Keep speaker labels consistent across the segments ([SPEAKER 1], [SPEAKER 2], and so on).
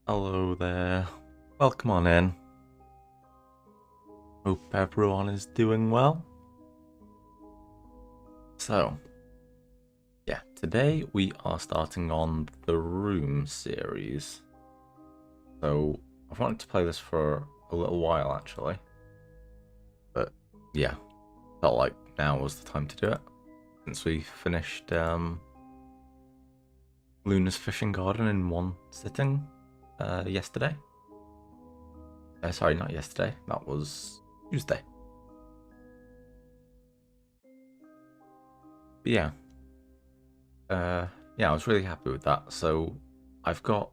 [SPEAKER 1] Hello there. Welcome on in. Hope everyone is doing well. So, yeah, today we are starting on the Room series. So, I've wanted to play this for a little while actually. But, yeah, felt like now was the time to do it. Since we finished Luna's Fishing Garden in one sitting yesterday. Sorry, not yesterday. That was Tuesday. But yeah. Yeah, I was really happy with that. So I've got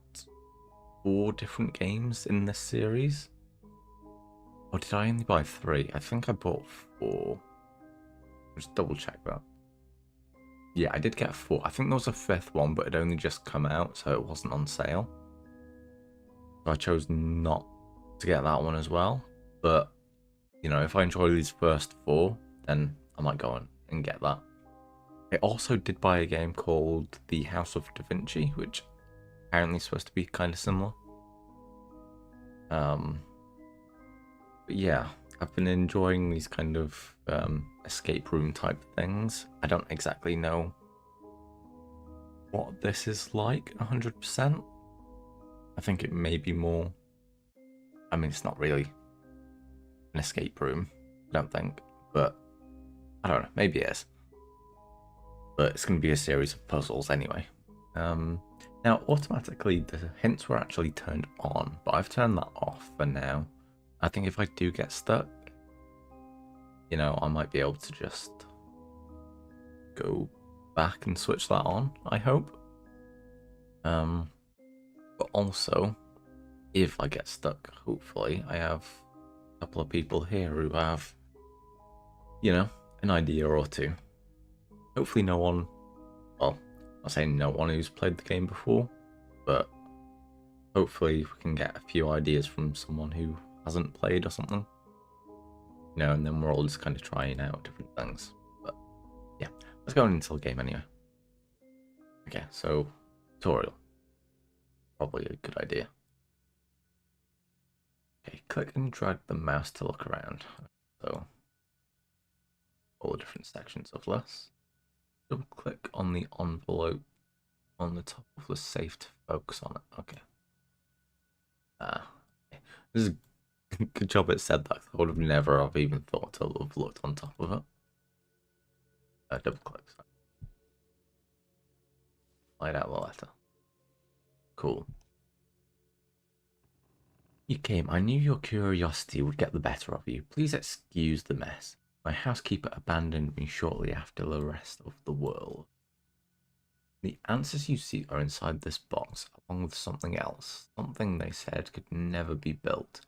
[SPEAKER 1] 4 different games in this series. Or did I only buy 3? I think I bought 4. Just double check that. Yeah, I did get 4. I think there was a 5th one, but it only just come out, so it wasn't on sale. So I chose not to get that one as well. But, you know, if I enjoy these first 4, then I might go on and get that. I also did buy a game called The House of Da Vinci, which apparently is supposed to be kind of similar. But yeah, I've been enjoying these kind of escape room type things. I don't exactly know what this is like 100%. I think it may be more. I mean, it's not really an escape room, I don't think, but I don't know, maybe it is. But it's going to be a series of puzzles anyway. Now, automatically, the hints were actually turned on, but I've turned that off for now. I think if I do get stuck, you know, I might be able to just go back and switch that on, I hope. But also, if I get stuck, hopefully, I have a couple of people here who have, you know, an idea or two. Hopefully no one, well, I'm saying no one who's played the game before, but hopefully we can get a few ideas from someone who hasn't played or something. You know, and then we're all just kind of trying out different things. But yeah, let's go into the game anyway. Okay, so tutorial. Probably a good idea. Okay, click and drag the mouse to look around. So all the different sections of this. Double click on the envelope on the top of the safe to focus on it. Okay. Okay. This is a good job it said that. I would have never have even thought to have looked on top of it. Double click. Slide out the letter. Cool. You came. I knew your curiosity would get the better of you. Please excuse the mess. My housekeeper abandoned me shortly after the rest of the world. The answers you seek are inside this box, along with something else. Something they said could never be built.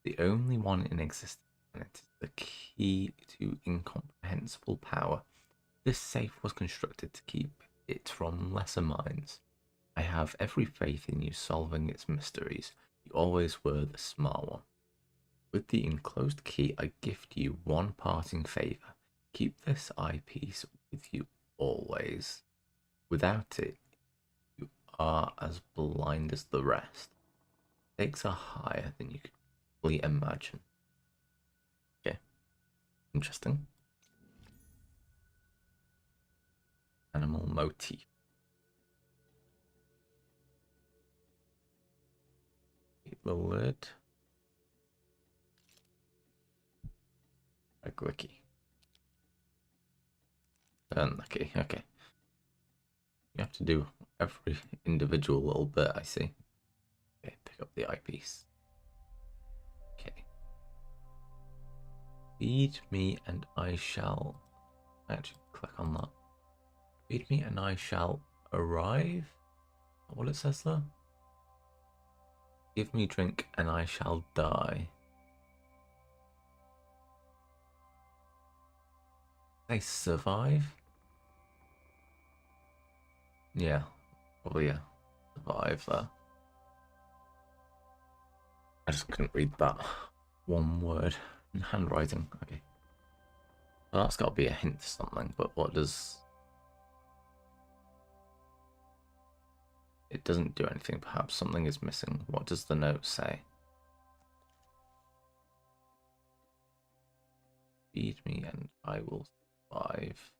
[SPEAKER 1] The only one in existence, and it is the key to incomprehensible power. This safe was constructed to keep it from lesser minds. I have every faith in you solving its mysteries. You always were the smart one. With the enclosed key, I gift you one parting favor. Keep this eyepiece with you always. Without it, you are as blind as the rest. Stakes are higher than you could probably imagine. Okay, interesting. Animal motif. Keep the lid. Regular key. Turn the key. Okay. You have to do every individual little bit, I see. Okay, pick up the eyepiece. Okay. Feed me and I shall... Actually, click on that. Feed me and I shall arrive? What it says there? Give me drink and I shall die. They survive? Yeah, probably yeah. Survive there. I just couldn't read that one word in handwriting. Okay. Well, that's got to be a hint to something, but what does... It doesn't do anything. Perhaps something is missing. What does the note say? Feed me and I will survive.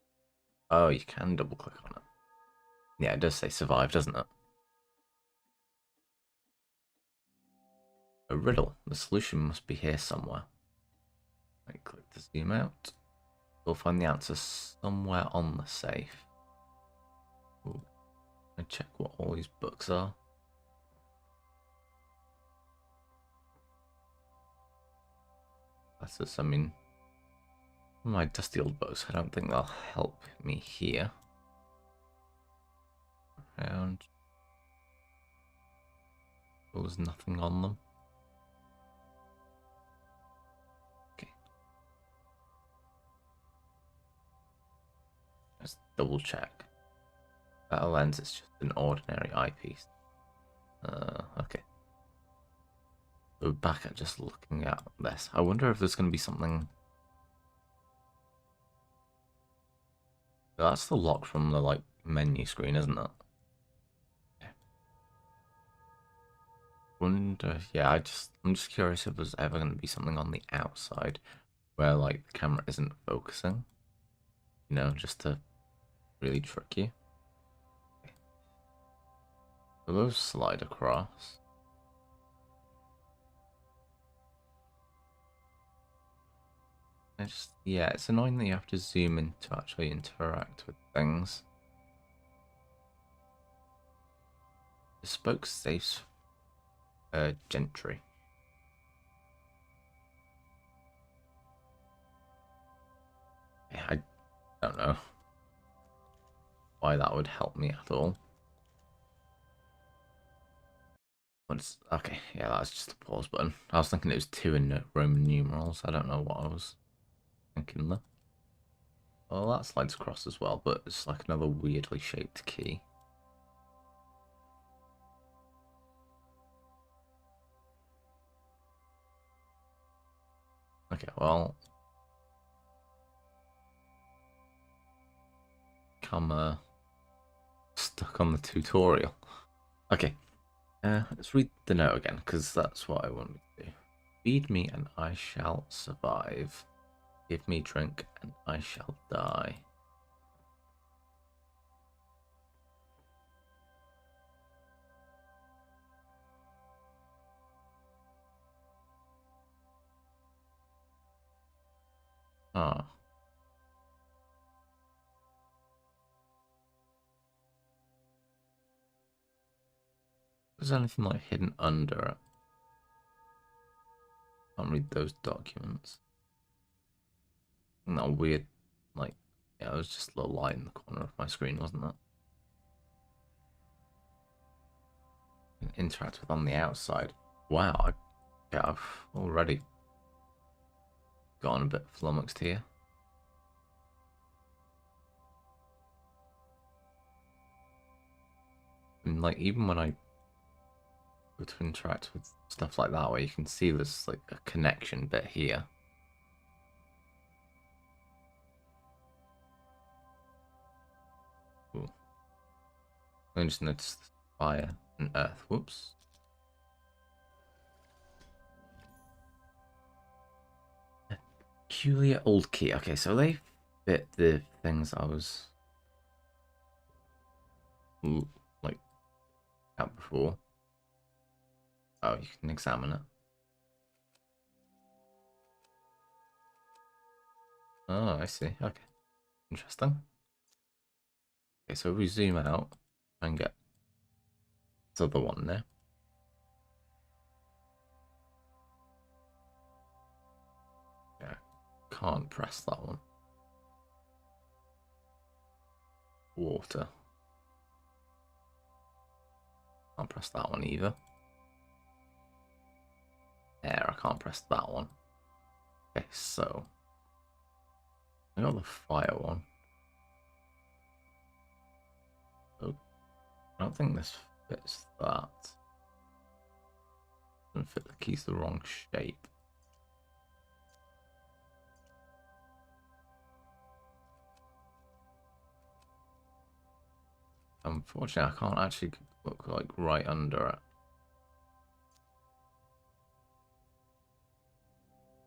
[SPEAKER 1] Oh, you can double click on it. Yeah, it does say survive, doesn't it? A riddle. The solution must be here somewhere. Right click to zoom out. We'll find the answer somewhere on the safe. Ooh. I check what all these books are. That's just, I mean, my dusty old books. I don't think they'll help me here. Around. Well, there's nothing on them. Okay. Let's double check. That lens is just an ordinary eyepiece. Okay. We're back at just looking at this. I wonder if there's going to be something. That's the lock from the like menu screen, isn't it? Yeah. Wonder. Yeah, I'm just curious if there's ever going to be something on the outside where like the camera isn't focusing. You know, just to really trick you. Okay. So those slide across. Yeah, it's annoying that you have to zoom in to actually interact with things. Bespoke safes, gentry. Yeah, I don't know why that would help me at all. Okay, yeah, that's just a pause button. I was thinking it was 2 in Roman numerals. I don't know what I was thinking there. Well, that slides across as well, but it's like another weirdly shaped key. Okay, well, I'm stuck on the tutorial. Okay, let's read the note again, because that's what I want to do. Feed me and I shall survive. Give me drink and I shall die. Ah. Is there anything like hidden under it? Can't read those documents. Isn't that weird? Like, yeah, it was just a little light in the corner of my screen, wasn't it? Interact with on the outside. Wow, yeah, I've already gotten a bit flummoxed here. And like, even when I go to interact with stuff like that, where you can see there's like a connection bit here. Ooh. I just noticed fire and earth. Whoops. Peculiar old key. Okay, so they fit the things I was like at before. Oh, you can examine it. Oh, I see. Okay, interesting. Okay, so we zoom out and get this other one there. Yeah, can't press that one. Water. Can't press that one either. Air, I can't press that one. Okay, so I got the fire one. Oh, I don't think this fits that. Doesn't fit, the key's the wrong shape. Unfortunately, I can't actually look like right under it.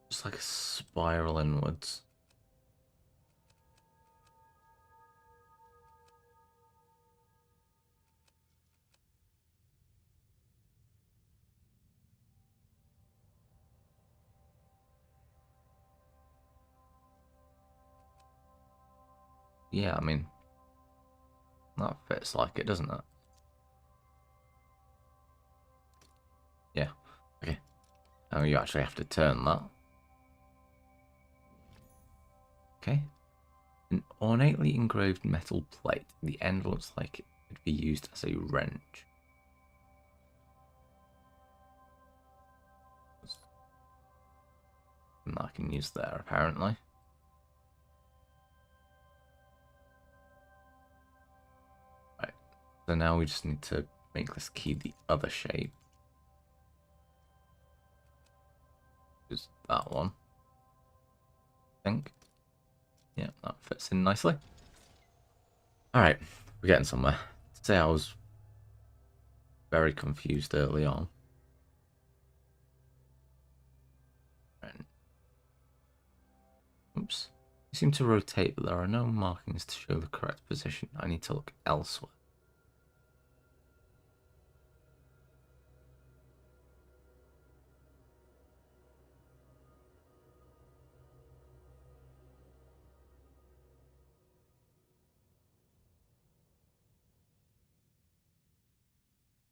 [SPEAKER 1] Just like a spiral inwards. Yeah, I mean, that fits like it, doesn't it? Yeah. Okay. Now you actually have to turn that. Okay. An ornately engraved metal plate. The end looks like it could be used as a wrench. And I can use there, apparently. Right. So now we just need to make this key the other shape. Just that one. I think. Yeah, that fits in nicely. Alright, we're getting somewhere. To say I was very confused early on. Right. Oops. You seem to rotate, but there are no markings to show the correct position. I need to look elsewhere.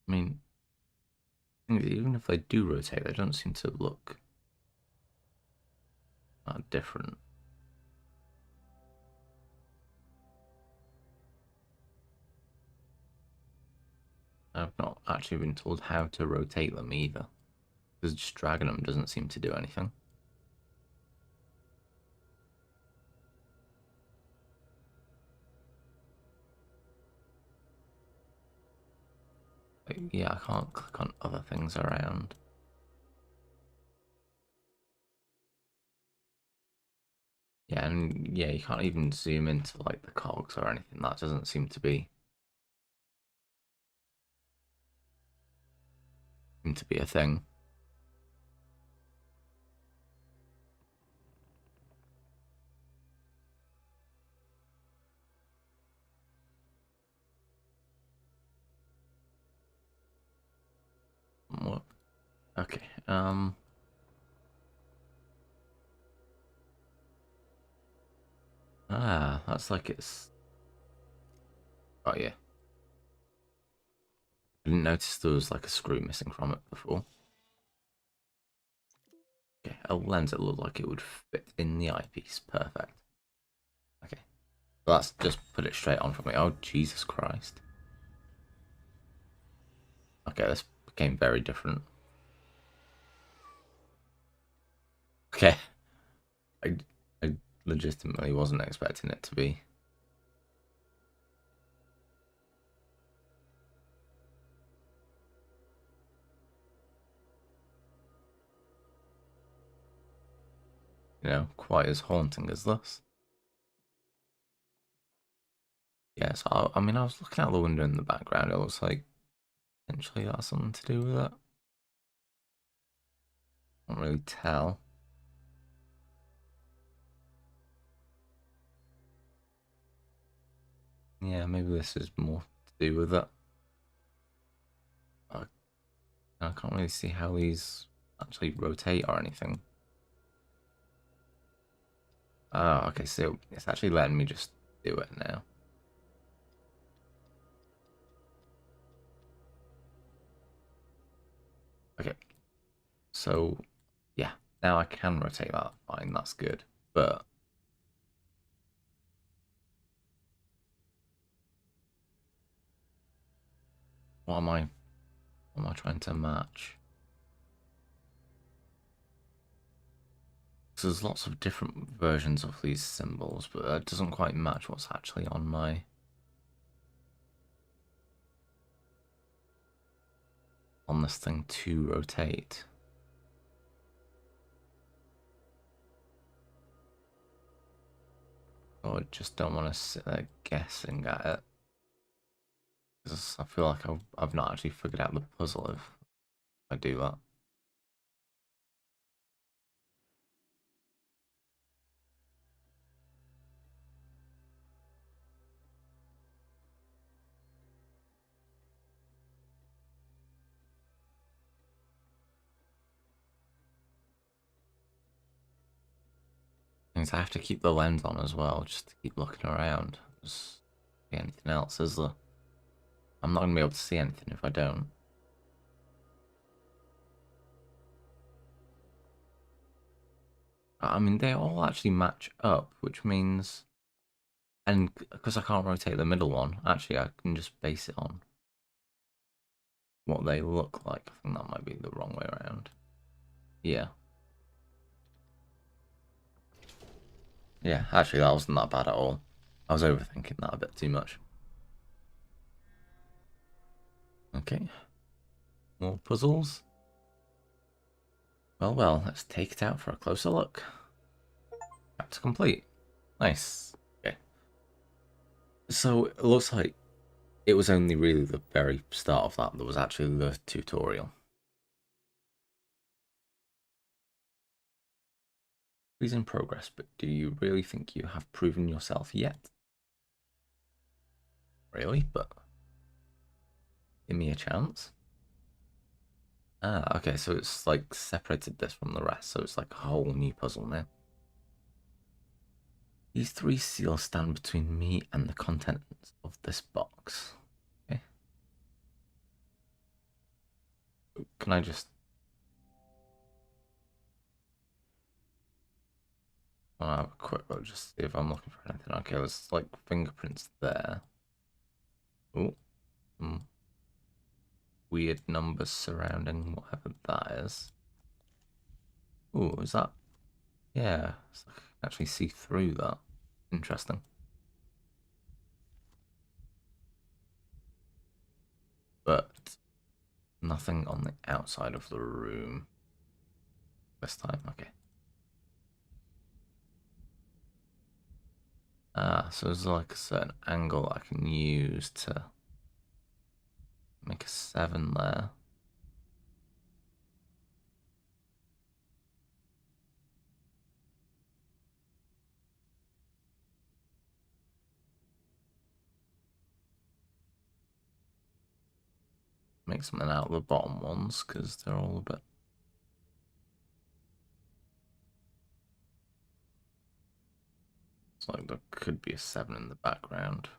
[SPEAKER 1] I mean, even if they do rotate, they don't seem to look that different. I've not actually been told how to rotate them either. Because just dragging them doesn't seem to do anything. Like, yeah, I can't click on other things around. Yeah, and yeah, you can't even zoom into like the cogs or anything. That doesn't seem to be a thing. What? Okay. That's like it's. Oh yeah. I didn't notice there was like a screw missing from it before. Okay, a lens that looked like it would fit in the eyepiece. Perfect. Okay. Well, that's just put it straight on for me. Oh, Jesus Christ. Okay, this became very different. Okay. I, I legitimately wasn't expecting it to be. Quite as haunting as this. Yes, I mean, I was looking out the window in the background. It looks like potentially that's something to do with it. Can't really tell. Yeah, maybe this is more to do with it. I, I can't really see how these actually rotate or anything. Oh, okay, so it's actually letting me just do it now. Okay, so yeah, now I can rotate that. Fine, that's good. But what am I trying to match? So there's lots of different versions of these symbols, but that doesn't quite match what's actually on this thing to rotate. So I just don't want to sit there guessing at it. 'Cause I feel like I've not actually figured out the puzzle if I do that. Means I have to keep the lens on as well, just to keep looking around. There's anything else, is there? I'm not gonna be able to see anything if I don't. I mean, they all actually match up, which means, and because I can't rotate the middle one, actually I can just base it on what they look like. I think that might be the wrong way around. Yeah. Yeah, actually that wasn't that bad at all. I was overthinking that a bit too much. Okay, more puzzles. Well, well, let's take it out for a closer look. Chapter complete. Nice. Okay. So it looks like it was only really the very start of that was actually the tutorial. Please in progress, but do you really think you have proven yourself yet? Really? But give me a chance. Ah, okay, so it's like separated this from the rest, so it's like a whole new puzzle now. These three seals stand between me and the contents of this box. Okay. Can I just have a quick look, just see if I'm looking for anything? Okay, there's like fingerprints there. Oh, some weird numbers surrounding whatever that is. Oh, is that? Yeah, it's like I can actually see through that. Interesting. But nothing on the outside of the room this time. Okay. Ah, so there's like a certain angle I can use to make a 7 there. Make something out of the bottom ones because they're all a bit. It's like there could be a 7 in the background.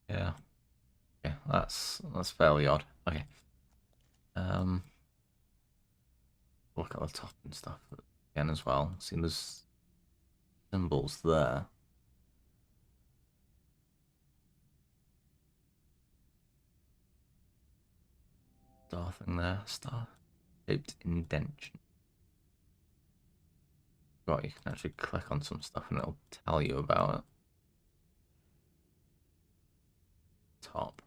[SPEAKER 1] Yeah. Okay, that's fairly odd. Okay. Um, look at the top and stuff again as well. See, there's symbols there. Star thing there. Star shaped indentation. Right, you can actually click on some stuff and it'll tell you about it. Top.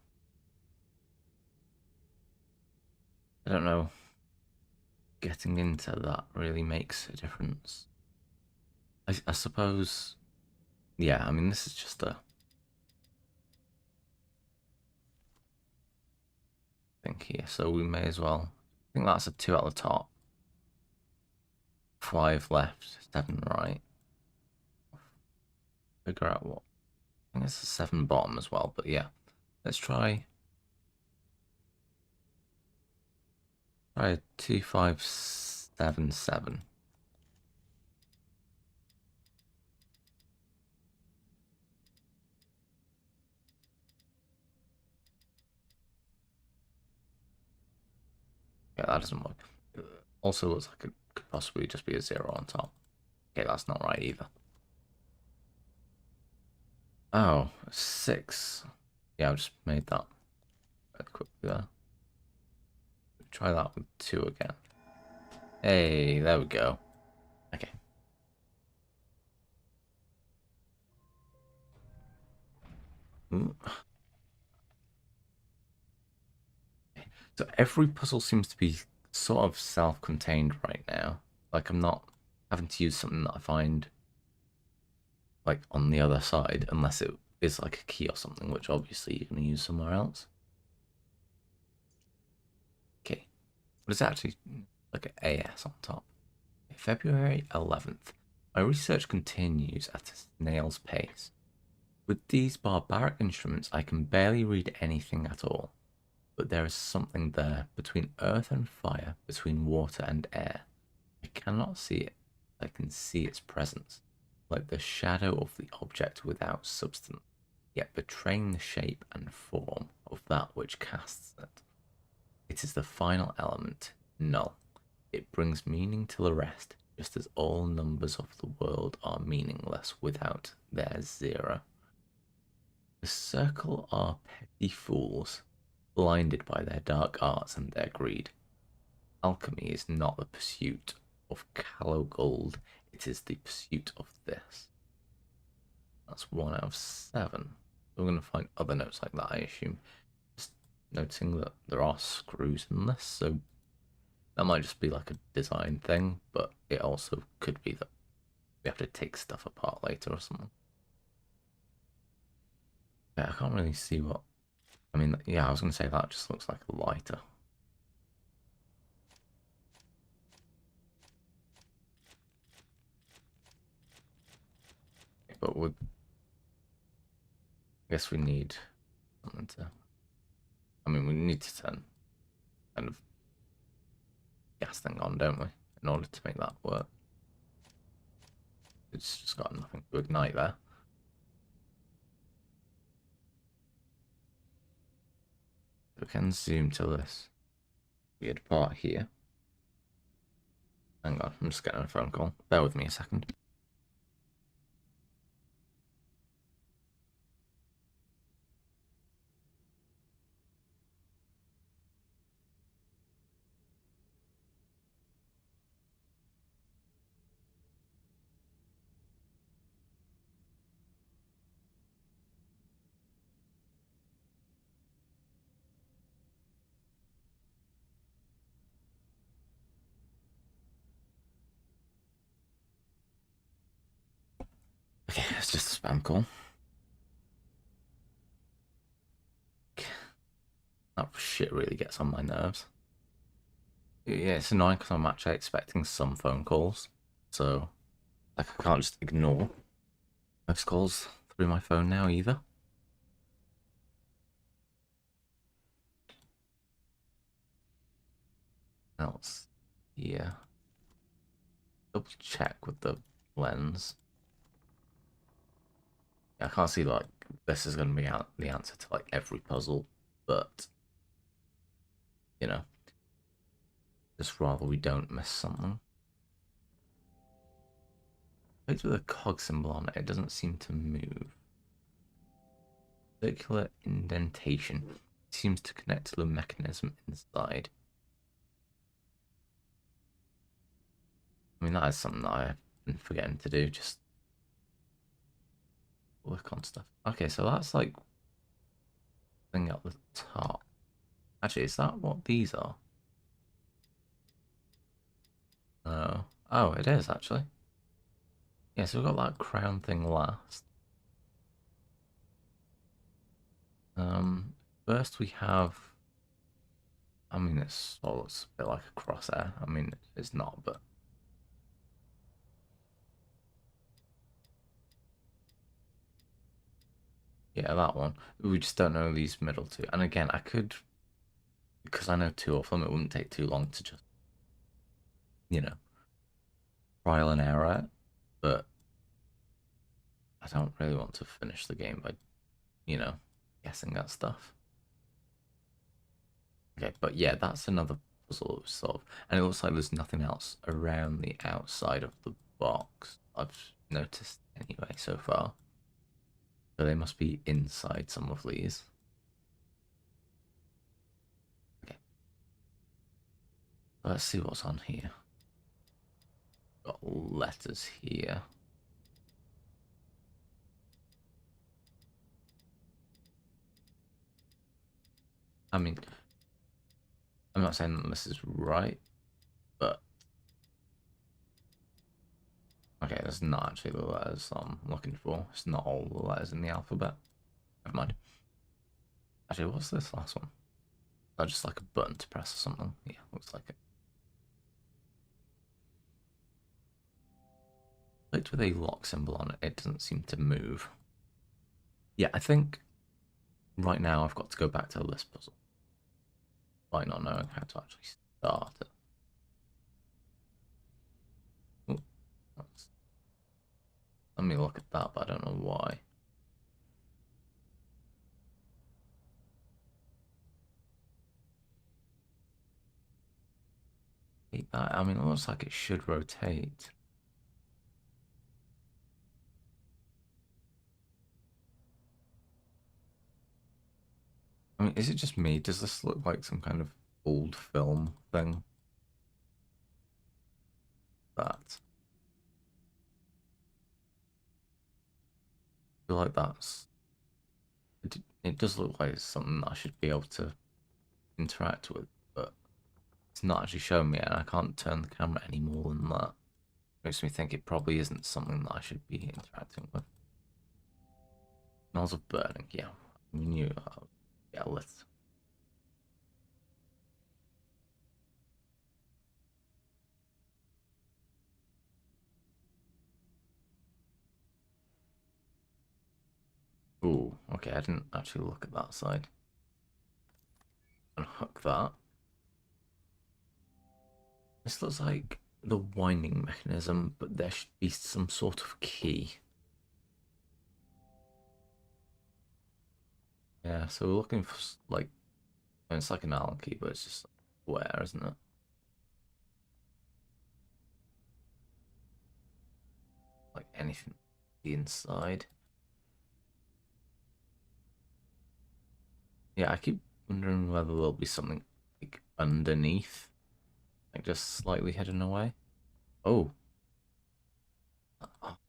[SPEAKER 1] I don't know. Getting into that really makes a difference. I suppose. Yeah, I mean, this is just a thing here, so we may as well. I think that's a 2 at the top, 5 left, 7 right. Figure out what. I think it's a 7 bottom as well, but yeah. Let's try a 2577. Yeah, that doesn't work. Also looks like it could possibly just be a 0 on top. Okay, that's not right either. Oh, 6. Yeah, I just made that quickly there. Try that with 2 again. Hey, there we go. Okay. Ooh. So every puzzle seems to be sort of self-contained right now. Like I'm not having to use something that I find like on the other side, unless it is like a key or something, which obviously you're going to use somewhere else. Okay, but it's actually like an AS on top. February 11th. My research continues at a snail's pace. With these barbaric instruments, I can barely read anything at all. But there is something there between earth and fire, between water and air. I cannot see it. I can see its presence, like the shadow of the object without substance, yet betraying the shape and form of that which casts it. It is the final element, null. It brings meaning to the rest, just as all numbers of the world are meaningless without their zero. The circle are petty fools, blinded by their dark arts and their greed. Alchemy is not the pursuit of callow gold, it is the pursuit of this. That's 1 out of 7. We're going to find other notes like that, I assume. Just noting that there are screws in this, so that might just be like a design thing, but it also could be that we have to take stuff apart later or something. Yeah, I can't really see what... I mean, yeah, I was going to say that just looks like a lighter. But I guess we need something to... I mean, we need to turn kind of gas thing on, don't we? In order to make that work. It's just got nothing to ignite there. We can zoom to this weird part here. Hang on, I'm just getting a phone call. Bear with me a second. Okay, it's just a spam call. That shit really gets on my nerves. Yeah, it's annoying because I'm actually expecting some phone calls. So, like, I can't just ignore most calls through my phone now either. Else, yeah. Double check with the lens. Yeah, I can't see like this is going to be the answer to like every puzzle, but you know, just rather we don't miss something. It's with a cog symbol on it, it doesn't seem to move. Circular indentation seems to connect to the mechanism inside. I mean, that is something that I've been forgetting to do, just work on stuff. Okay, so that's like thing at the top. Actually, is that what these are? No. Oh, it is actually. Yeah, so we've got that crown thing last. First we have... I mean, it's a bit like a crosshair. I mean, it's not, but... Yeah, that one. We just don't know these middle two. And again, I could... Because I know two of them, it wouldn't take too long to just, you know, trial and error. But I don't really want to finish the game by, you know, guessing that stuff. Okay, but yeah, that's another puzzle to solve. And it looks like there's nothing else around the outside of the box, I've noticed anyway so far. So they must be inside some of these. Okay, let's see what's on here. Got letters here. I mean, I'm not saying that this is right, but okay, that's not actually the letters I'm looking for. It's not all the letters in the alphabet. Never mind. Actually, what's this last one? Oh, just like a button to press or something. Yeah, looks like it. Clicked with a lock symbol on it, it doesn't seem to move. Yeah, I think right now I've got to go back to this puzzle. By not knowing how to actually start it. Ooh, let me look at that, but I don't know why. I mean, it looks like it should rotate. I mean, is it just me? Does this look like some kind of old film thing? That I feel like that's it does look like it's something that I should be able to interact with, but it's not actually showing me, and I can't turn the camera any more than that. Makes me think it probably isn't something that I should be interacting with. Smells of burning, yeah. We knew that. Yeah, let's. Ooh, okay, I didn't actually look at that side. Unhook that. This looks like the winding mechanism, but there should be some sort of key. Yeah, so we're looking for like, it's like an Allen key, but it's just where, isn't it? Like anything inside. Yeah, I keep wondering whether there'll be something like underneath, like just slightly hidden away. Oh,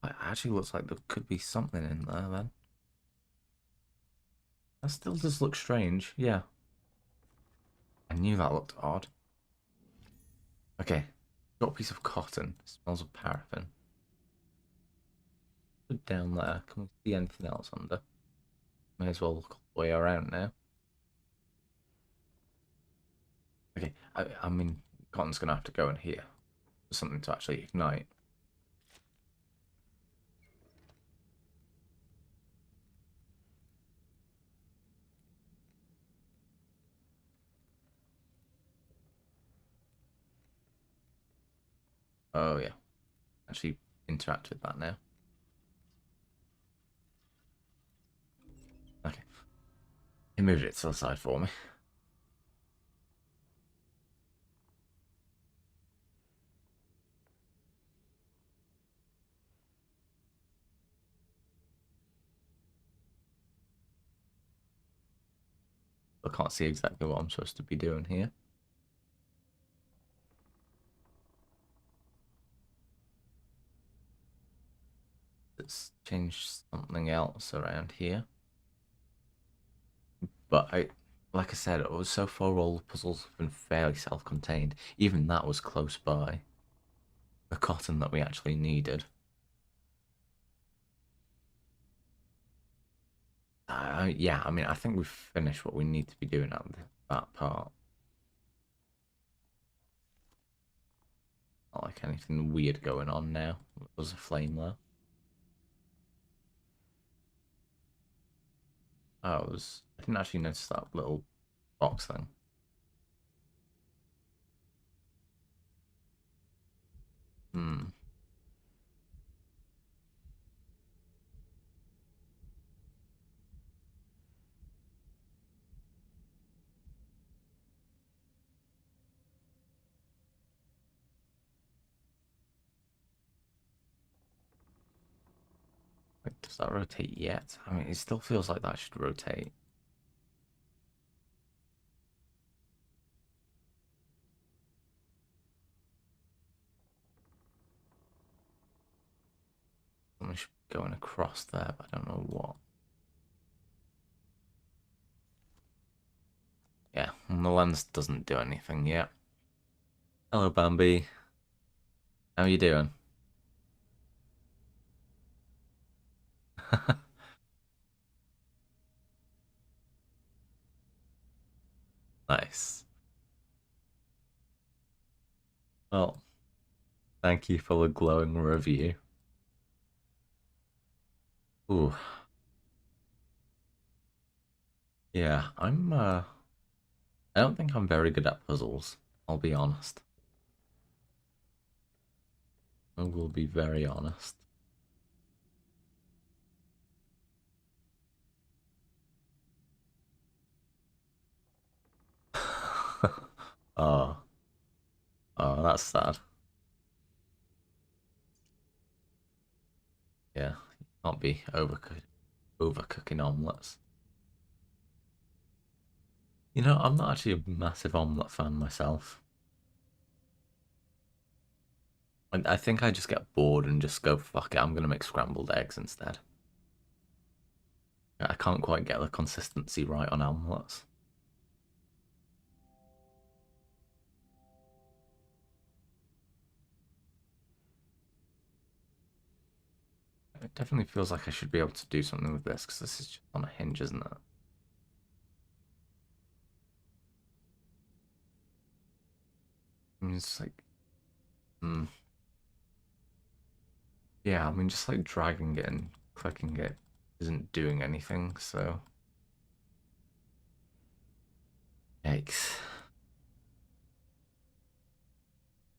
[SPEAKER 1] it actually looks like there could be something in there then. That still does look strange. Yeah, I knew that looked odd. Okay, got a piece of cotton. Smells of paraffin. Put down there. Can we see anything else under? May as well look all the way around now. Okay, I mean, cotton's gonna have to go in here for something to actually ignite. Oh yeah, actually interact with that now. Okay, he moved it to the side for me. I can't see exactly what I'm supposed to be doing here. Let's change something else around here. But like I said, it was so far all the puzzles have been fairly self-contained. Even that was close by. The cotton that we actually needed. Yeah, I mean, I think we've finished what we need to be doing at that part. Not like anything weird going on now. There's a flame there. Oh, I didn't actually notice that little box thing. Hmm. Like, does that rotate yet? I mean, it still feels like that should rotate. Something should be going across there, but I don't know what. Yeah, And the lens doesn't do anything yet. Hello, Bambi. How you doing? Nice. Well, thank you for the glowing review. Ooh, yeah, I don't think I'm very good at puzzles, I'll be honest. I will be very honest. Oh, oh, that's sad. Yeah, you can't be overcooking omelets. You know, I'm not actually a massive omelet fan myself. I think I just get bored and just go, fuck it, I'm gonna make scrambled eggs instead. I can't quite get the consistency right on omelets. It definitely feels like I should be able to do something with this because this is just on a hinge, isn't it? I mean, it's like, mm, yeah, I mean, just like dragging it and clicking it isn't doing anything, so yikes.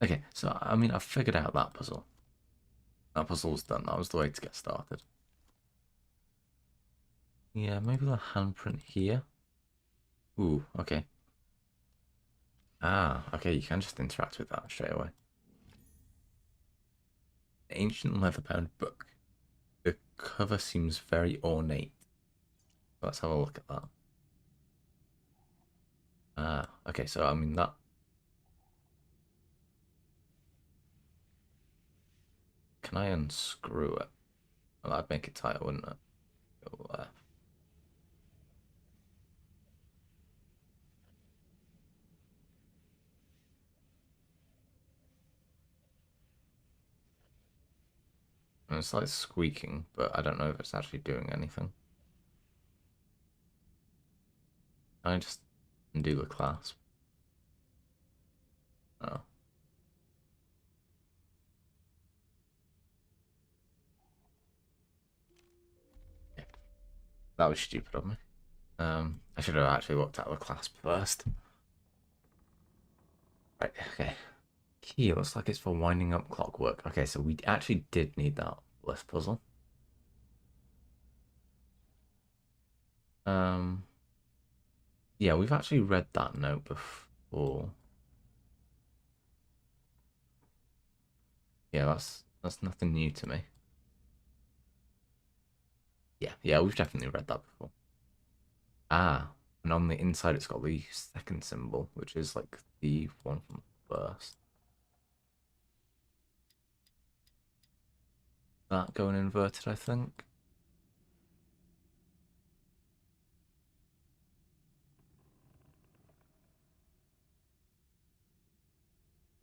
[SPEAKER 1] Okay, so I mean, I've figured out that puzzle. That puzzle's done. That was the way to get started. Yeah, maybe the handprint here. Ooh, okay. Ah, okay, you can just interact with that straight away. Ancient leather-bound book. The cover seems very ornate. Let's have a look at that. Ah, okay, so I mean that. Can I unscrew it? Well, that'd make it tighter, wouldn't it? Go there. And it's like squeaking, but I don't know if it's actually doing anything. Can I just undo the clasp? Oh, yeah. That was stupid of me. I should have actually looked at the clasp first. Right, okay. Key looks like it's for winding up clockwork. Okay, so we actually did need that for this puzzle. Um, yeah, we've actually read that note before. Yeah, that's nothing new to me. Yeah, we've definitely read that before. Ah, and on the inside it's got the second symbol, which is like the one from first. That going inverted, I think.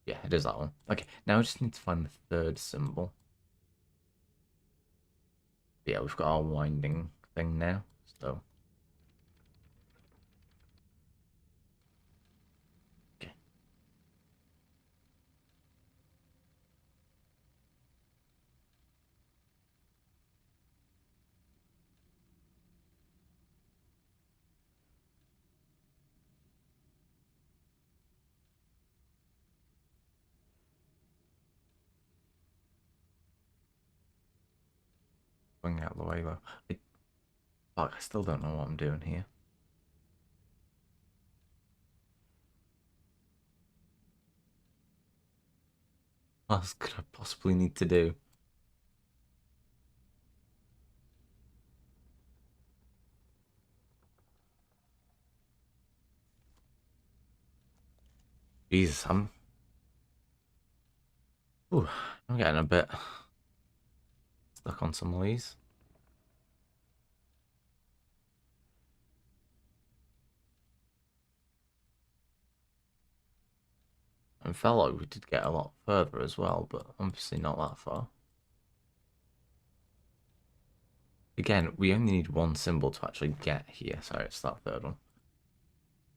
[SPEAKER 1] Yeah, it is that one. Okay, now we just need to find the third symbol. Yeah, we've got our winding thing now, so okay. Going out of the way though. Fuck, I still don't know what I'm doing here. What else could I possibly need to do? Jesus, ooh, I'm getting a bit stuck on some of these. And felt like we did get a lot further as well, but obviously not that far. Again, we only need one symbol to actually get here. Sorry, it's that third one.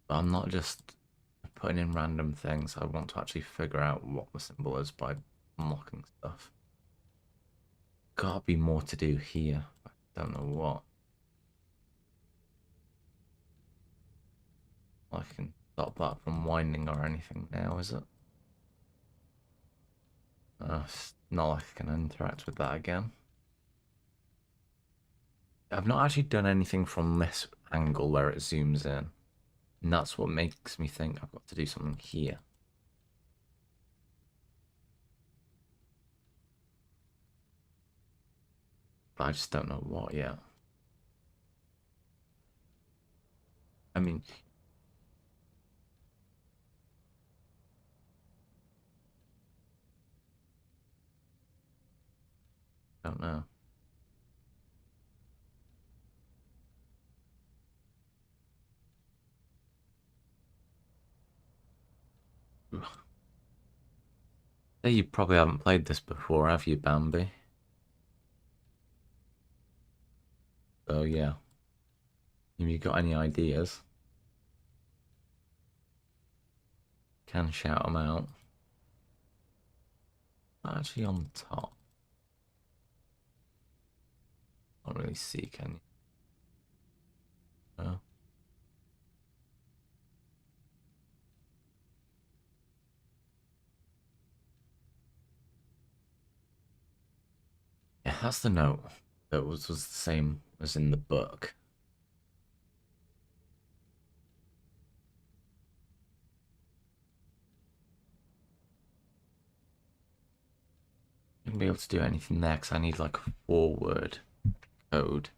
[SPEAKER 1] But I'm not just putting in random things. I want to actually figure out what the symbol is by unlocking stuff. Gotta be more to do here. I don't know what. I can stop that from winding or anything now, is it? It's not like I can interact with that again. I've not actually done anything from this angle where it zooms in. And that's what makes me think I've got to do something here. But I just don't know what yet. I mean, I don't know. Hey, you probably haven't played this before, have you, Bambi? So yeah. Have you got any ideas? Can shout them out. Actually on top. Can't really see, can you? No. Yeah, that's the note that was the same as in the book. I wouldn't be able to do anything there because I need like a forward code.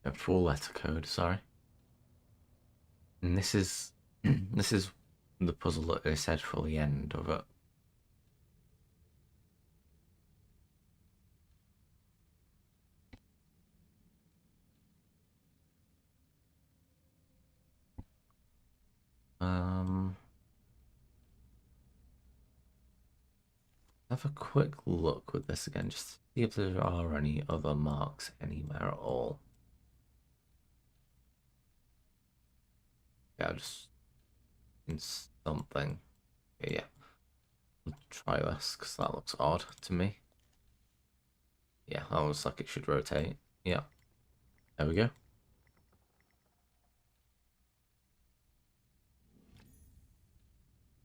[SPEAKER 1] A four-letter code, sorry. And this is this is the puzzle that they said for the end of it. Um, have a quick look with this again, just to see if there are any other marks anywhere at all. Yeah, just in something. Yeah, I'll try this because that looks odd to me. Yeah, that looks like it should rotate. Yeah, there we go.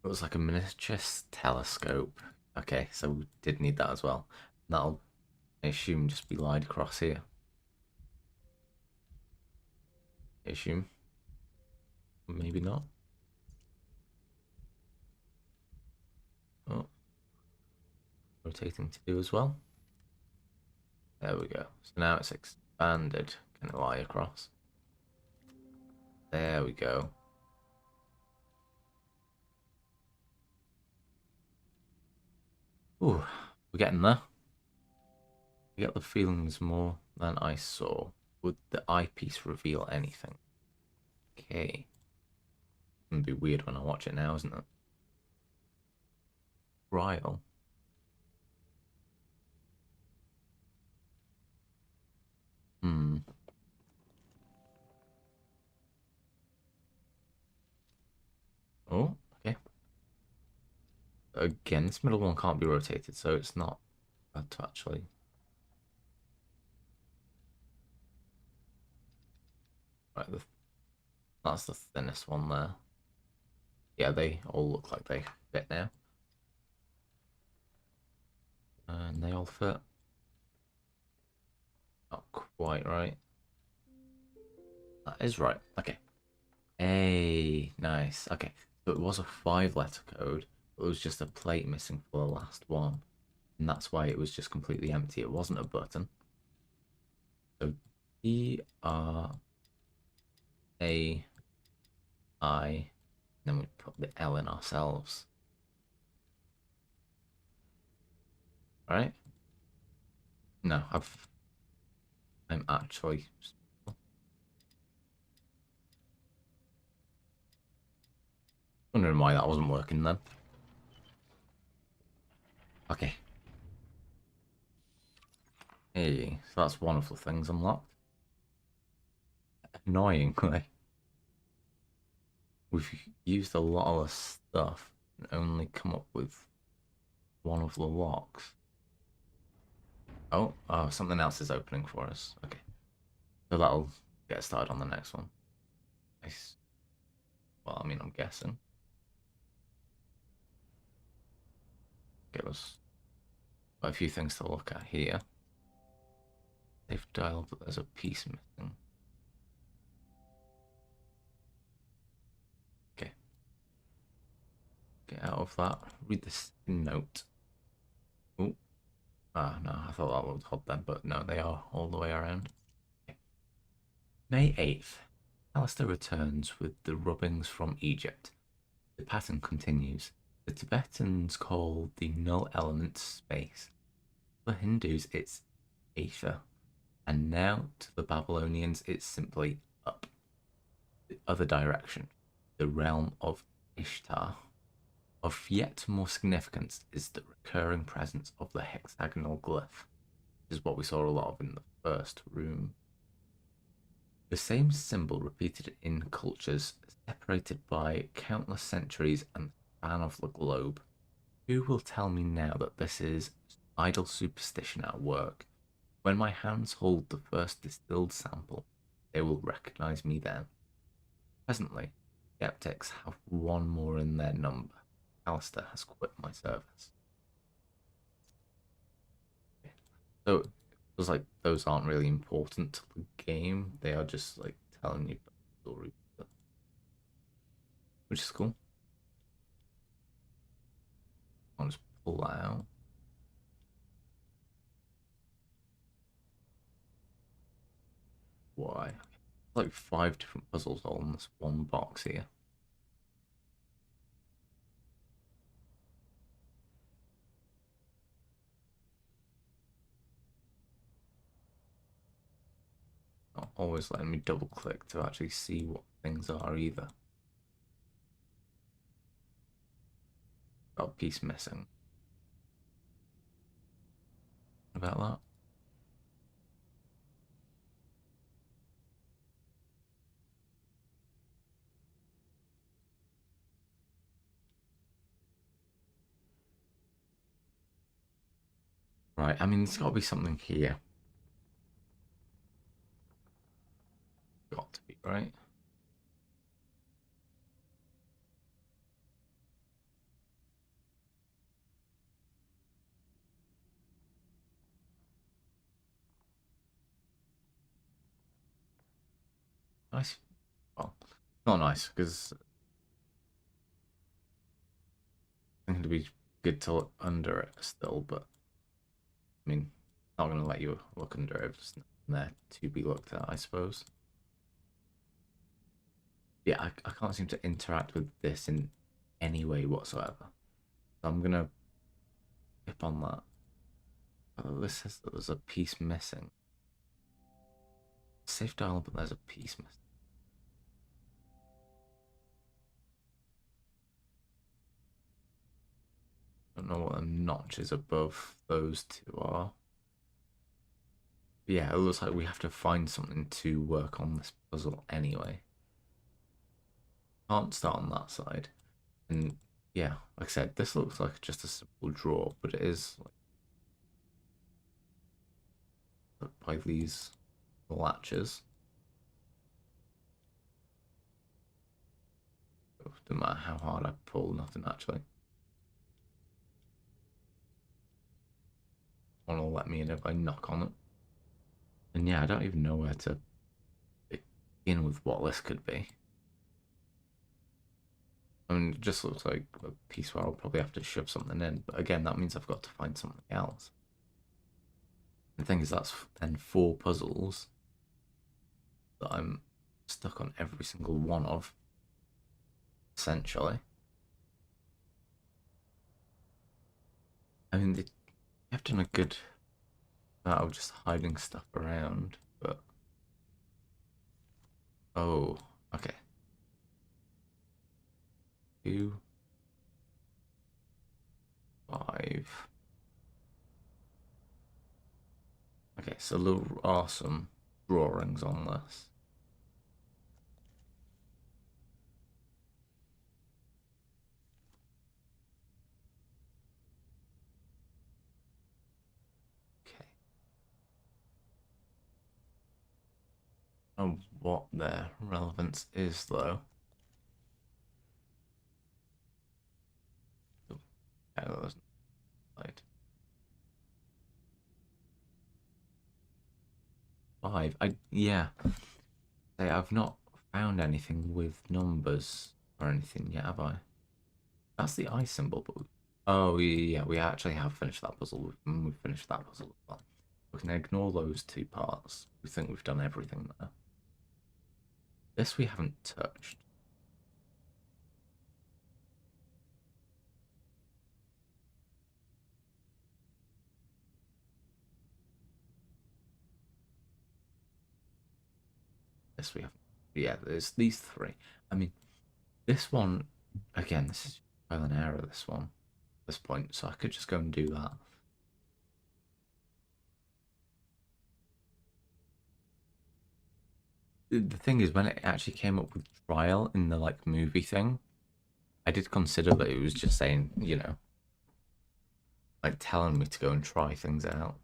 [SPEAKER 1] It was like a miniature telescope. Okay, so we did need that as well. That'll, I assume, just be lied across here. I assume. Maybe not. Oh, rotating to do as well. There we go. So now it's expanded. Can it lie across? There we go. Ooh, we're getting there. I get the feelings more than I saw. Would the eyepiece reveal anything? Okay. It'd be weird when I watch it now, isn't it? Ryle. Hmm. Oh, okay. Again, this middle one can't be rotated, so it's not bad to actually. Right, that's the thinnest one there. Yeah, they all look like they fit now. And they all fit. Not quite right. That is right. Okay. Hey, nice. Okay. So it was a 5-letter code. It was just a plate missing for the last one. And that's why it was just completely empty. It wasn't a button. So D-R-A-I. Then we put the L in ourselves. Right? No, I've I'm actually wondering why that wasn't working then. Okay. Hey, so that's one of the things unlocked. Annoyingly, we've used a lot of the stuff and only come up with one of the locks. Oh, something else is opening for us. Okay. So that'll get started on the next one. Nice. Well, I mean, I'm guessing. Okay, there's quite a few things to look at here. They've dialed, but there's a piece missing. Okay. Get out of that. Read this note. Oh, no, I thought that was hot then, but no, they are all the way around. Okay. May 8th. Alistair returns with the rubbings from Egypt. The pattern continues. The Tibetans call the null element space. For Hindus, it's ether. And now, to the Babylonians, it's simply up. The other direction, the realm of Ishtar. Of yet more significance is the recurring presence of the hexagonal glyph. This is what we saw a lot of in the first room. The same symbol repeated in cultures separated by countless centuries and the span of the globe. Who will tell me now that this is idle superstition at work? When my hands hold the first distilled sample, they will recognize me then. Presently, skeptics have one more in their number. Alistair has quit my service. So it feels like those aren't really important to the game. They are just like telling you the story, which is cool. I'll just pull that out. Why? Like 5 different puzzles all in this one box here. Not always letting me double click to actually see what things are either. Got a piece missing. About that. Right, I mean, there's got to be something here. Got to be, right? Nice. Well, not nice, because I think it'd be good to look under it still, but I mean, not going to let you look under it. It's not there to be looked at, I suppose. Yeah, I can't seem to interact with this in any way whatsoever. So I'm going to tip on that. Oh, this says that there's a piece missing. Safe dial, but there's a piece missing. I don't know what the notches above those two are. But yeah, it looks like we have to find something to work on this puzzle anyway. Can't start on that side. And yeah, like I said, this looks like just a simple draw, but it is like by these latches. Doesn't matter how hard I pull, nothing actually. Want to let me in if I knock on it. And yeah, I don't even know where to begin with what this could be. I mean, it just looks like a piece where I'll probably have to shove something in. But again, that means I've got to find something else. The thing is, that's then 4 puzzles that I'm stuck on every single one of, essentially. I mean, they have done a good job of just hiding stuff around. But oh, okay. 2, 5. Okay, so there are some drawings on this. Okay. I don't know what their relevance is though. Oh, that was right. 5. Yeah. I've not found anything with numbers or anything yet, have I? That's the I symbol, but oh yeah, we actually have finished that puzzle. We've finished that puzzle as well. We can ignore those 2 parts. We think we've done everything there. This we haven't touched. This we haven't. Yeah, there's these 3. I mean, this one, again, this is trial and error. This one, at this point, so I could just go and do that. The thing is, when it actually came up with trial in the like movie thing, I did consider that it was just saying, like telling me to go and try things out.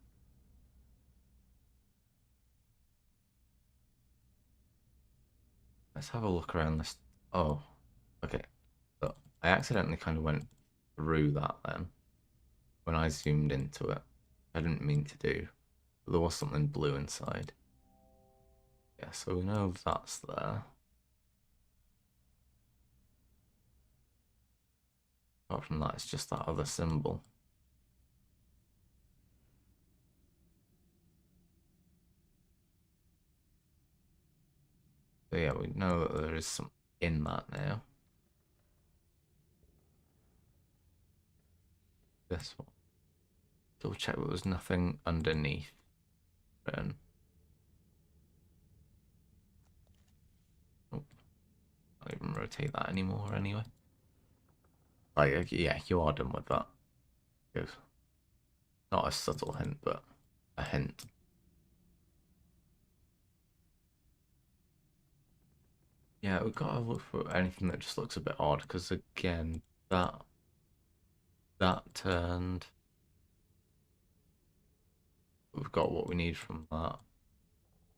[SPEAKER 1] Let's have a look around this. Oh, okay. So I accidentally kind of went through that then when I zoomed into it. I didn't mean to do. But there was something blue inside. Yeah, so we know that's there. Apart from that, it's just that other symbol. So yeah, we know that there is some in that now. This one. Double check that there's nothing underneath. Then. Oh, can't even rotate that anymore anyway. Like, yeah, you are done with that. Good. Not a subtle hint, but a hint. Yeah, we've got to look for anything that just looks a bit odd, because again, that turned. We've got what we need from that.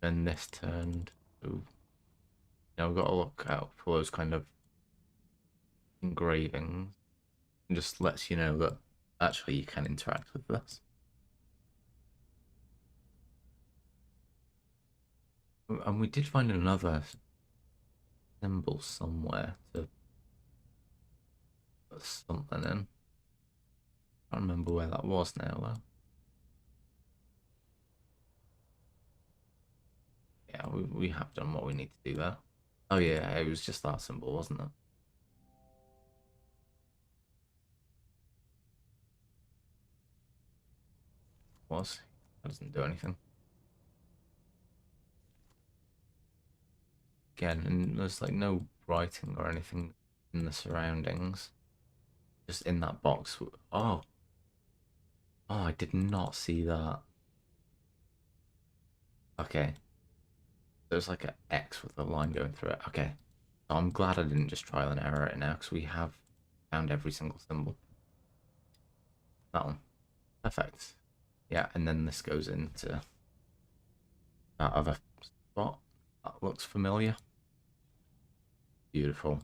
[SPEAKER 1] Then this turned. Ooh. Now we've got to look out for those kind of engravings. And just lets you know that actually you can interact with this. And we did find another symbol somewhere to put something in. I can't remember where that was now though. Yeah, we have done what we need to do there. Oh yeah, it was just that symbol, wasn't it? Was. That doesn't do anything. Again, and there's like no writing or anything in the surroundings. Just in that box. Oh, oh, I did not see that. Okay. There's like an X with a line going through it. Okay. So I'm glad I didn't just trial and error it now because we have found every single symbol. That one. Perfect. Yeah, and then this goes into that other spot. That looks familiar. Beautiful.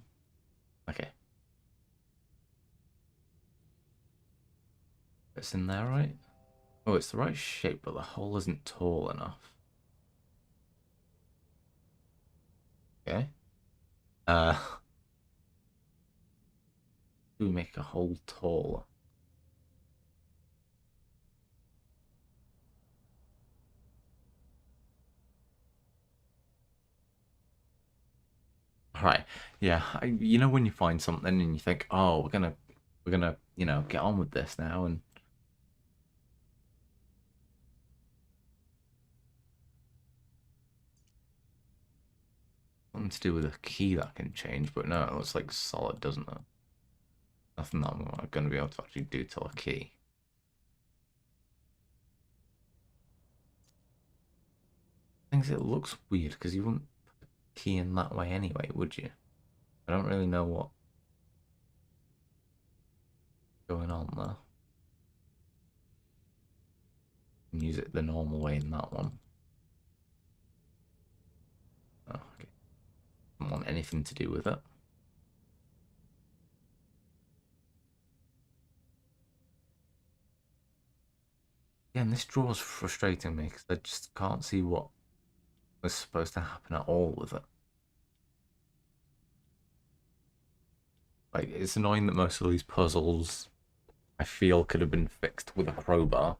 [SPEAKER 1] Okay. It's in there, right? Oh, it's the right shape, but the hole isn't tall enough. Okay. Uh, do we make a hole taller? Right. Yeah. You know when you find something and you think, oh, we're gonna, get on with this now, and. to do with a key that can change, but no, it looks like solid, doesn't it? Nothing that I'm going to be able to actually do to a key. Things it looks weird because you wouldn't put a key in that way anyway, would you? I don't really know what's going on there. Use it the normal way in that one. Oh, okay. Don't want anything to do with it. Yeah, and this drawer's frustrating me because I just can't see what was supposed to happen at all with it. Like, it's annoying that most of these puzzles I feel could have been fixed with a crowbar.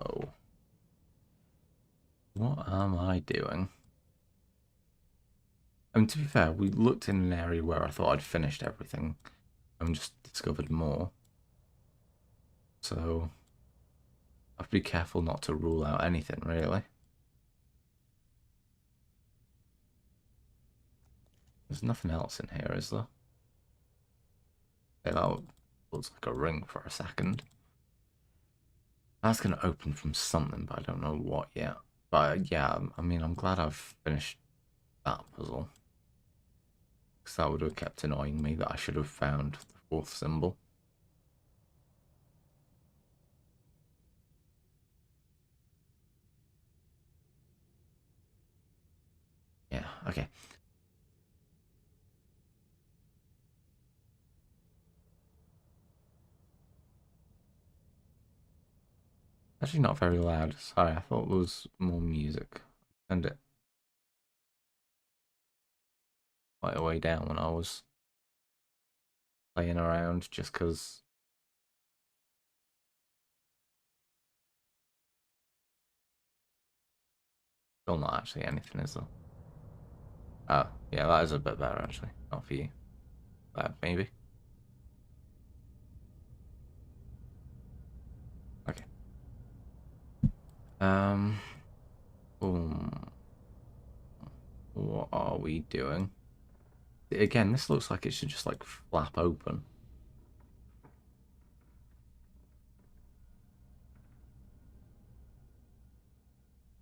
[SPEAKER 1] Oh. What am I doing? I mean, to be fair, we looked in an area where I thought I'd finished everything and just discovered more. So, I have to be careful not to rule out anything, really. There's nothing else in here, is there? Yeah, that looks like a ring for a second. That's going to open from something, but I don't know what yet. But yeah, I mean, I'm glad I've finished that puzzle. Because that would have kept annoying me that I should have found the fourth symbol. Yeah, okay. Actually not very loud. Sorry, I thought there was more music. I turned it quite a way down when I was playing around just because still not actually anything, is there? Oh, yeah, that is a bit better actually. Not for you. Bad, maybe. Okay. Um, boom. What are we doing? Again, this looks like it should just like flap open.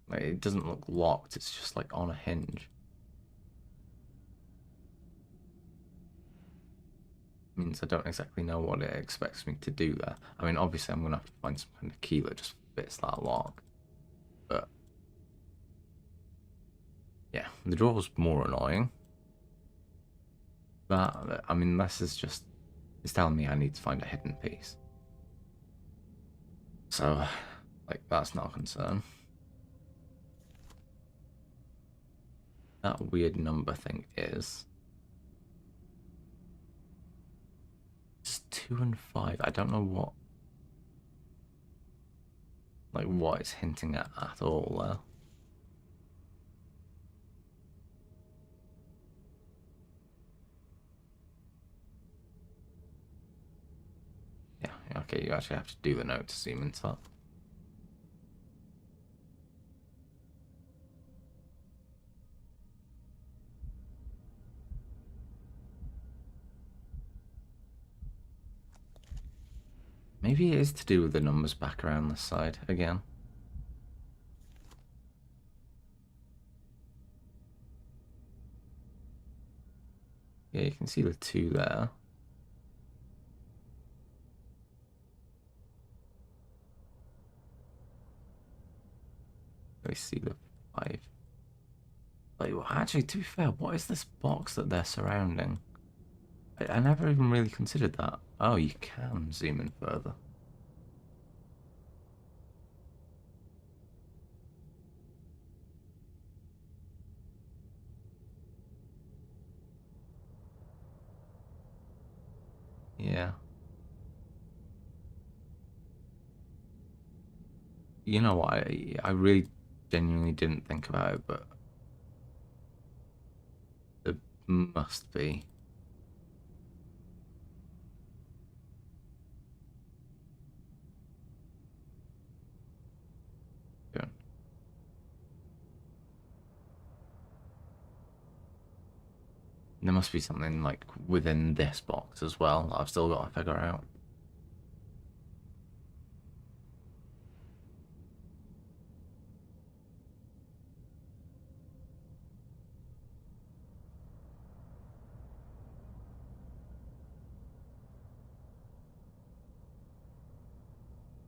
[SPEAKER 1] Like, it doesn't look locked, it's just like on a hinge. Means I don't exactly know what it expects me to do there. I mean, obviously I'm gonna have to find some kind of key that just fits that lock. But yeah, the door's more annoying. That, I mean, this is just, it's telling me I need to find a hidden piece. So, like, that's not a concern. That weird number thing is it's 2 and 5. I don't know what it's hinting at all there. Yeah, okay, you actually have to do the note to zoom into that. Maybe it is to do with the numbers back around this side again. Yeah, you can see the 2 there. We see the 5. Like, well, actually, to be fair, what is this box that they're surrounding? I never even really considered that. Oh, you can zoom in further. Yeah. You know what? I really genuinely didn't think about it, but there must be. There must be something like within this box as well that I've still got to figure out.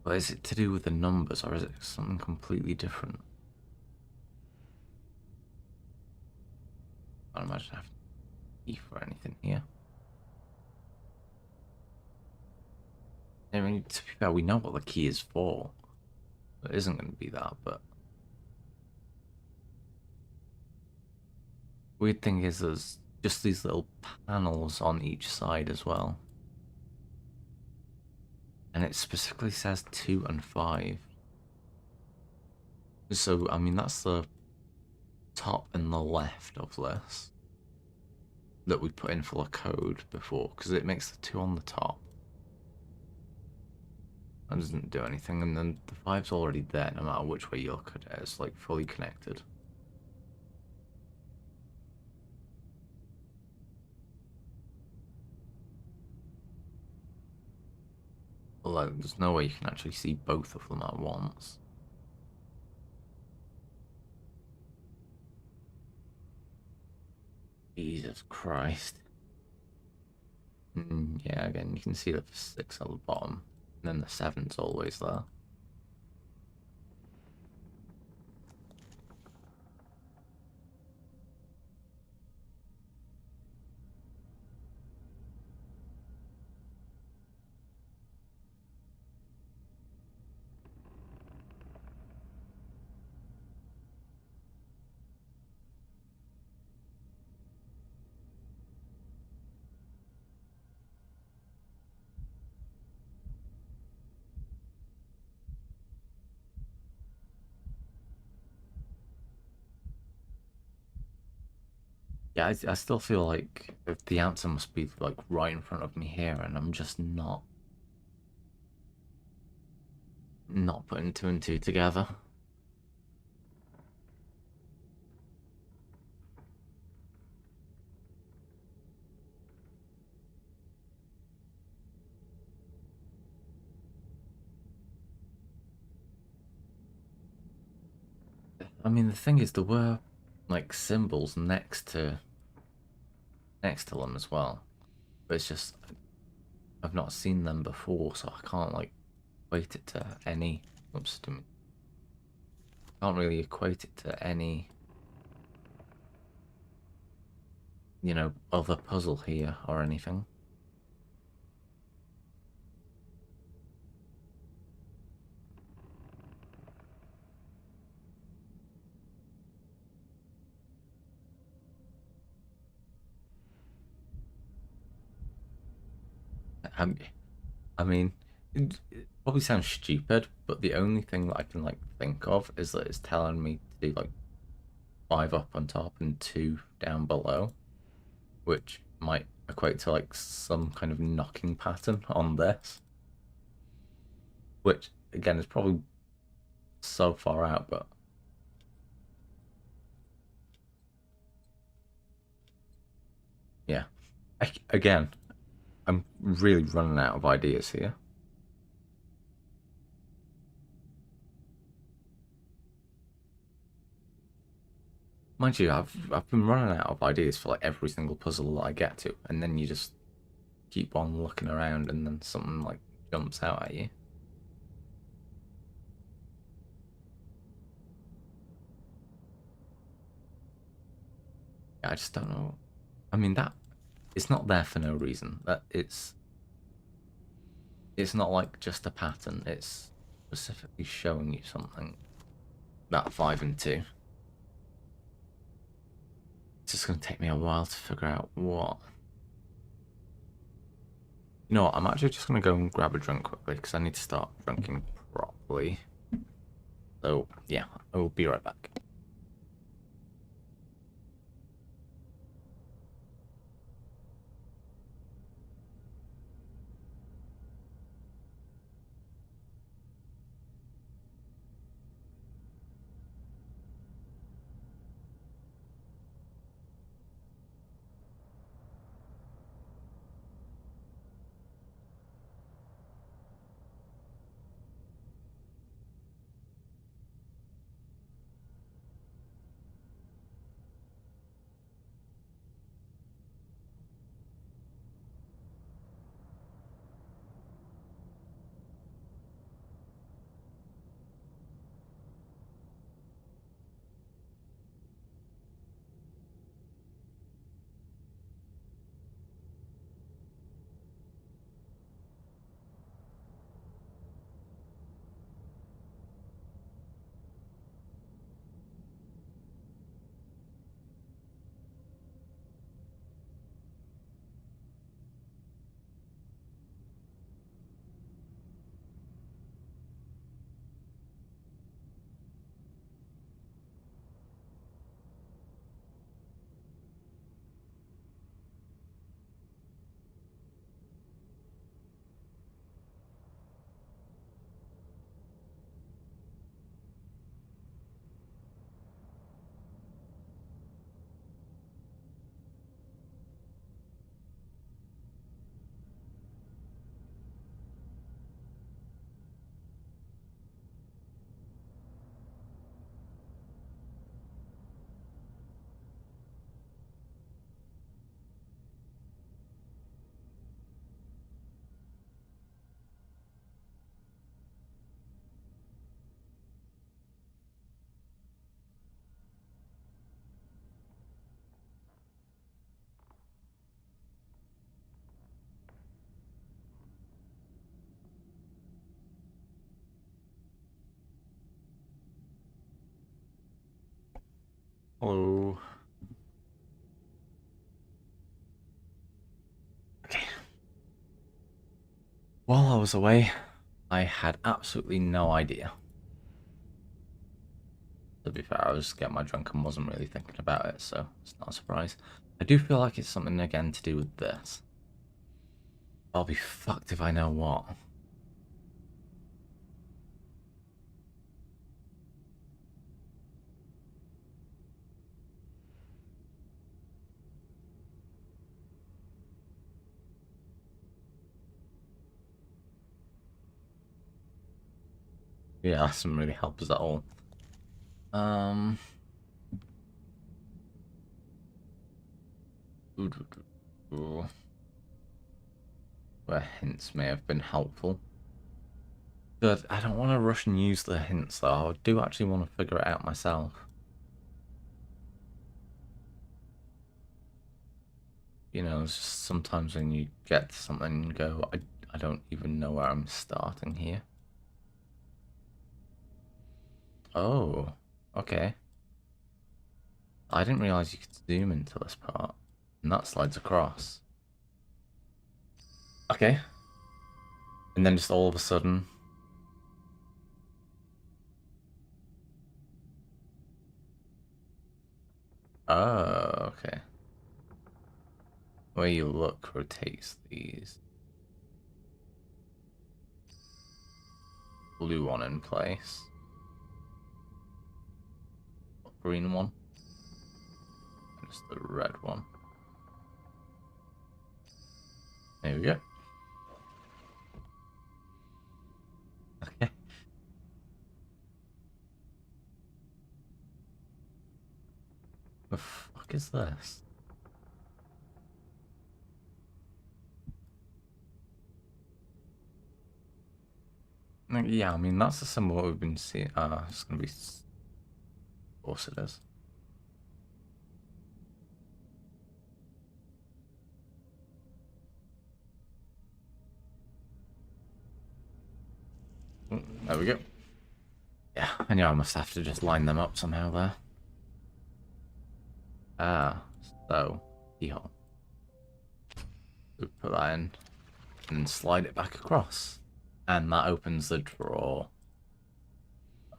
[SPEAKER 1] But is it to do with the numbers or is it something completely different? I can't imagine having key for anything here. I mean, to be fair, we know what the key is for. It isn't going to be that, but weird thing is there's just these little panels on each side as well. And it specifically says 2 and 5. So, I mean, that's the top and the left of this that we put in for the code before, because it makes the 2 on the top. That doesn't do anything, and then the 5's already there, no matter which way you look at it. It's like fully connected. Although there's no way you can actually see both of them at once. Jesus Christ. Yeah, again, you can see the 6 at the bottom, and then the 7's always there. Yeah, I still feel like the answer must be like right in front of me here, and I'm just not putting 2 and 2 together. I mean, the thing is, there were like symbols next to them as well, but it's just I've not seen them before, so I can't like equate it to any. Oops, can't really equate it to any, other puzzle here or anything. Um, I mean, it probably sounds stupid, but the only thing that I can like think of is that it's telling me to do like 5 up on top and 2 down below, which might equate to like some kind of knocking pattern on this, which again is probably so far out, but yeah. Again, I'm really running out of ideas here. Mind you, I've been running out of ideas for like every single puzzle that I get to, and then you just keep on looking around, and then something like jumps out at you. I just don't know. I mean, that it's not there for no reason. That it's not like just a pattern. It's specifically showing you something. That 5 and 2. It's just gonna take me a while to figure out what. You know what? I'm actually just gonna go and grab a drink quickly because I need to start drinking properly. So yeah, I will be right back. Hello. Okay. While I was away, I had absolutely no idea. To be fair, I was just getting my drunk and wasn't really thinking about it, so it's not a surprise. I do feel like it's something again to do with this. I'll be fucked if I know what. Yeah, that doesn't really help us at all. Um, where hints may have been helpful. But I don't want to rush and use the hints though. I do actually want to figure it out myself. You know, it's just sometimes when you get to something and go, I don't even know where I'm starting here. Oh, okay. I didn't realize you could zoom into this part. And that slides across. Okay. And then just all of a sudden. Oh, okay. Where you look rotates these. Blue one in place. Green one. And just the red one. There we go. Okay. The fuck is this? Yeah, I mean, that's the symbol we've been seeing. It's gonna be. Of course it is. There we go. Yeah, I knew I must have to just line them up somehow there. Ah, so, keyhole. We put that in and slide it back across. And that opens the drawer.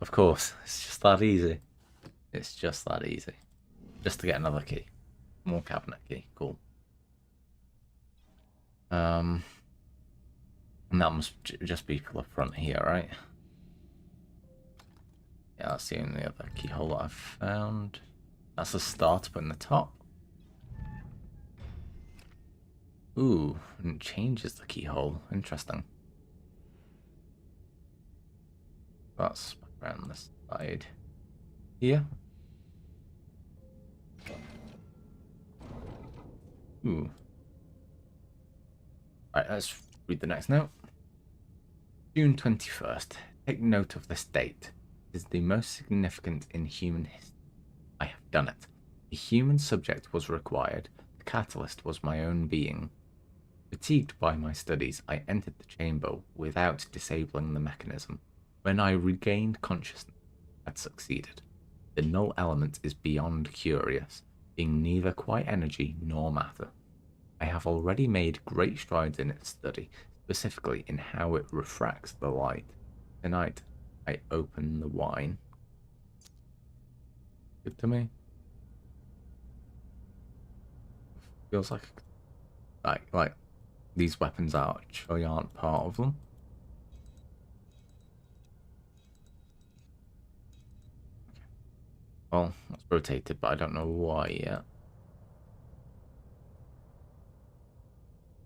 [SPEAKER 1] Of course, it's just that easy. It's just that easy. Just to get another key. More cabinet key. Cool. And that must just be for the front here, right? Yeah, that's the only other keyhole that I've found. That's a start up in the top. Ooh, and it changes the keyhole. Interesting. That's around this side here. Ooh. Right, let's read the next note. June 21st. Take note of this date. It is the most significant in human history. I have done it. A human subject was required. The catalyst was my own being. Fatigued by my studies, I entered the chamber without disabling the mechanism. When I regained consciousness, I had succeeded. The null element is beyond curious, being neither quite energy nor matter. I have already made great strides in its study, specifically in how it refracts the light. Tonight, I open the wine. Good to me. Feels like these weapons actually aren't part of them. Well, that's rotated, but I don't know why yet.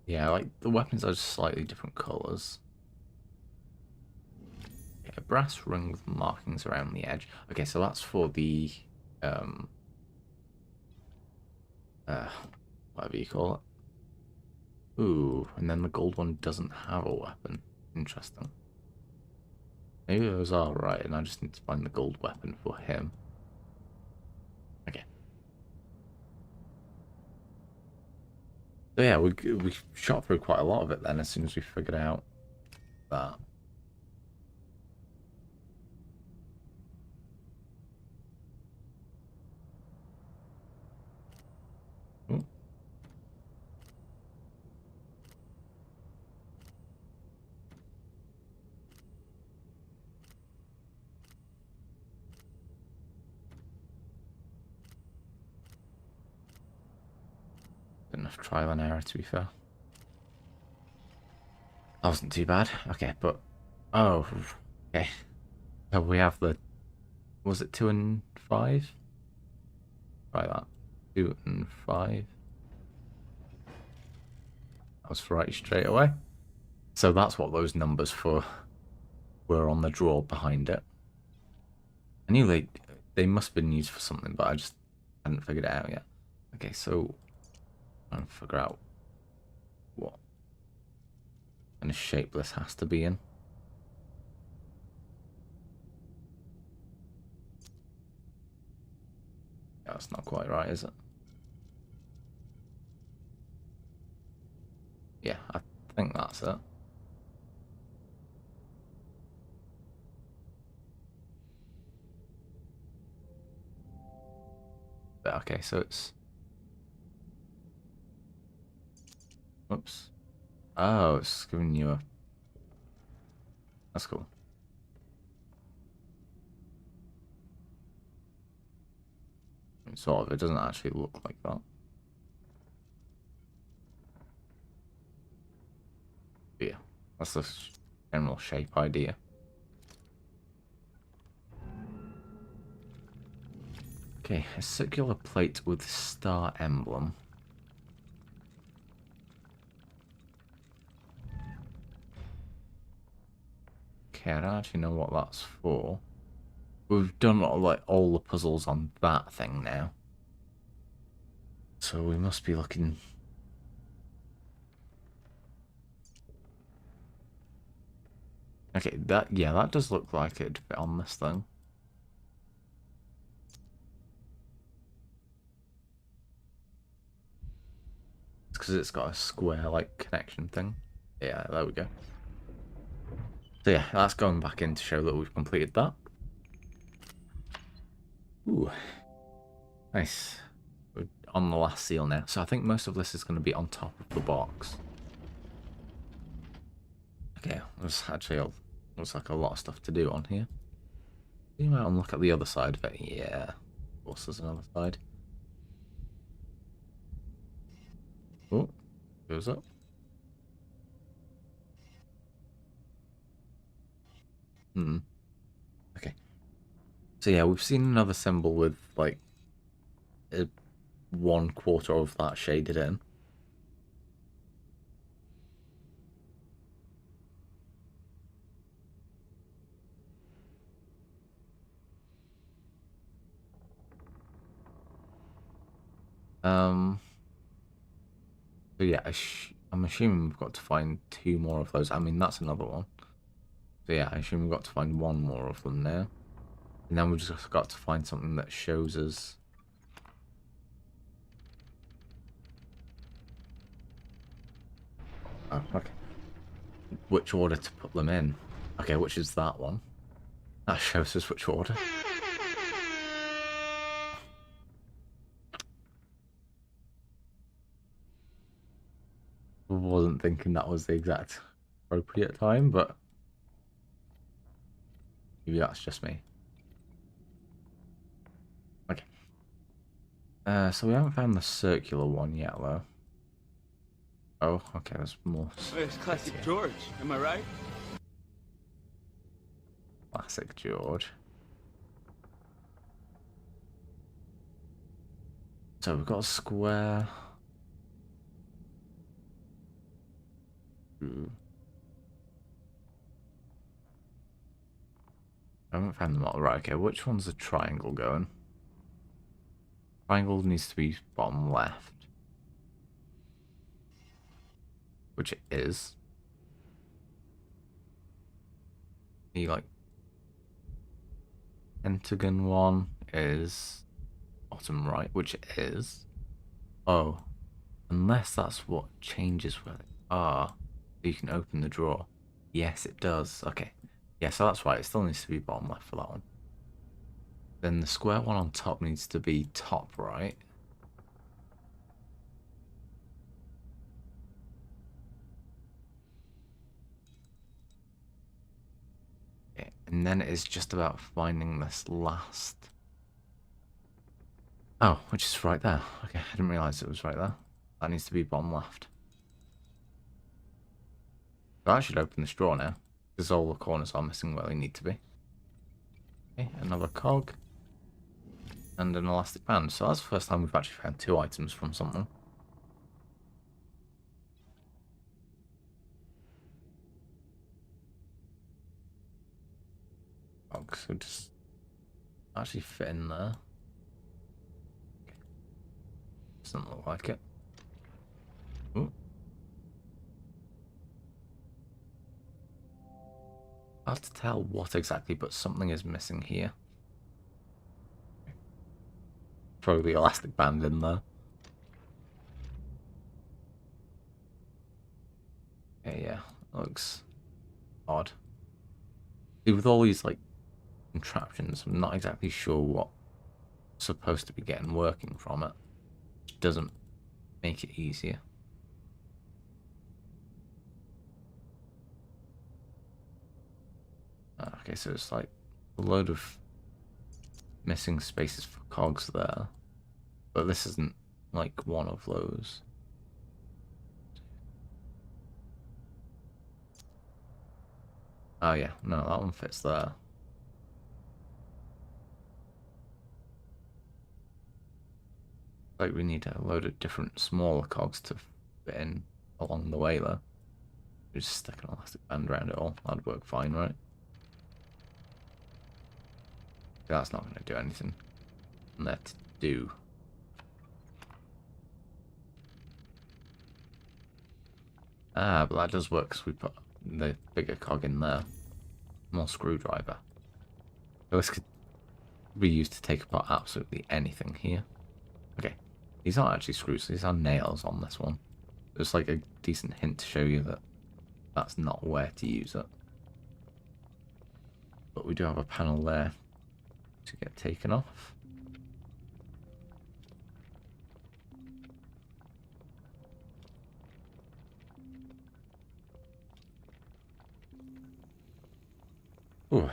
[SPEAKER 1] Yeah, like the weapons are just slightly different colors. Yeah, a brass ring with markings around the edge. Okay, so that's for the um uh whatever you call it. Ooh, and then the gold one doesn't have a weapon. Interesting. Maybe those are right, and I just need to find the gold weapon for him. Okay. So yeah, we shot through quite a lot of it then as soon as we figured out that. Enough trial and error, to be fair. That wasn't too bad. Okay, but... Oh, okay. So we have the... Was it 2 and 5? Try that. 2 and 5. That was right straight away. So that's what those numbers for were on the draw behind it. I knew they must have been used for something, but I just hadn't figured it out yet. Okay, so I'm trying to figure out what kind of shape this has to be in. Yeah, that's not quite right, is it? Yeah, I think that's it. But okay, so it's... Oops. Oh, it's giving you a... That's cool. Sort of, it doesn't actually look like that. But yeah, that's the general shape idea. Okay, a circular plate with star emblem. Okay, I don't actually know what that's for. We've done like all the puzzles on that thing now. So we must be looking... Okay, that does look like it'd fit on this thing. It's because it's got a square like connection thing. Yeah, there we go. So yeah, that's going back in to show that we've completed that. Ooh. Nice. We're on the last seal now. So I think most of this is going to be on top of the box. Okay, there's like a lot of stuff to do on here. You might look at the other side of it. Yeah, of course there's another side. Oh, goes up. Okay. So yeah, we've seen another symbol with like a 1/4 of that shaded in. So yeah, I'm assuming we've got to find 2 more of those. I mean, that's another one. So yeah, I assume we've got to find 1 more of them now. And then we've just got to find something that shows us... Oh, okay. Which order to put them in. Okay, which is that one. That shows us which order. Wasn't thinking that was the exact appropriate time, but maybe that's just me. Okay. So we haven't found the circular one yet, though. Oh, okay, there's more.
[SPEAKER 2] It's classic George, am I right?
[SPEAKER 1] Classic George. So we've got a square. I haven't found them all. Right, okay, which one's the triangle going? Triangle needs to be bottom left. Which it is. The, like, pentagon one is bottom right, which it is. Oh, unless that's what changes where they are. So you can open the drawer. Yes, it does. Okay. Yeah, so that's right. It still needs to be bottom left for that one. Then the square one on top needs to be top right. Okay. And then it's just about finding this last... Oh, which is right there. Okay, I didn't realize it was right there. That needs to be bottom left. So I should open this drawer now, because all the corners are missing where they need to be. Okay, another cog. And an elastic band. So that's the first time we've actually found 2 items from something. Cogs would just actually fit in there. Doesn't look like it. Ooh. Hard to tell what exactly, but something is missing here. Throw the elastic band in there. Okay, yeah, looks odd. See, with all these like contraptions, I'm not exactly sure what's supposed to be getting working from it. Which doesn't make it easier. Okay, so it's like a load of missing spaces for cogs there. But this isn't like one of those. Oh yeah, no, that one fits there. Like we need a load of different smaller cogs to fit in along the way though. Just stick an elastic band around it all. That'd work fine, right? That's not going to do anything. Let's do. Ah, but that does work because we put the bigger cog in there. More screwdriver. So this could be used to take apart absolutely anything here. Okay, these aren't actually screws, these are nails on this one. It's like a decent hint to show you that that's not where to use it. But we do have a panel there to get taken off. Ooh.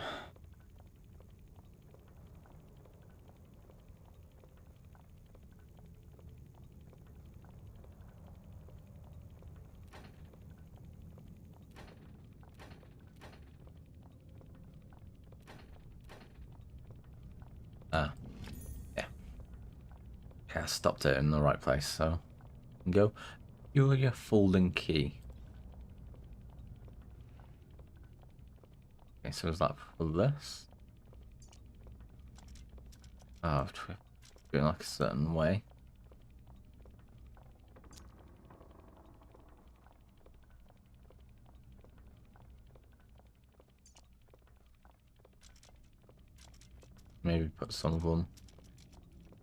[SPEAKER 1] Ah, yeah. Yeah, I stopped it in the right place, so go. Your folding key. Okay, so is that for this? Oh, doing like a certain way. Maybe put some of them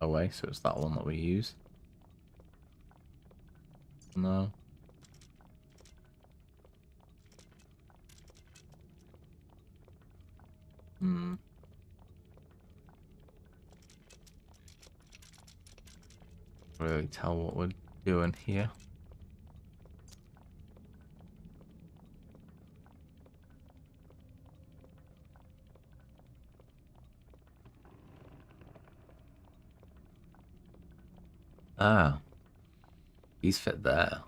[SPEAKER 1] away, so it's that one that we use. No. Hmm. Really tell what we're doing here. Ah, these fit there.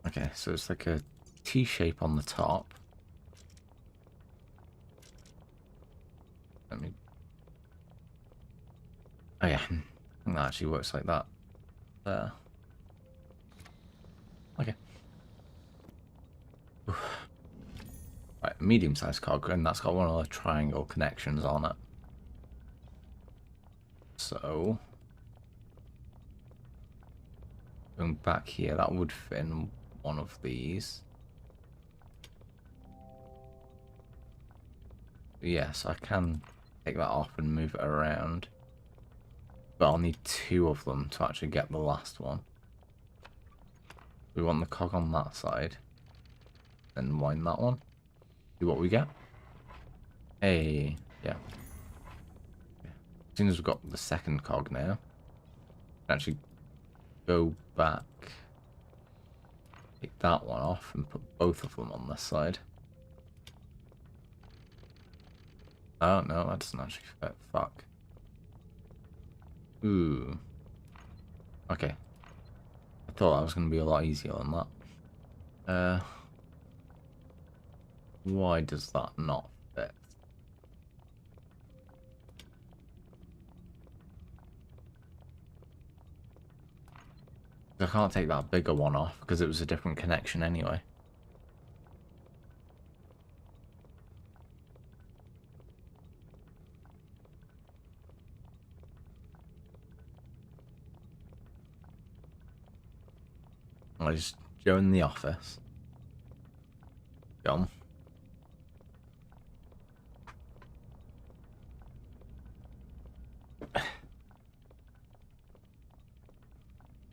[SPEAKER 1] Okay, so it's like a T shape on the top. Let me. Oh yeah, that actually works like that. There. Okay. Right, medium-sized cog, and that's got one of the triangle connections on it. So, going back here, that would fit in one of these. Yes, I can take that off and move it around. But I'll need 2 of them to actually get the last one. We want the cog on that side. Then wind that one. See what we get. Hey, yeah. As soon as we've got the second cog now, actually go back, take that one off, and put both of them on this side. Oh no, that doesn't actually fit. Fuck. Ooh. Okay. I thought that was going to be a lot easier than that. Why does that not fit? I can't take that bigger one off because it was a different connection anyway. I just go in the office. Go on.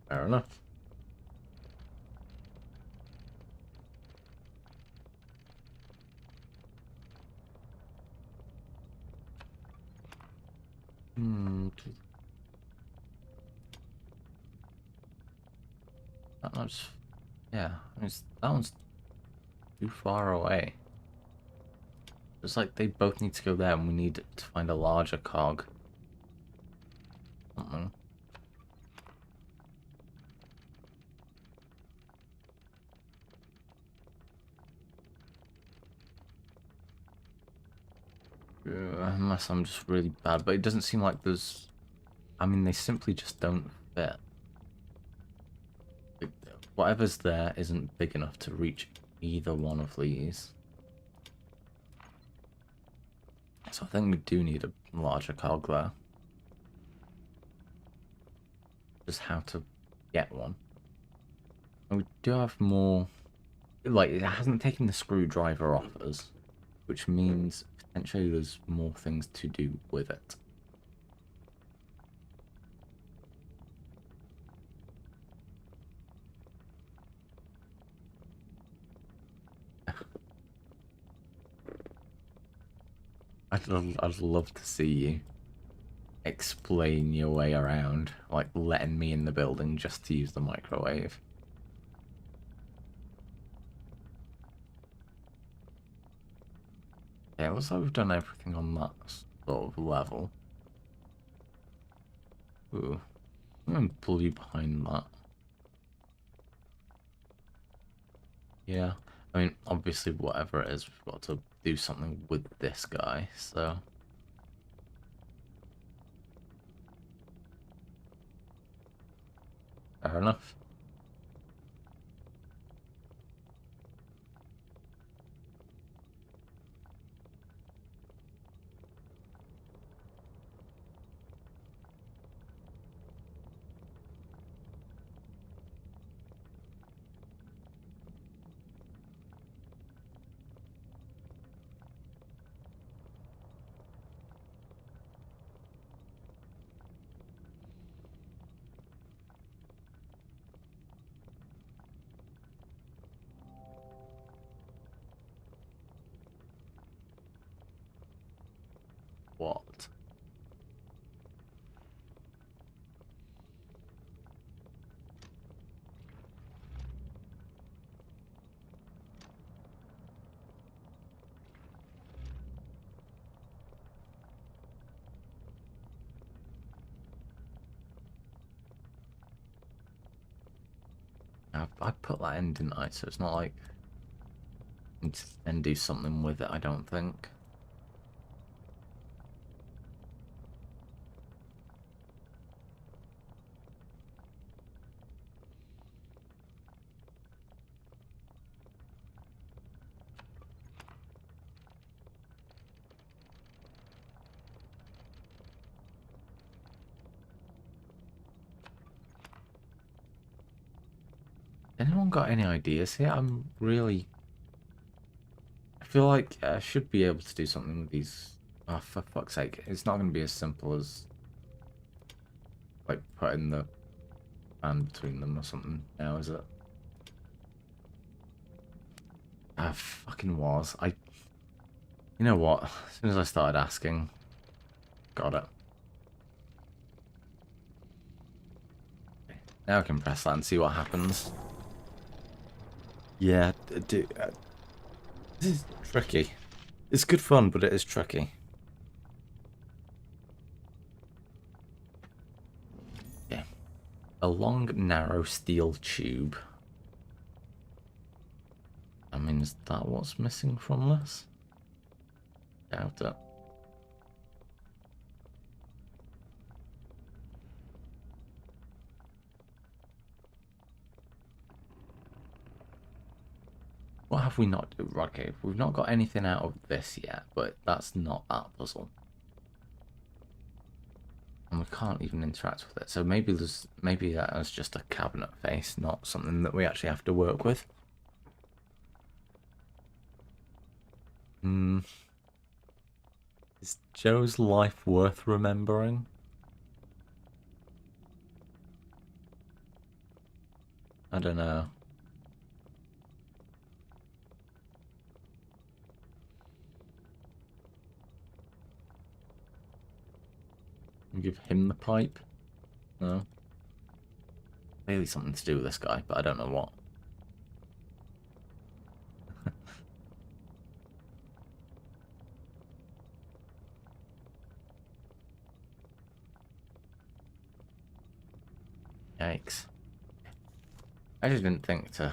[SPEAKER 1] Fair enough. That much. Yeah, I mean, that one's too far away. It's like they both need to go there, and we need to find a larger cog. Something. Unless I'm just really bad, but it doesn't seem like there's. I mean, they simply just don't fit. Like, whatever's there isn't big enough to reach either one of these. So I think we do need a larger cog there. Just how to get one. And we do have more. Like, it hasn't taken the screwdriver off us, which means potentially there's more things to do with it. I'd love to see you explain your way around, like letting me in the building just to use the microwave. Yeah, it looks like we've done everything on that sort of level. Ooh, I'm gonna pull you behind that. Yeah, I mean, obviously, whatever it is, we've got to do something with this guy, so. Fair enough. What? I put that in, didn't I? So it's not like I need to then do something with it, I don't think. Anyone got any ideas here? I'm really. I feel like I should be able to do something with these. Oh, for fuck's sake. It's not going to be as simple as, like, putting the band between them or something now, is it? I fucking was. You know what? As soon as I started asking, got it. Okay, now I can press that and see what happens. Yeah, this is tricky. It's good fun, but it is tricky. A long, narrow steel tube. I mean, is that what's missing from this? Doubt it. What have we not done? Okay, we've not got anything out of this yet, but that's not that puzzle. And we can't even interact with it. So maybe that is just a cabinet face, not something that we actually have to work with. Is Joe's life worth remembering? I don't know. Give him the pipe? No. Maybe something to do with this guy, but I don't know what. Yikes. I just didn't think to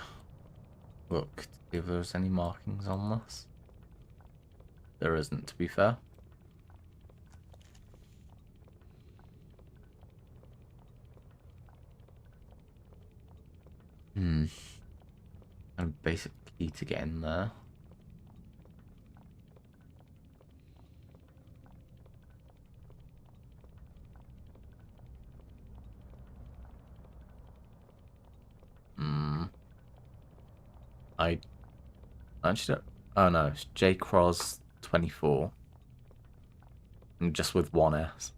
[SPEAKER 1] look to see if there was any markings on this. There isn't, to be fair. And a basic key to get in there. I actually don't... Oh no, it's J Cross 24. And just with one S.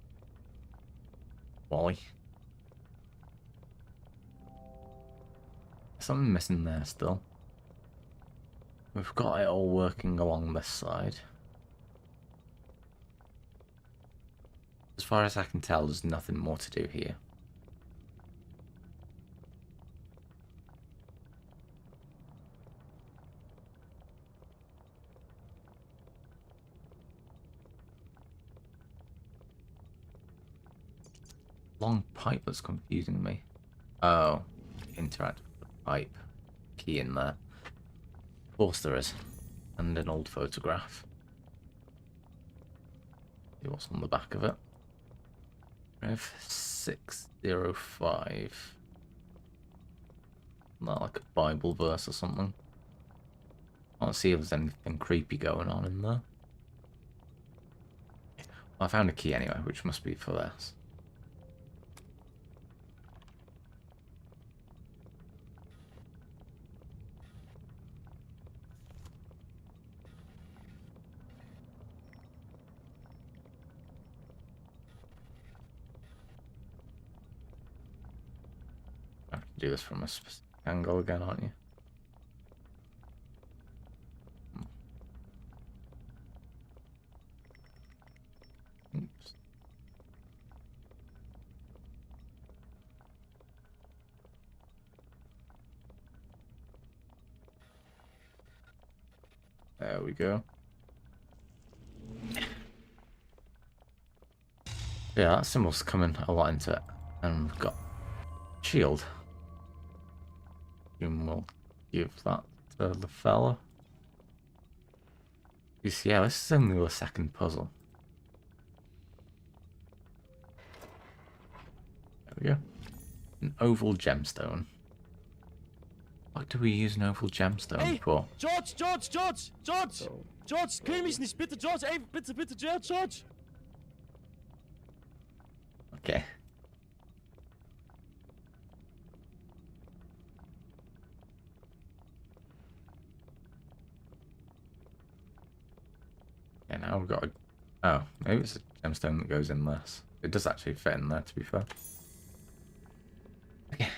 [SPEAKER 1] Wally. Something missing there still. We've got it all working along this side. As far as I can tell, there's nothing more to do here. Long pipe that's confusing me. Oh, interact with the pipe. Key in there. Of course there is. And an old photograph. See what's on the back of it. F605. Not like a Bible verse or something. I can't see if there's anything creepy going on in there. Well, I found a key anyway, which must be for this. I have to do this from a specific angle again, aren't you? Oops. There we go. Yeah, that symbol's coming a lot into it. And we've got shield. And we'll give that to the fella. You see, yeah, this is only the second puzzle. There we go. An oval gemstone. What do we use an oval gemstone for?
[SPEAKER 3] George! George, kill mich nicht, bitte, George! Ey, bitte, George!
[SPEAKER 1] Okay. Yeah, now we've got a... Oh, maybe it's a gemstone that goes in this. It does actually fit in there, to be fair. Okay.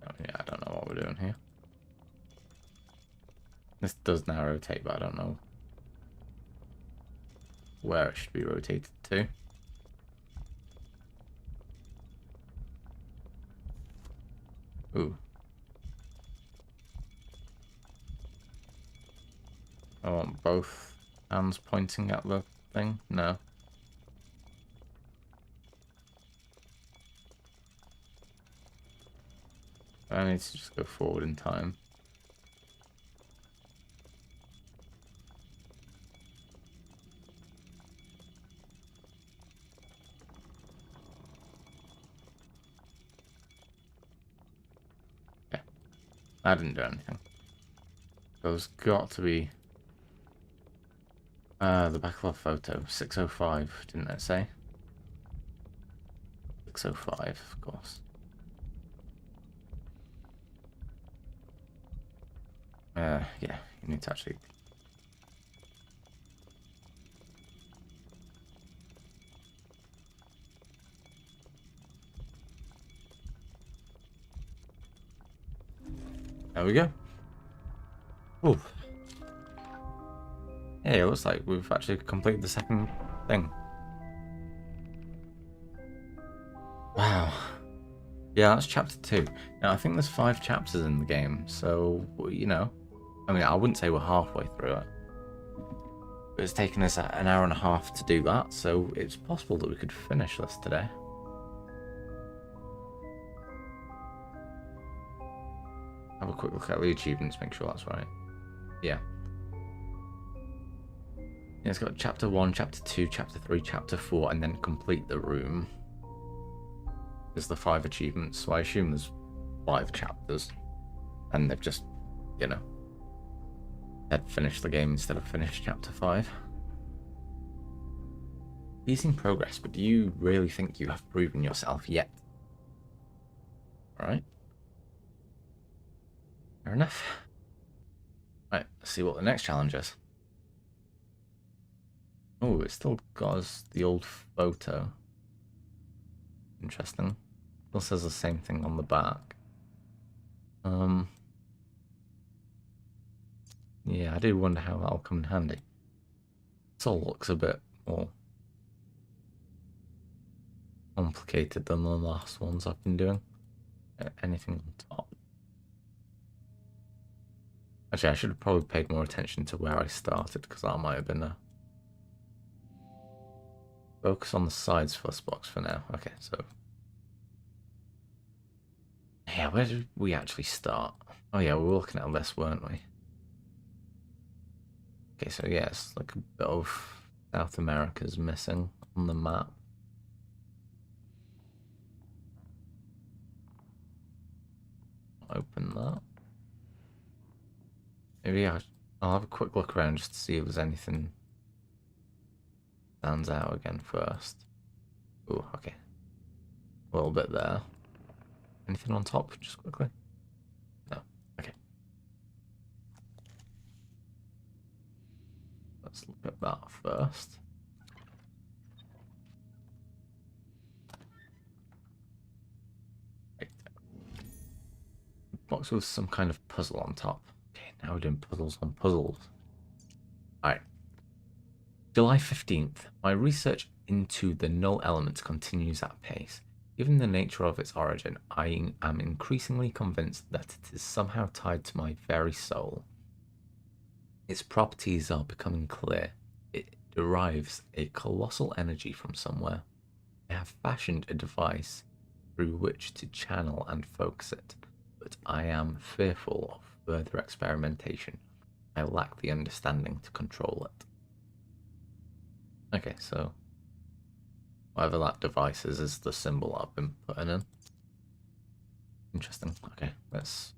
[SPEAKER 1] Oh, yeah, I don't know what we're doing here. This does now rotate, but I don't know where it should be rotated to. Ooh. I want both Hands pointing at the thing? No. I need to just go forward in time. Yeah. I didn't do anything. There's got to be the backlog photo. 605, didn't it say? 605, of course. Yeah, you need to actually... There we go. Ooh. Yeah, it looks like we've actually completed the second thing. Wow. Yeah, that's chapter 2. Now, I think there's 5 chapters in the game, so, you know, I mean, I wouldn't say we're halfway through it. But it's taken us an hour and a half to do that, so it's possible that we could finish this today. Have a quick look at the achievements, make sure that's right. Yeah. Yeah, it's got chapter 1, chapter 2, chapter 3, chapter 4, and then complete the room. There's the 5 achievements, so I assume there's 5 chapters. And they've just, you know, they'd finished the game instead of finished chapter 5. Pleasing progress, but do you really think you have proven yourself yet? Alright. Fair enough. Right, let's see what the next challenge is. Oh, it still got us the old photo. Interesting. Still says the same thing on the back. Yeah, I do wonder how that'll come in handy. This all looks a bit more complicated than the last ones I've been doing. Anything on top? Actually, I should have probably paid more attention to where I started, because that might have been a... Focus on the sides first box for now. Okay, so... Yeah, where did we actually start? Oh yeah, we were looking at this, weren't we? Okay, so yeah, it's like a bit of South America's missing on the map. Open that. Maybe I'll have a quick look around just to see if there's anything stands out again first. Oh, okay. A little bit there. Anything on top, just quickly? No. Okay. Let's look at that first. Right. Box with some kind of puzzle on top. Okay, now we're doing puzzles on puzzles. Alright. July 15th. My research into the null element continues at pace. Given the nature of its origin, I am increasingly convinced that it is somehow tied to my very soul. Its properties are becoming clear. It derives a colossal energy from somewhere. I have fashioned a device through which to channel and focus it, but I am fearful of further experimentation. I lack the understanding to control it. Okay, so whatever that device is the symbol I've been putting in. Interesting. Okay, let's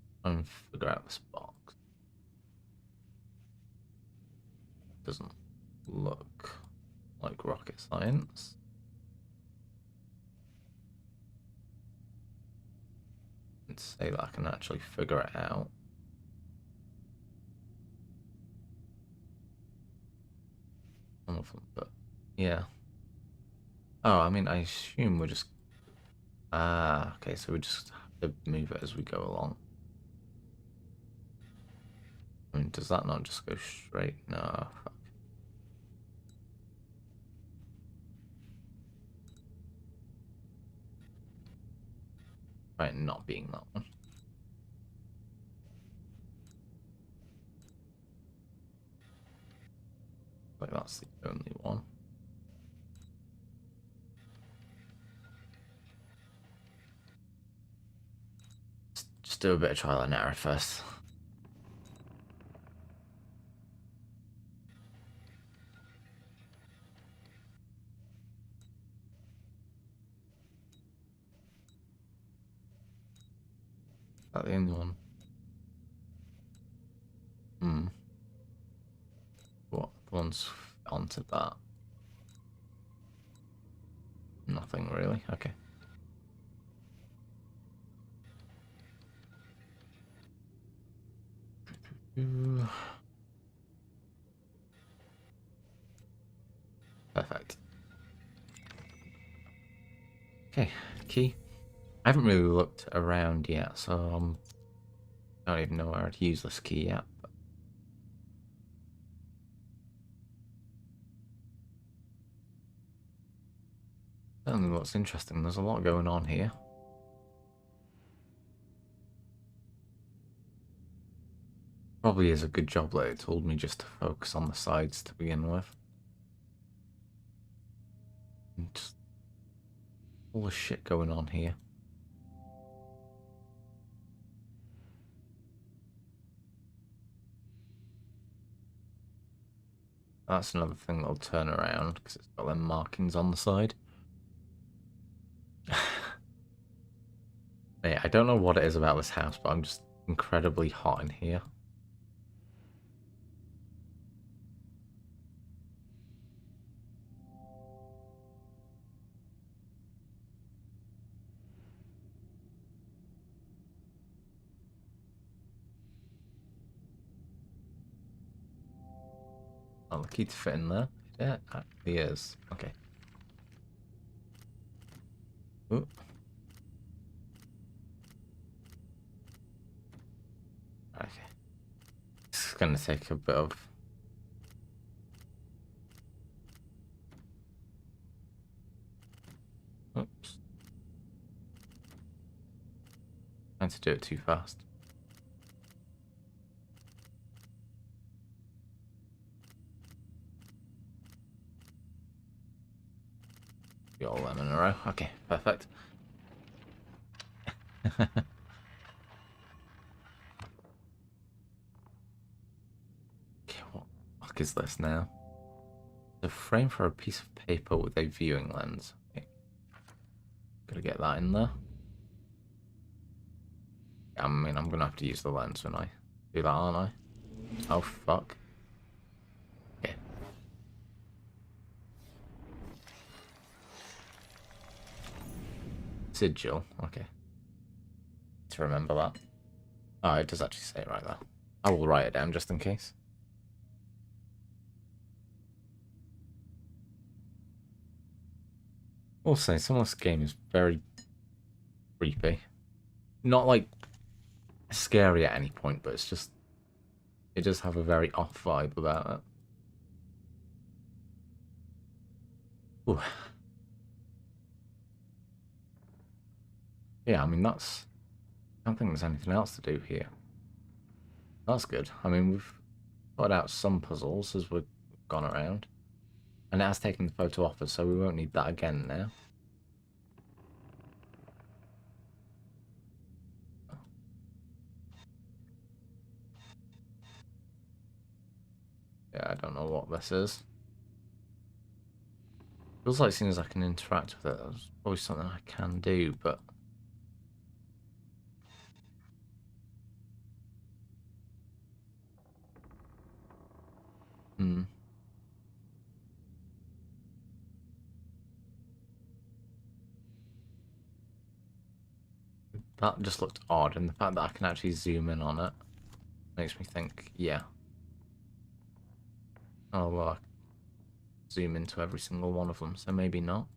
[SPEAKER 1] figure out this box. Doesn't look like rocket science. Let's say that I can actually figure it out. Some of them, but yeah. Oh, I mean, I assume we're just... Ah, okay, so we just have to move it as we go along. I mean, does that not just go straight? No, fuck. Right, not being that one. Like that's the only one. Just do a bit of trial and error first. Is that the only one? Hmm. What one's onto that? Nothing really. Okay. Perfect. Okay, key. I haven't really looked around yet, so I don't even know where to use this key yet. But certainly looks interesting. There's a lot going on here. Probably is a good job that it told me just to focus on the sides to begin with. And just all the shit going on here. That's another thing that'll turn around because it's got them markings on the side. Yeah, I don't know what it is about this house, but I'm just incredibly hot in here. Oh, the key to fit in there. Yeah, it actually is. Okay. Ooh. Okay. It's gonna take a bit of... Oops. Trying to do it too fast. Get all them in a row. Okay, perfect. Okay, what the fuck is this now? The frame for a piece of paper with a viewing lens. Okay. Gotta get that in there. I mean, I'm gonna have to use the lens when I do that, aren't I? Oh, fuck. Okay. Sigil. Okay. To remember that. Oh, it does actually say it right there. I will write it down just in case. Also, some of this game is very creepy. Not like scary at any point, but it's just... It does have a very off vibe about it. Ooh. Yeah, I mean, that's... I don't think there's anything else to do here. That's good. I mean, we've got out some puzzles as we've gone around. And it has taken the photo off us, so we won't need that again now. Yeah, I don't know what this is. Feels like as soon as I can interact with it, there's probably something I can do, but... Hmm. That just looked odd, and the fact that I can actually zoom in on it makes me think, yeah. Oh, well, I zoom into every single one of them, so maybe not.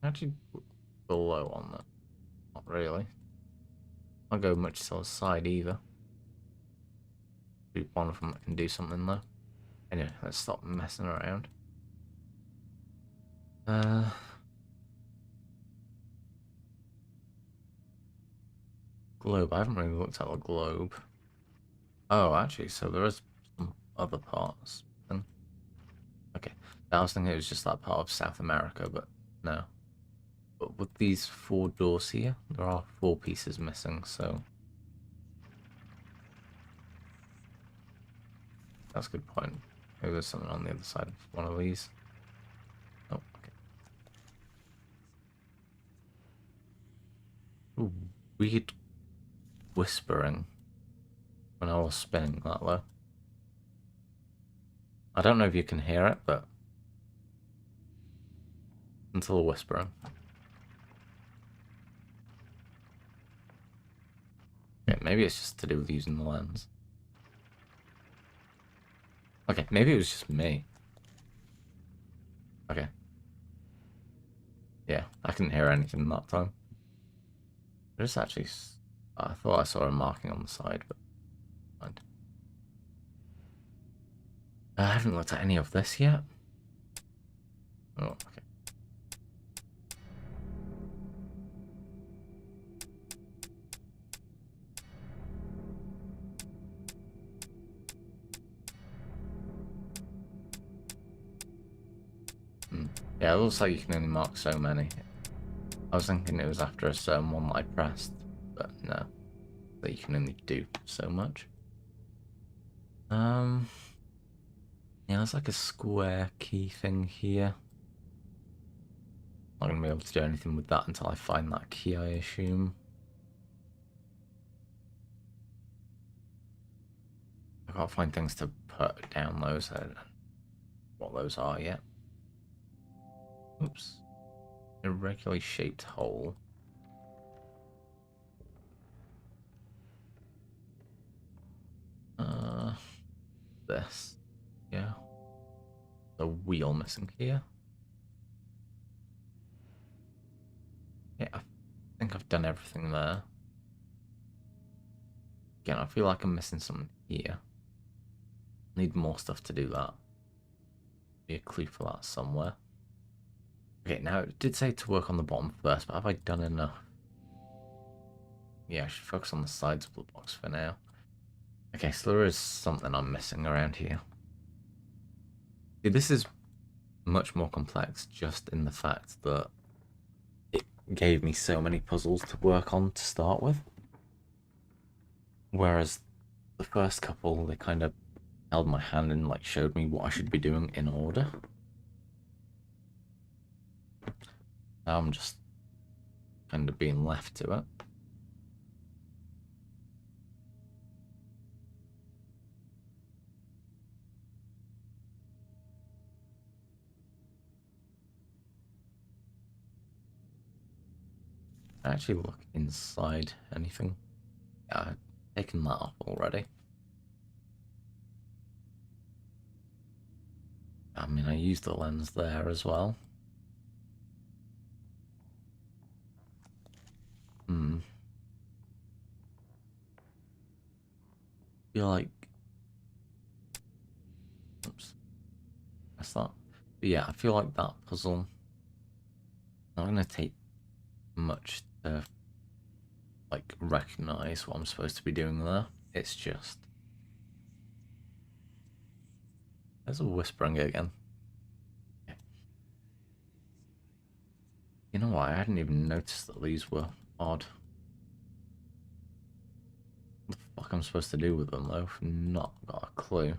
[SPEAKER 1] Actually, below on that. Not really. I'll go much to the side either. Be one of them that can do something though. Anyway, let's stop messing around. Globe. I haven't really looked at the globe. Oh, actually, so there is some other parts. Okay, I was thinking it was just that part of South America, but no. But with these 4 doors here, there are 4 pieces missing, so that's a good point. Maybe there's something on the other side of one of these. Oh, okay. Ooh, weird whispering when I was spinning that low. I don't know if you can hear it, but it's a little whispering. Okay, maybe it's just to do with using the lens. Okay, maybe it was just me. Okay. Yeah, I couldn't hear anything that time. There's actually... I thought I saw a marking on the side, but... Mind. I haven't looked at any of this yet. Oh, okay. Yeah, it looks like you can only mark so many. I was thinking it was after a certain one that I pressed, but no. That you can only do so much. Yeah, there's like a square key thing here. Not gonna be able to do anything with that until I find that key, I assume. I can't find things to put down those. I don't know what those are yet. Oops. Irregularly shaped hole. This. Yeah. The wheel missing here. Yeah, I think I've done everything there. Again, I feel like I'm missing something here. Need more stuff to do that. Be a clue for that somewhere. Okay, now it did say to work on the bottom first, but have I done enough? Yeah, I should focus on the sides of the box for now. Okay, so there is something I'm missing around here. See, this is much more complex just in the fact that it gave me so many puzzles to work on to start with. Whereas the first couple, they kind of held my hand and like showed me what I should be doing in order. Now I'm just kind of being left to it. I actually look inside anything. Yeah, I've taken that off already. I mean, I used the lens there as well. Feel like... Oops. That's that. But yeah, I feel like that puzzle not going to take much to like recognize what I'm supposed to be doing there. It's just... There's a whispering again. You know what? I hadn't even noticed that these were odd. What the fuck I'm supposed to do with them though? I've not got a clue.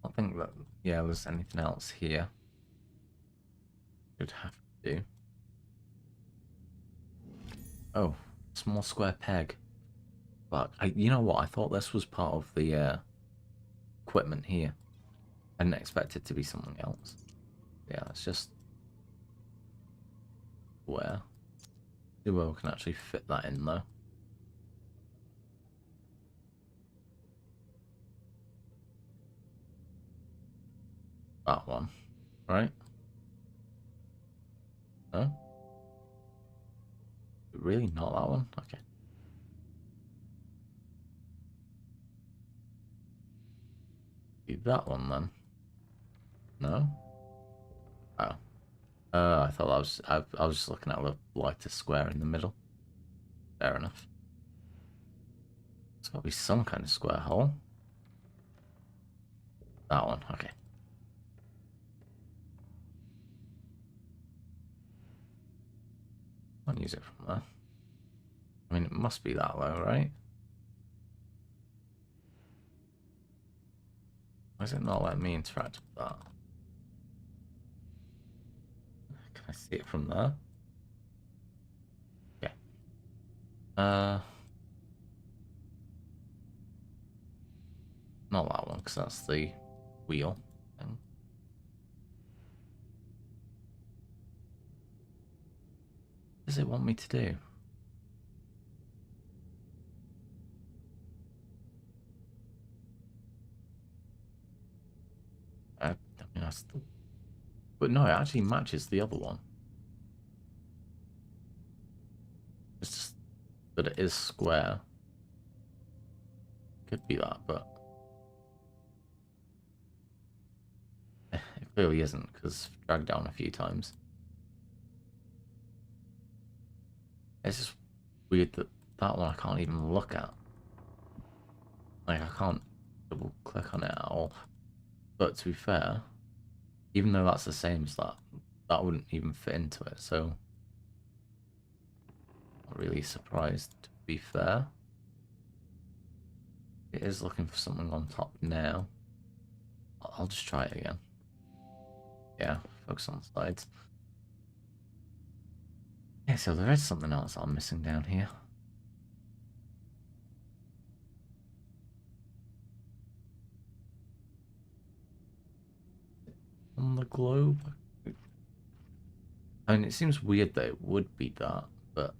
[SPEAKER 1] I don't think that, yeah, there's anything else here. Could have to do. Oh, small square peg. But you know what? I thought this was part of the equipment here. I didn't expect it to be something else. Yeah, it's just where. See where we can actually fit that in though. That one, right? No? Really not that one? Okay. Be that one then. No? I thought I was just looking at the lighter square in the middle. Fair enough. It's got to be some kind of square hole. That one, okay. Can't use it from there. I mean, it must be that low, right? Why is it not letting me interact with that? Can I see it from there? Okay. Not that one, because that's the wheel thing. What does it want me to do? I mean, that's the... But no, it actually matches the other one. It's just that it is square. Could be that, but it clearly isn't because I've dragged down a few times. It's just weird that that one I can't even look at. Like, I can't double click on it at all. But to be fair, even though that's the same as that, that wouldn't even fit into it, so not really surprised, to be fair. It is looking for something on top now. I'll just try it again. Yeah, focus on the sides. Yeah, so there is something else I'm missing down here. On the globe? I mean, it seems weird that it would be that, but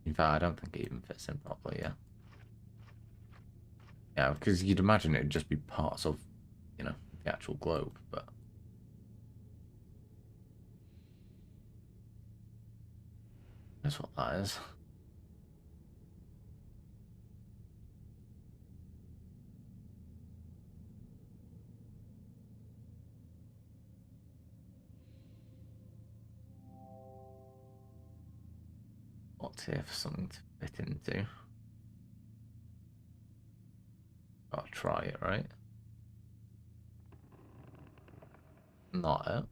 [SPEAKER 1] in fact, I don't think it even fits in properly, yeah. Yeah, because you'd imagine it'd just be parts of, you know, the actual globe, but... That's what that is. What's here for something to fit into? Gotta try it, right? Not it.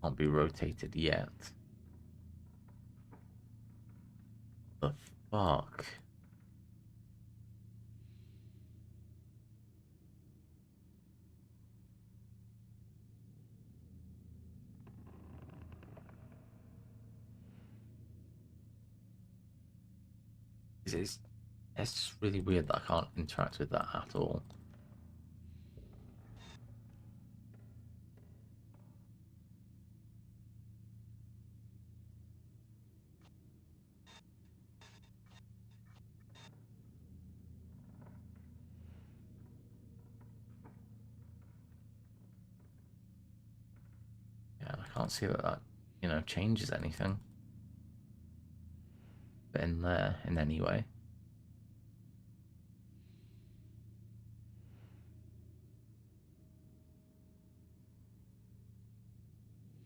[SPEAKER 1] Can't be rotated yet. The fuck? It's just really weird that I can't interact with that at all. Yeah, I can't see that that, you know, changes anything in there in any way.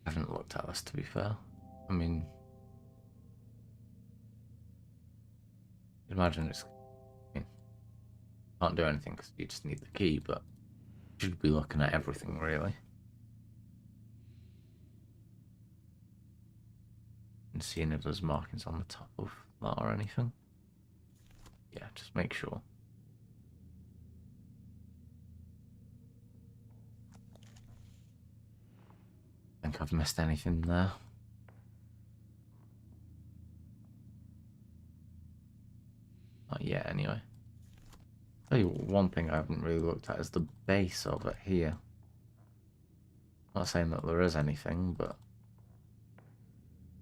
[SPEAKER 1] I haven't looked at this, to be fair. I mean, imagine it's... I mean, can't do anything because you just need the key, but you should be looking at everything, really. And seeing if there's markings on the top of that or anything. Yeah, just make sure. Think I've missed anything there. Not yet, anyway. Tell you one thing I haven't really looked at is the base of it here. Not saying that there is anything, but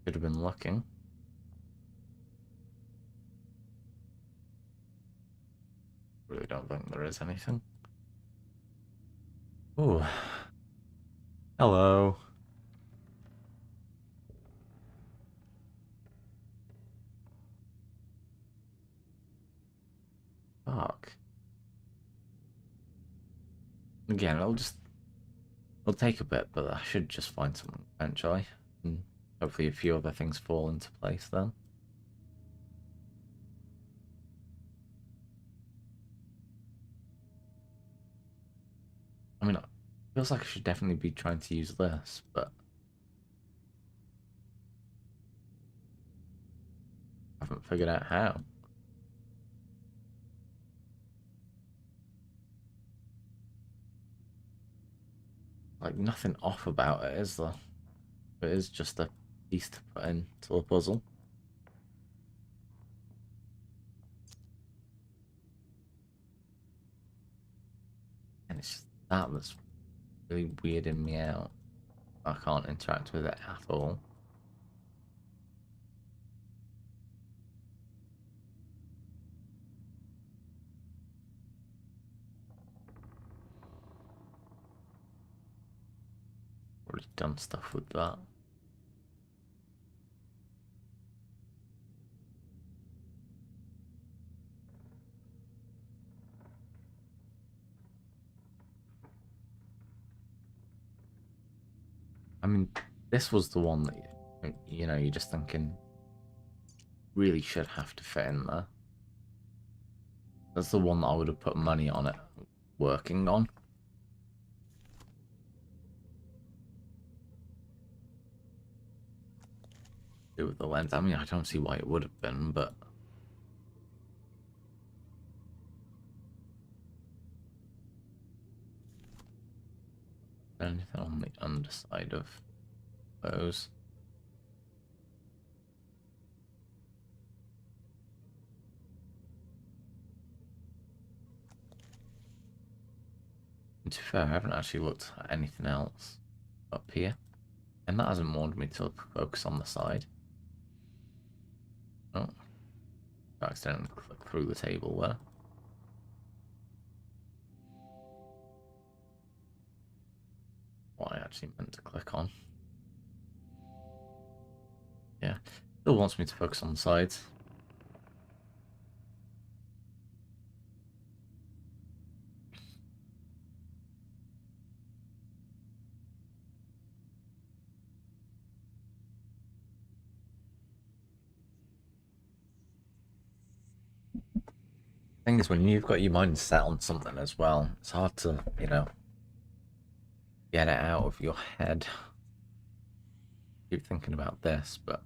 [SPEAKER 1] should have been looking. Really don't think there is anything. Ooh. Hello. Fuck. Again, it'll take a bit, but I should just find something eventually. And hopefully a few other things fall into place then. I mean, it feels like I should definitely be trying to use this, but I haven't figured out how. Like, nothing off about it, is there? It is just a piece to put into the puzzle. And it's just that's really weirding me out. I can't interact with it at all. Already done stuff with that. I mean, this was the one that, you know, you're just thinking really should have to fit in there. That's the one that I would have put money on it working on. Do with the lens. I mean, I don't see why it would have been, but anything on the underside of those. And to be fair, I haven't actually looked at anything else up here, and that hasn't warned me to focus on the side. Oh, I accidentally clicked through the table there. What I actually meant to click on. Yeah, still wants me to focus on the sides. Thing is, when you've got your mind set on something as well, it's hard to, you know, get it out of your head. Keep thinking about this, but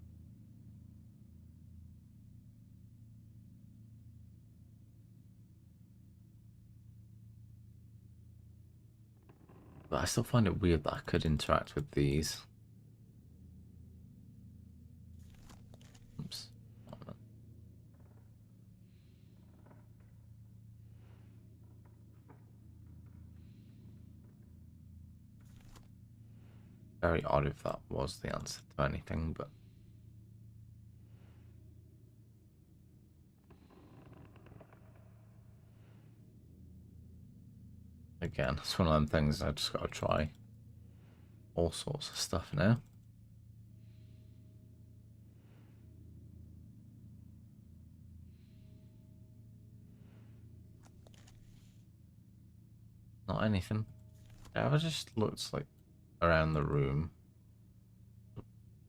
[SPEAKER 1] I still find it weird that I could interact with these. Oops. Very odd if that was the answer to anything, but again, it's one of them things I just gotta try all sorts of stuff now. Not anything. Yeah, I just looked like around the room.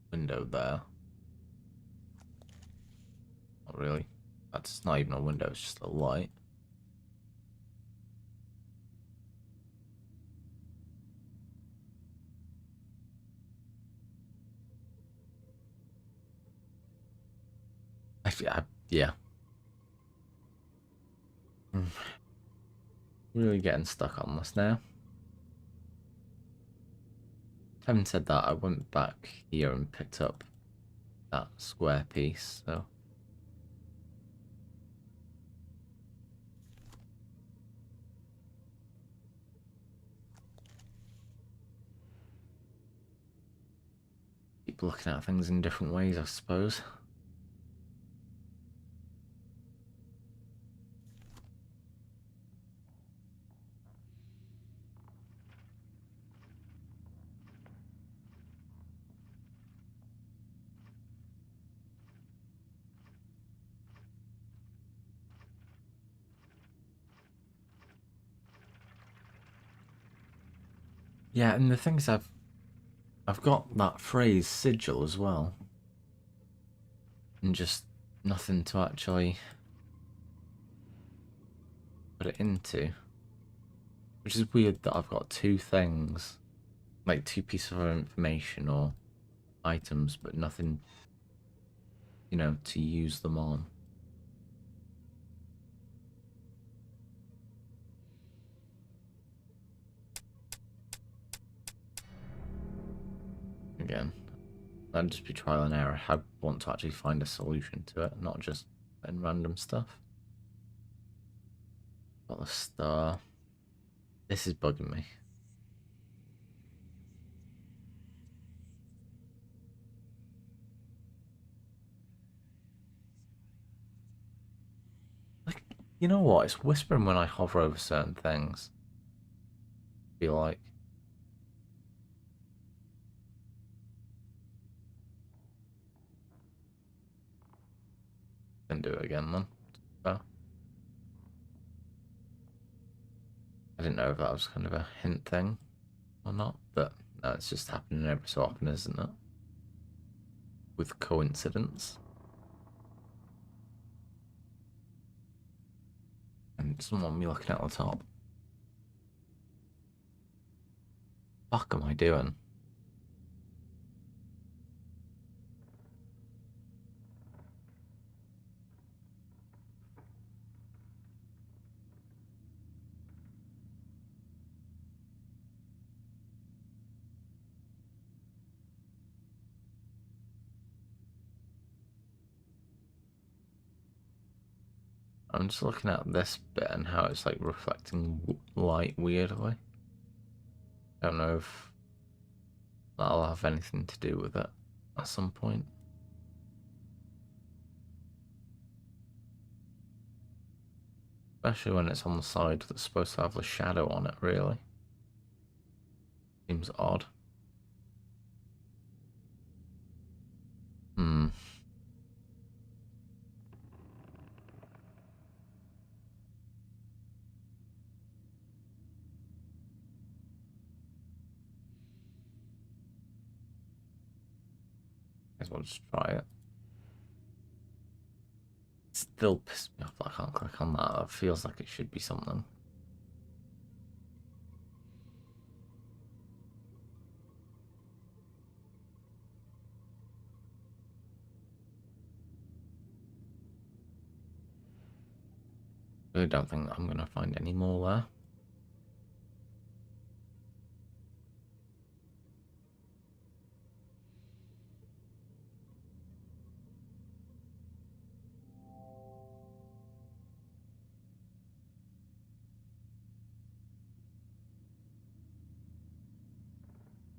[SPEAKER 1] Window there. Not really. That's not even a window, it's just a light. Yeah. Really getting stuck on this now. Having said that, I went back here and picked up that square piece, so keep looking at things in different ways, I suppose. Yeah, and the thing is, I've got that phrase sigil as well, and just nothing to actually put it into, which is weird that I've got two things, like two pieces of information or items, but nothing, you know, to use them on. Again, that'd just be trial and error. I want to actually find a solution to it, not just in random stuff. Got the star. This is bugging me. Like, you know what? It's whispering when I hover over certain things. I feel like. Can do it again then. Oh. I didn't know if that was kind of a hint thing or not, but no, it's just happening every so often, isn't it? With coincidence. And someone me looking at the top. Fuck am I doing? I'm just looking at this bit and how it's like reflecting light weirdly. Don't know if that'll have anything to do with it at some point. Especially when it's on the side that's supposed to have the shadow on it, really. Seems odd. Hmm. Guess we'll just try it. Still pissed me off that I can't click on that. It feels like it should be something. I don't think I'm going to find any more there.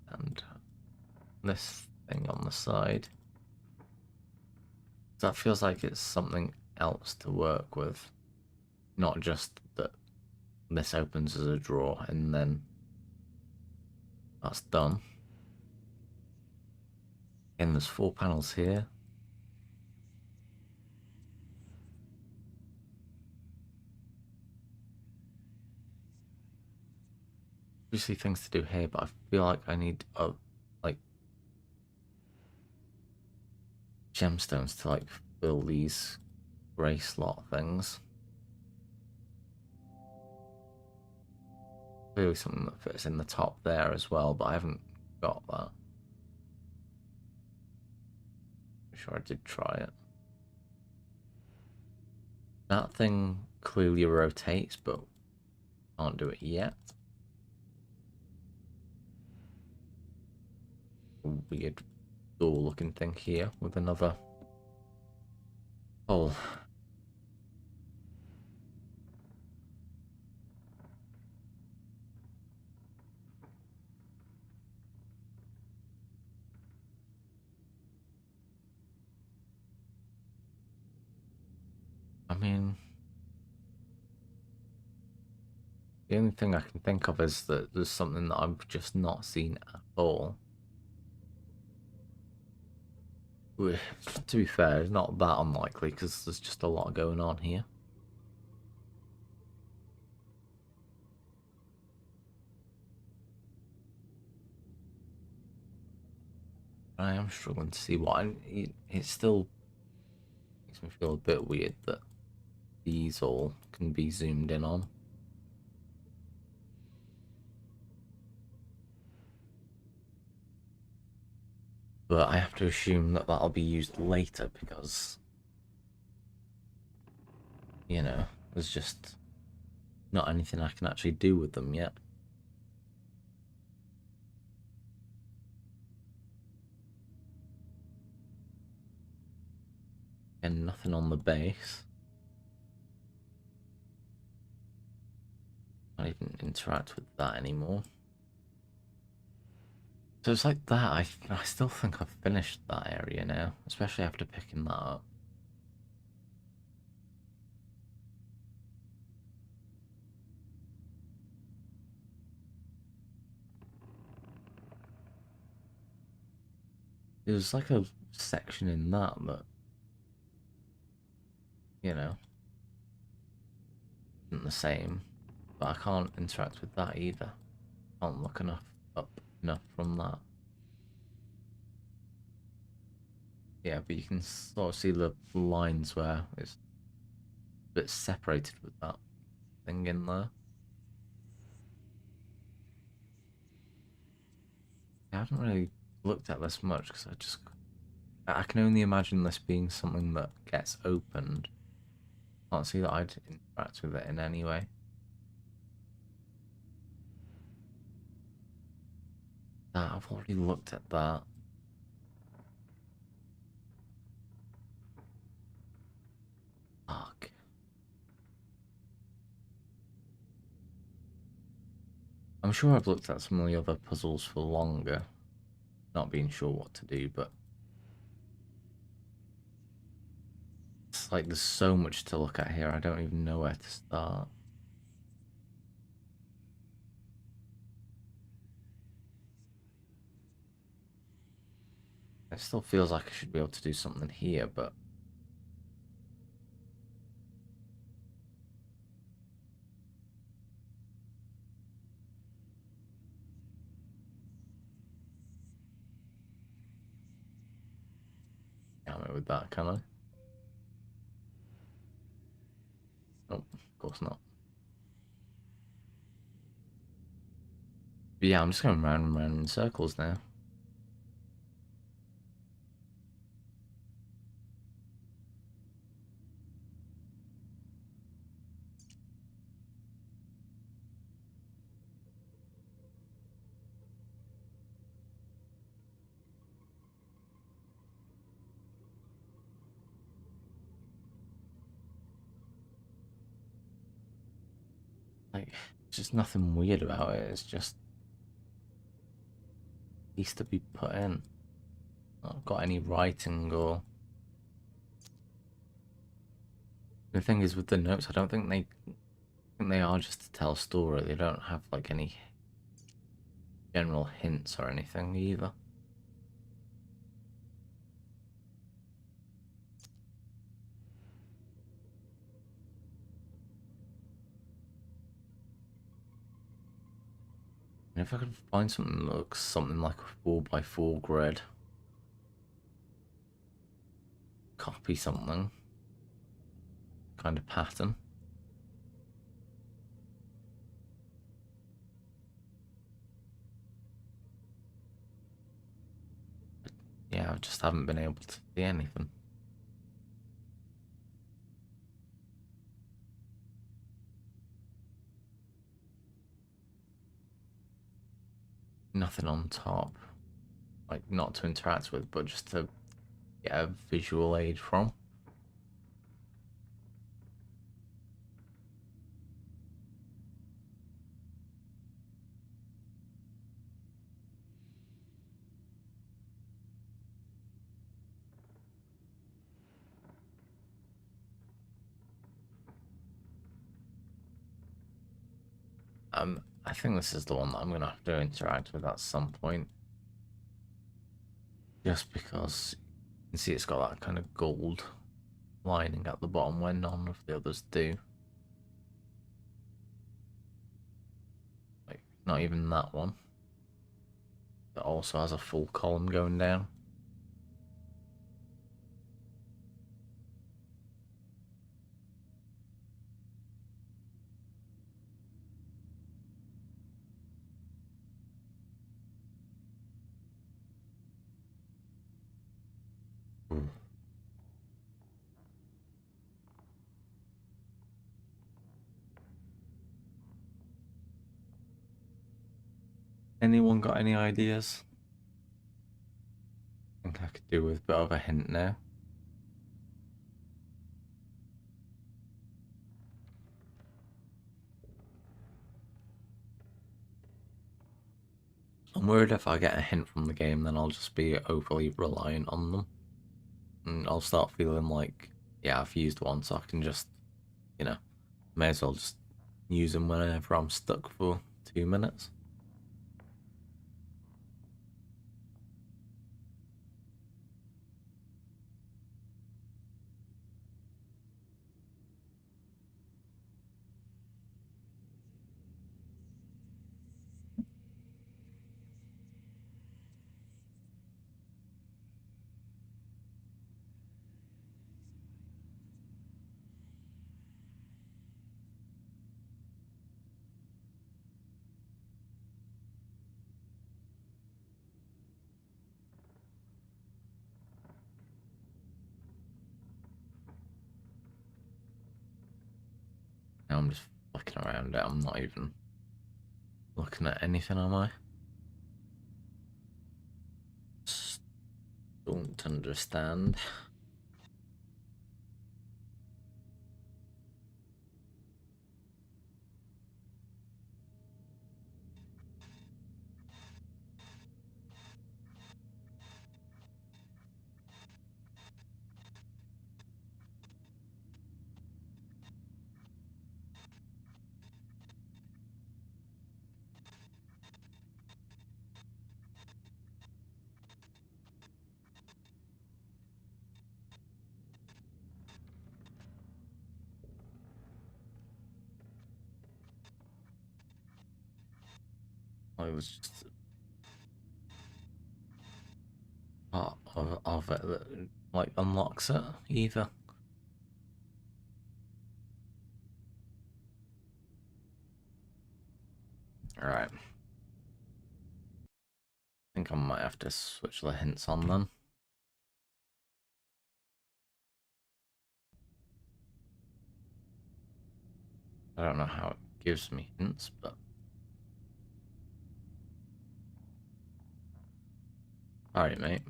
[SPEAKER 1] And this thing on the side. So that feels like it's something else to work with. Not just that this opens as a drawer and then that's done. And there's 4 panels here. Obviously things to do here, but I feel like I need like gemstones to like fill these grey slot things. Clearly something that fits in the top there as well, but I haven't got that. I'm sure I did try it. That thing clearly rotates, but can't do it yet. A weird door looking thing here with another hole. I mean, the only thing I can think of is that there's something that I've just not seen at all. To be fair, it's not that unlikely because there's just a lot going on here. I am struggling to see what it still makes me feel a bit weird that these all can be zoomed in on. But I have to assume that that'll be used later because, you know, there's just not anything I can actually do with them yet. And nothing on the base. Not even interact with that anymore. So it's like that. I still think I've finished that area now, especially after picking that up. There's like a section in that, you know, isn't the same. But I can't interact with that either. Can't look up enough from that. Yeah, but you can sort of see the lines where it's a bit separated with that thing in there. I haven't really looked at this much because I can only imagine this being something that gets opened. Can't see that I'd interact with it in any way. That I've already looked at that. Fuck. I'm sure I've looked at some of the other puzzles for longer, not being sure what to do, but it's like there's so much to look at here, I don't even know where to start. It still feels like I should be able to do something here, but can't with that, can I? Nope, of course not. But yeah, I'm just going round and round in circles now. Like, just nothing weird about it. It's just needs to be put in. Not got any writing or. The thing is with the notes, I don't think they are just to tell a story. They don't have like any general hints or anything either. And if I could find something that looks something like a 4x4 grid, copy something kind of pattern. But yeah, I just haven't been able to see anything. Nothing on top, like not to interact with, but just to get a visual aid from. I think this is the one that I'm gonna have to interact with at some point. Just because you can see it's got that kind of gold lining at the bottom when none of the others do. Like, not even that one. That also has a full column going down. Anyone got any ideas? I think I could do with a bit of a hint now. I'm worried if I get a hint from the game, then I'll just be overly reliant on them. And I'll start feeling like, yeah, I've used one, so I can just, may as well just use them whenever I'm stuck for 2 minutes. Now I'm just looking around it. I'm not even looking at anything, am I? Just don't understand. I was just part of it that like unlocks it either. Alright. I think I might have to switch the hints on then. I don't know how it gives me hints, but alright, mate.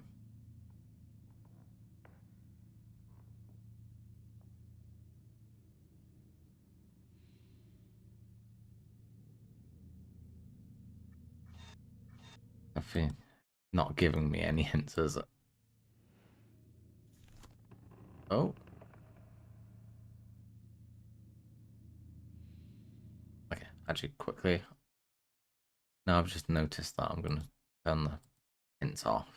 [SPEAKER 1] I think not giving me any hints, is it? Oh. Okay, actually, quickly. Now I've just noticed that I'm going to turn the hints off.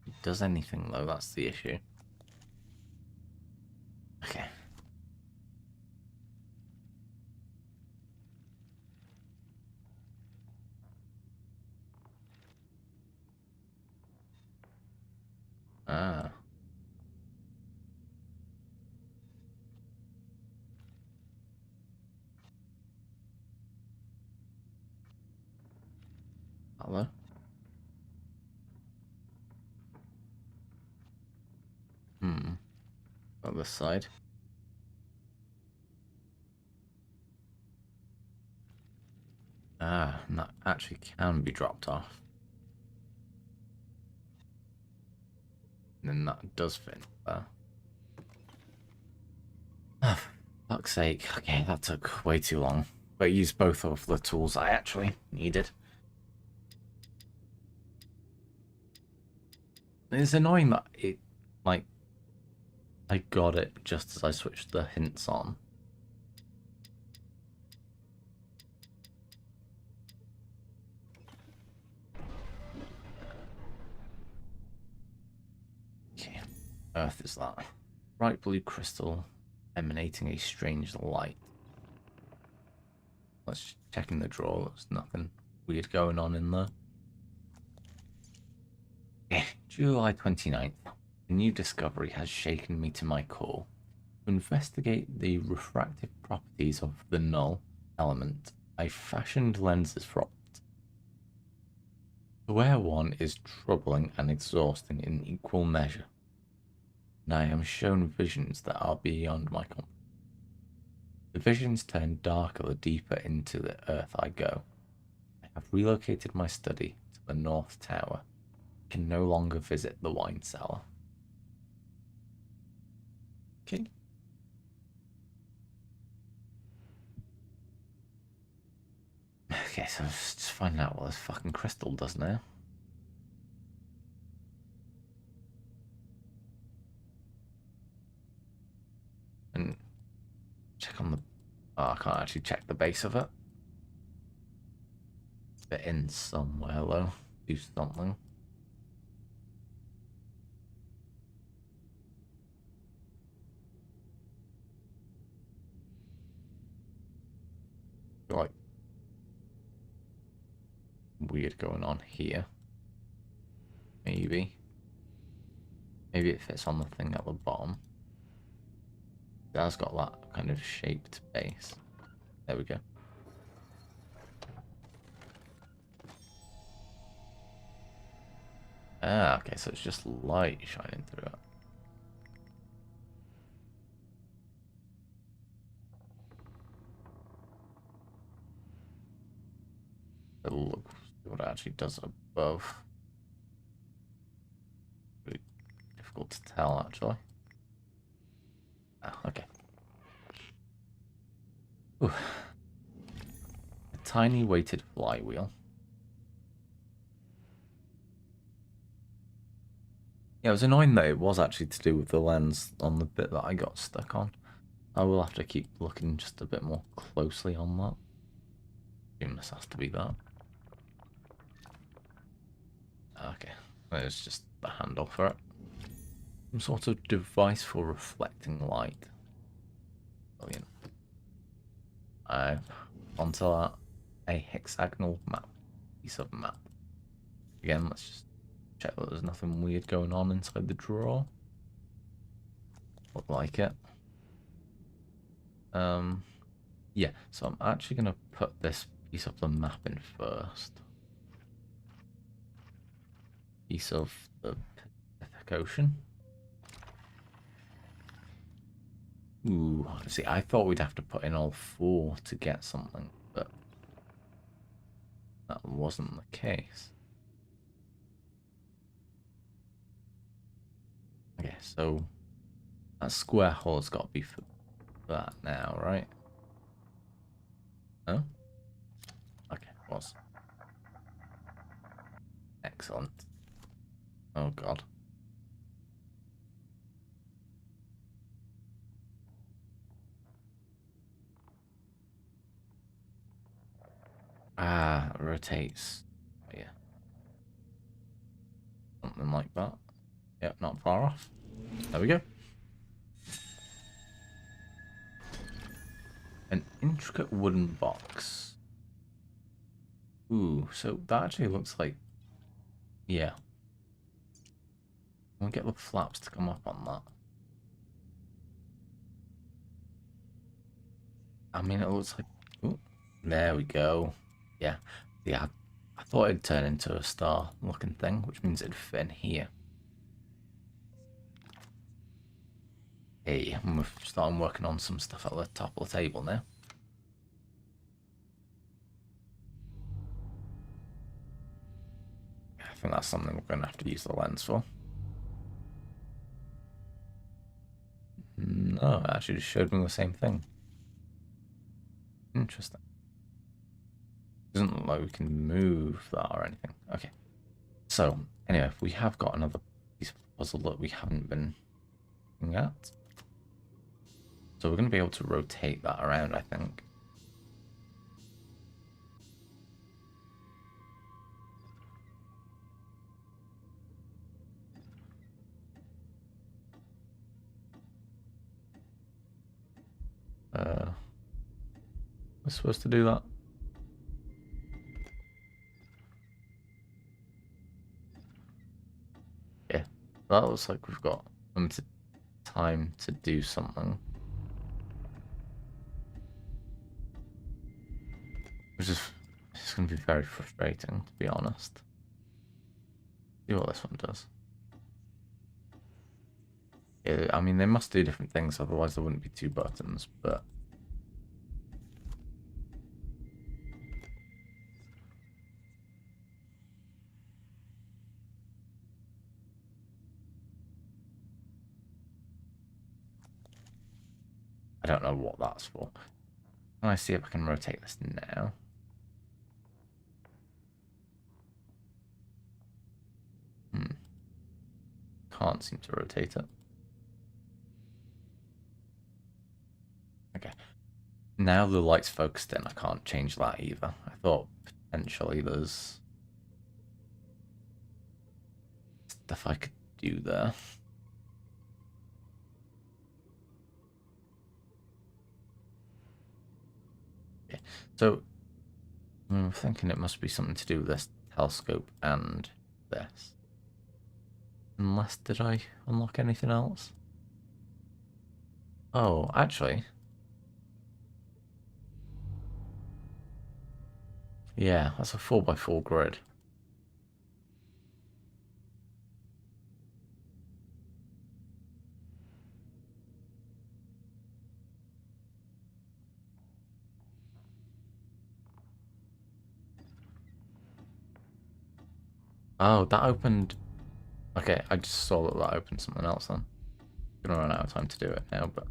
[SPEAKER 1] It does anything though, that's the issue. Okay. Ah. Hello? Hmm. On this side. Ah, and that actually can be dropped off. And then that does fit there. Oh, fuck's sake. Okay, that took way too long. But I used both of the tools I actually needed. It's annoying that it, like, I got it just as I switched the hints on. Okay, Earth is that. Bright blue crystal emanating a strange light. Let's check in the drawer. There's nothing weird going on in there. Okay, July 29th. A new discovery has shaken me to my core. To investigate the refractive properties of the null element, I fashioned lenses from it. To wear one is troubling and exhausting in equal measure, and I am shown visions that are beyond my comprehension. The visions turn darker the deeper into the earth I go. I have relocated my study to the North Tower. I can no longer visit the wine cellar. Okay. Okay, so let's just find out what this fucking crystal does now. And check on the... Oh, I can't actually check the base of it. Fit in somewhere, though. Do something. Like... weird going on here. Maybe. Maybe it fits on the thing at the bottom. It has got that kind of shaped base. There we go. Ah, okay, so it's just light shining through it. It'll look what it actually does above. Pretty difficult to tell, actually. Ah, okay. Ooh. A tiny weighted flywheel. Yeah, it was annoying that it was actually to do with the lens on the bit that I got stuck on. I will have to keep looking just a bit more closely on that. I assume this has to be that. Okay, it's just the handle for it. Some sort of device for reflecting light. Brilliant. Onto that, a hexagonal map, piece of map. Again, let's just check that there's nothing weird going on inside the drawer. Look like it. Yeah, so I'm actually gonna put this piece of the map in first. Piece of the Pacific Ocean. Ooh, see, I thought we'd have to put in all four to get something, but that wasn't the case. Okay, so that square hole's got to be for that now, right? No? Okay, it was. Excellent. Oh, God. Ah, it rotates. Oh, yeah. Something like that. Yep, not far off. There we go. An intricate wooden box. Ooh, so that actually looks like... yeah. I'll get the flaps to come up on that. I mean, it looks like... ooh, there we go. Yeah. Yeah, I thought it'd turn into a star-looking thing, which means it'd fit in here. Hey, I'm starting working on some stuff at the top of the table now. I think that's something we're going to have to use the lens for. No, it actually just showed me the same thing. Interesting. Doesn't look like we can move that or anything. Okay. So, anyway, we have got another piece of the puzzle that we haven't been looking at. So we're going to be able to rotate that around, I think. We're supposed to do that. That looks like we've got limited time to do something. Which is it's going to be very frustrating, to be honest. See what this one does. Yeah, I mean, they must do different things, otherwise there wouldn't be 2 buttons, but... I don't know what that's for. Can I see if I can rotate this now? Can't seem to rotate it. Okay. Now the light's focused in, I can't change that either. I thought potentially there's stuff I could do there. Okay. So I'm thinking it must be something to do with this telescope and this. Unless, did I unlock anything else? Oh, actually. Yeah, that's a 4x4 grid. Oh, that opened... Okay, I just saw that that opened something else then. Gonna run out of time to do it now, but...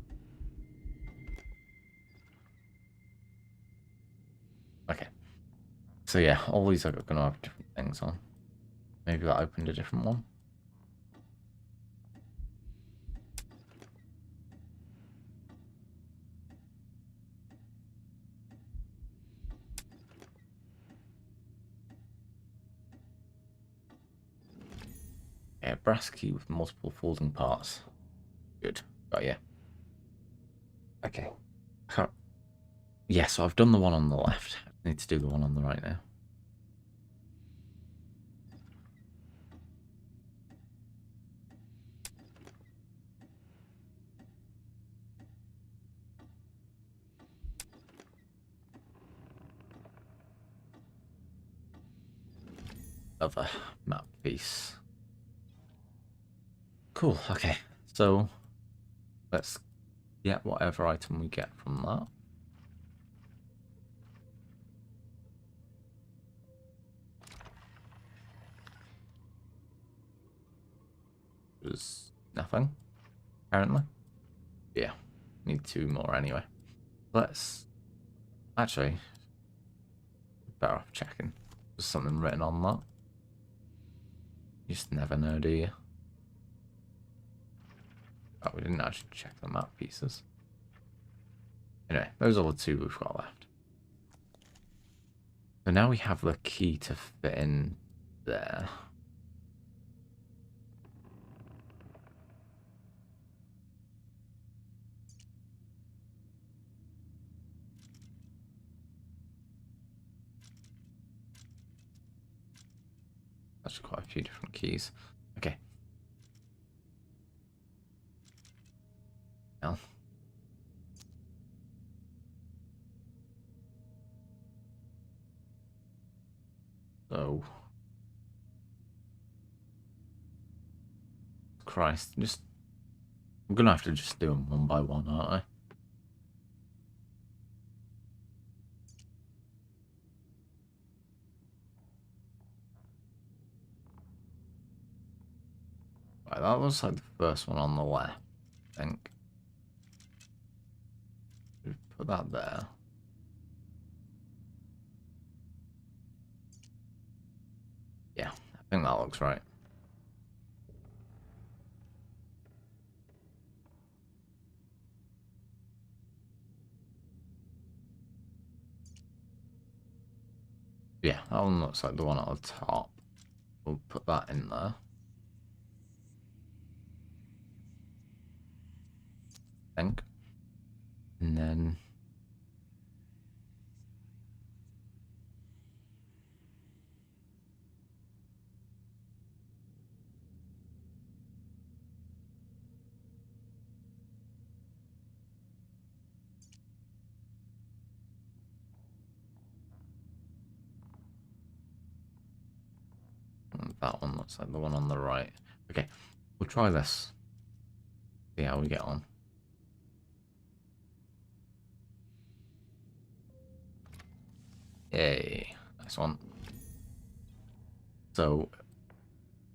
[SPEAKER 1] Okay. So yeah, all these are gonna have different things on. Maybe that opened a different one. Yeah, brass key with multiple folding parts. Good. Got you. Okay. Yeah, so I've done the one on the left. I need to do the one on the right now. Other map piece. Cool, okay. So let's get whatever item we get from that. There's nothing, apparently. Yeah, need 2 more anyway. Let's... Actually, better off checking. There's something written on that. You just never know, do you? Oh, we didn't actually check the map pieces. Anyway, those are the 2 we've got left. So now we have the key to fit in there. That's quite a few different keys. Okay. Now. So. Christ, just... I'm gonna have to just do them one by one, aren't I? Right, that looks like the first one on the left, I think. Put that there. Yeah, I think that looks right. Yeah, that one looks like the one at the top. We'll put that in there. I think. And then... that one looks like the one on the right. Okay, we'll try this. See how we get on. Yay, nice one. So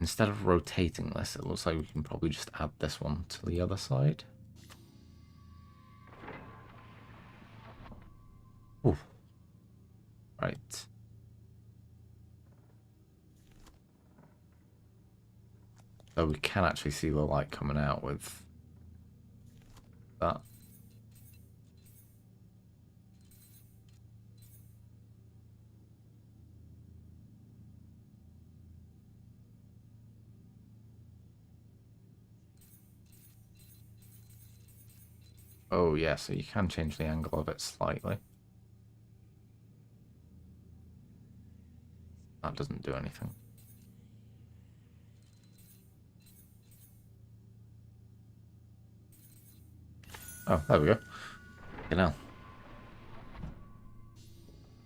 [SPEAKER 1] instead of rotating this, it looks like we can probably just add this one to the other side. Ooh. Right. So we can actually see the light coming out with that. Oh yeah, so you can change the angle of it slightly. That doesn't do anything. Oh, there we go. You know.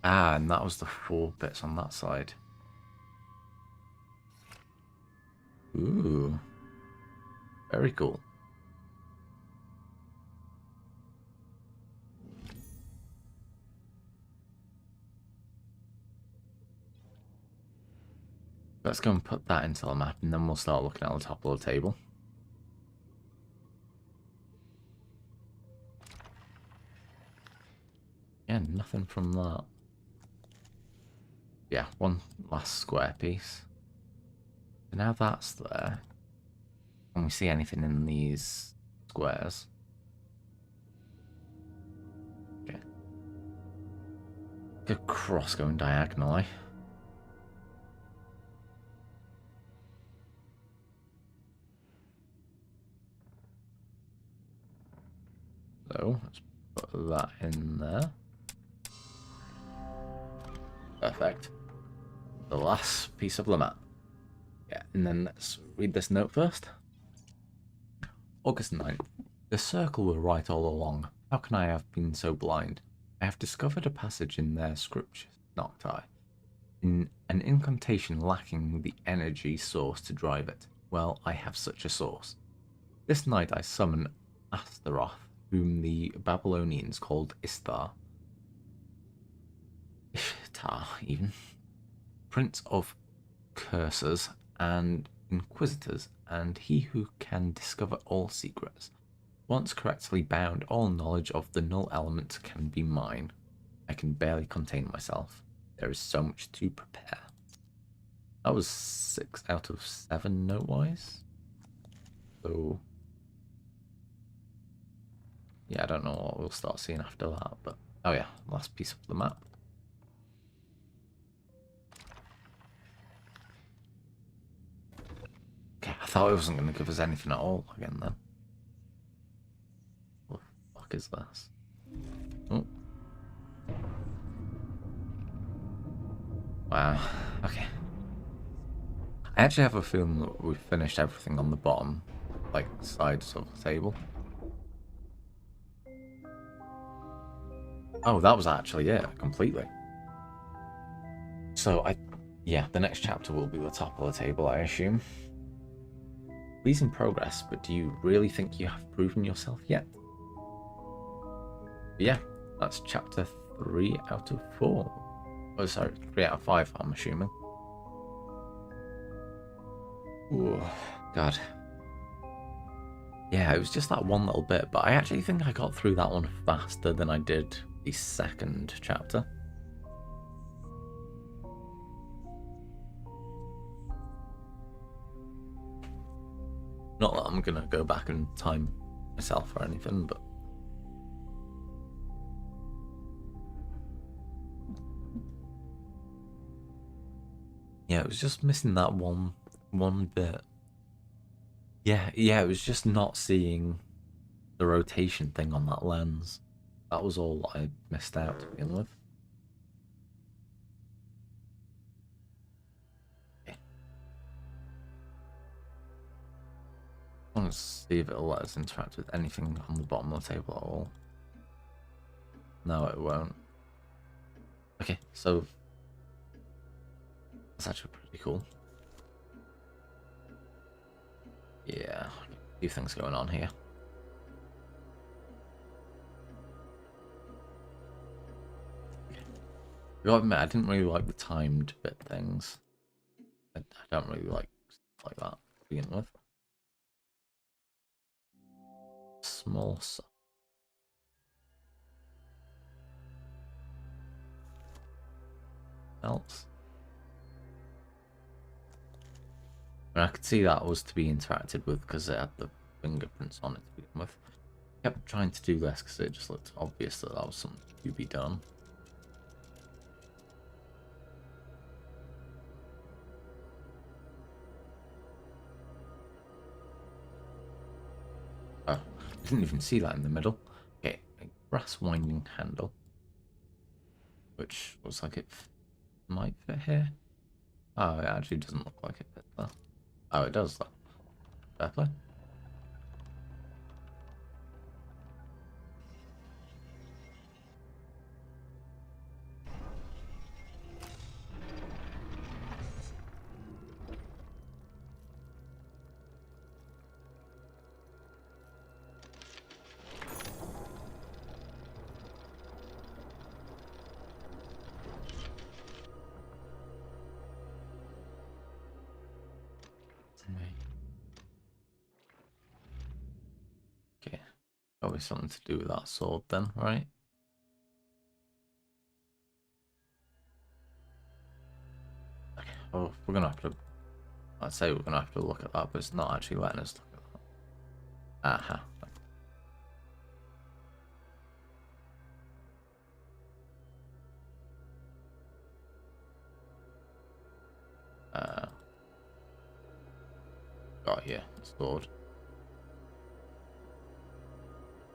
[SPEAKER 1] Ah, and that was the 4 bits on that side. Ooh. Very cool. Let's go and put that into the map, and then we'll start looking at the top of the table. Yeah, nothing from that. Yeah, one last square piece. So now that's there. Can we see anything in these squares? Okay. Good cross going diagonally. So let's put that in there. Perfect. The last piece of the map. Yeah, and then let's read this note first. August 9th. The circle were right all along. How can I have been so blind? I have discovered a passage in their scriptures, Nocti, in an incantation lacking the energy source to drive it. Well, I have such a source. This night I summon Astaroth, whom the Babylonians called Ishtar, even, Prince of Cursors and Inquisitors, and he who can discover all secrets. Once correctly bound, all knowledge of the null element can be mine. I can barely contain myself. There is so much to prepare. That was 6 out of 7 note-wise. So, yeah, I don't know what we'll start seeing after that, but... Oh yeah, last piece of the map. Okay, I thought it wasn't going to give us anything at all again then. What the fuck is this? Oh. Wow, okay. I actually have a feeling that we've finished everything on the bottom, like, sides of the table. Oh, that was actually it, completely. So, yeah, the next chapter will be the top of the table, I assume. Please in progress, but do you really think you have proven yourself yet? But yeah, that's chapter 3 out of 4. Oh, sorry, 3 out of 5, I'm assuming. Ooh, God. Yeah, it was just that one little bit, but I actually think I got through that one faster than I did the second chapter. Not that I'm gonna go back and time myself or anything, but... Yeah, it was just missing that one bit. Yeah, it was just not seeing the rotation thing on that lens. That was all I missed out to begin with. Okay. I want to see if it'll let us interact with anything on the bottom of the table at all. No, it won't. Okay, so that's actually pretty cool. Yeah, a few things going on here. I gotta admit, I didn't really like the timed bit things. I don't really like stuff like that to begin with. Small stuff. Else. And I could see that was to be interacted with because it had the fingerprints on it to begin with. I kept trying to do this because it just looked obvious that that was something to be done. Oh, I didn't even see that in the middle. Okay, a brass winding handle. Which looks like it might fit here. Oh, it actually doesn't look like it fits there. Oh, it does though. Fair play. Okay, probably something to do with that sword then, right? Okay, oh, we're gonna have to. I'd say we're gonna have to look at that, but it's not actually letting us look at that. Aha. Uh, got here, sword.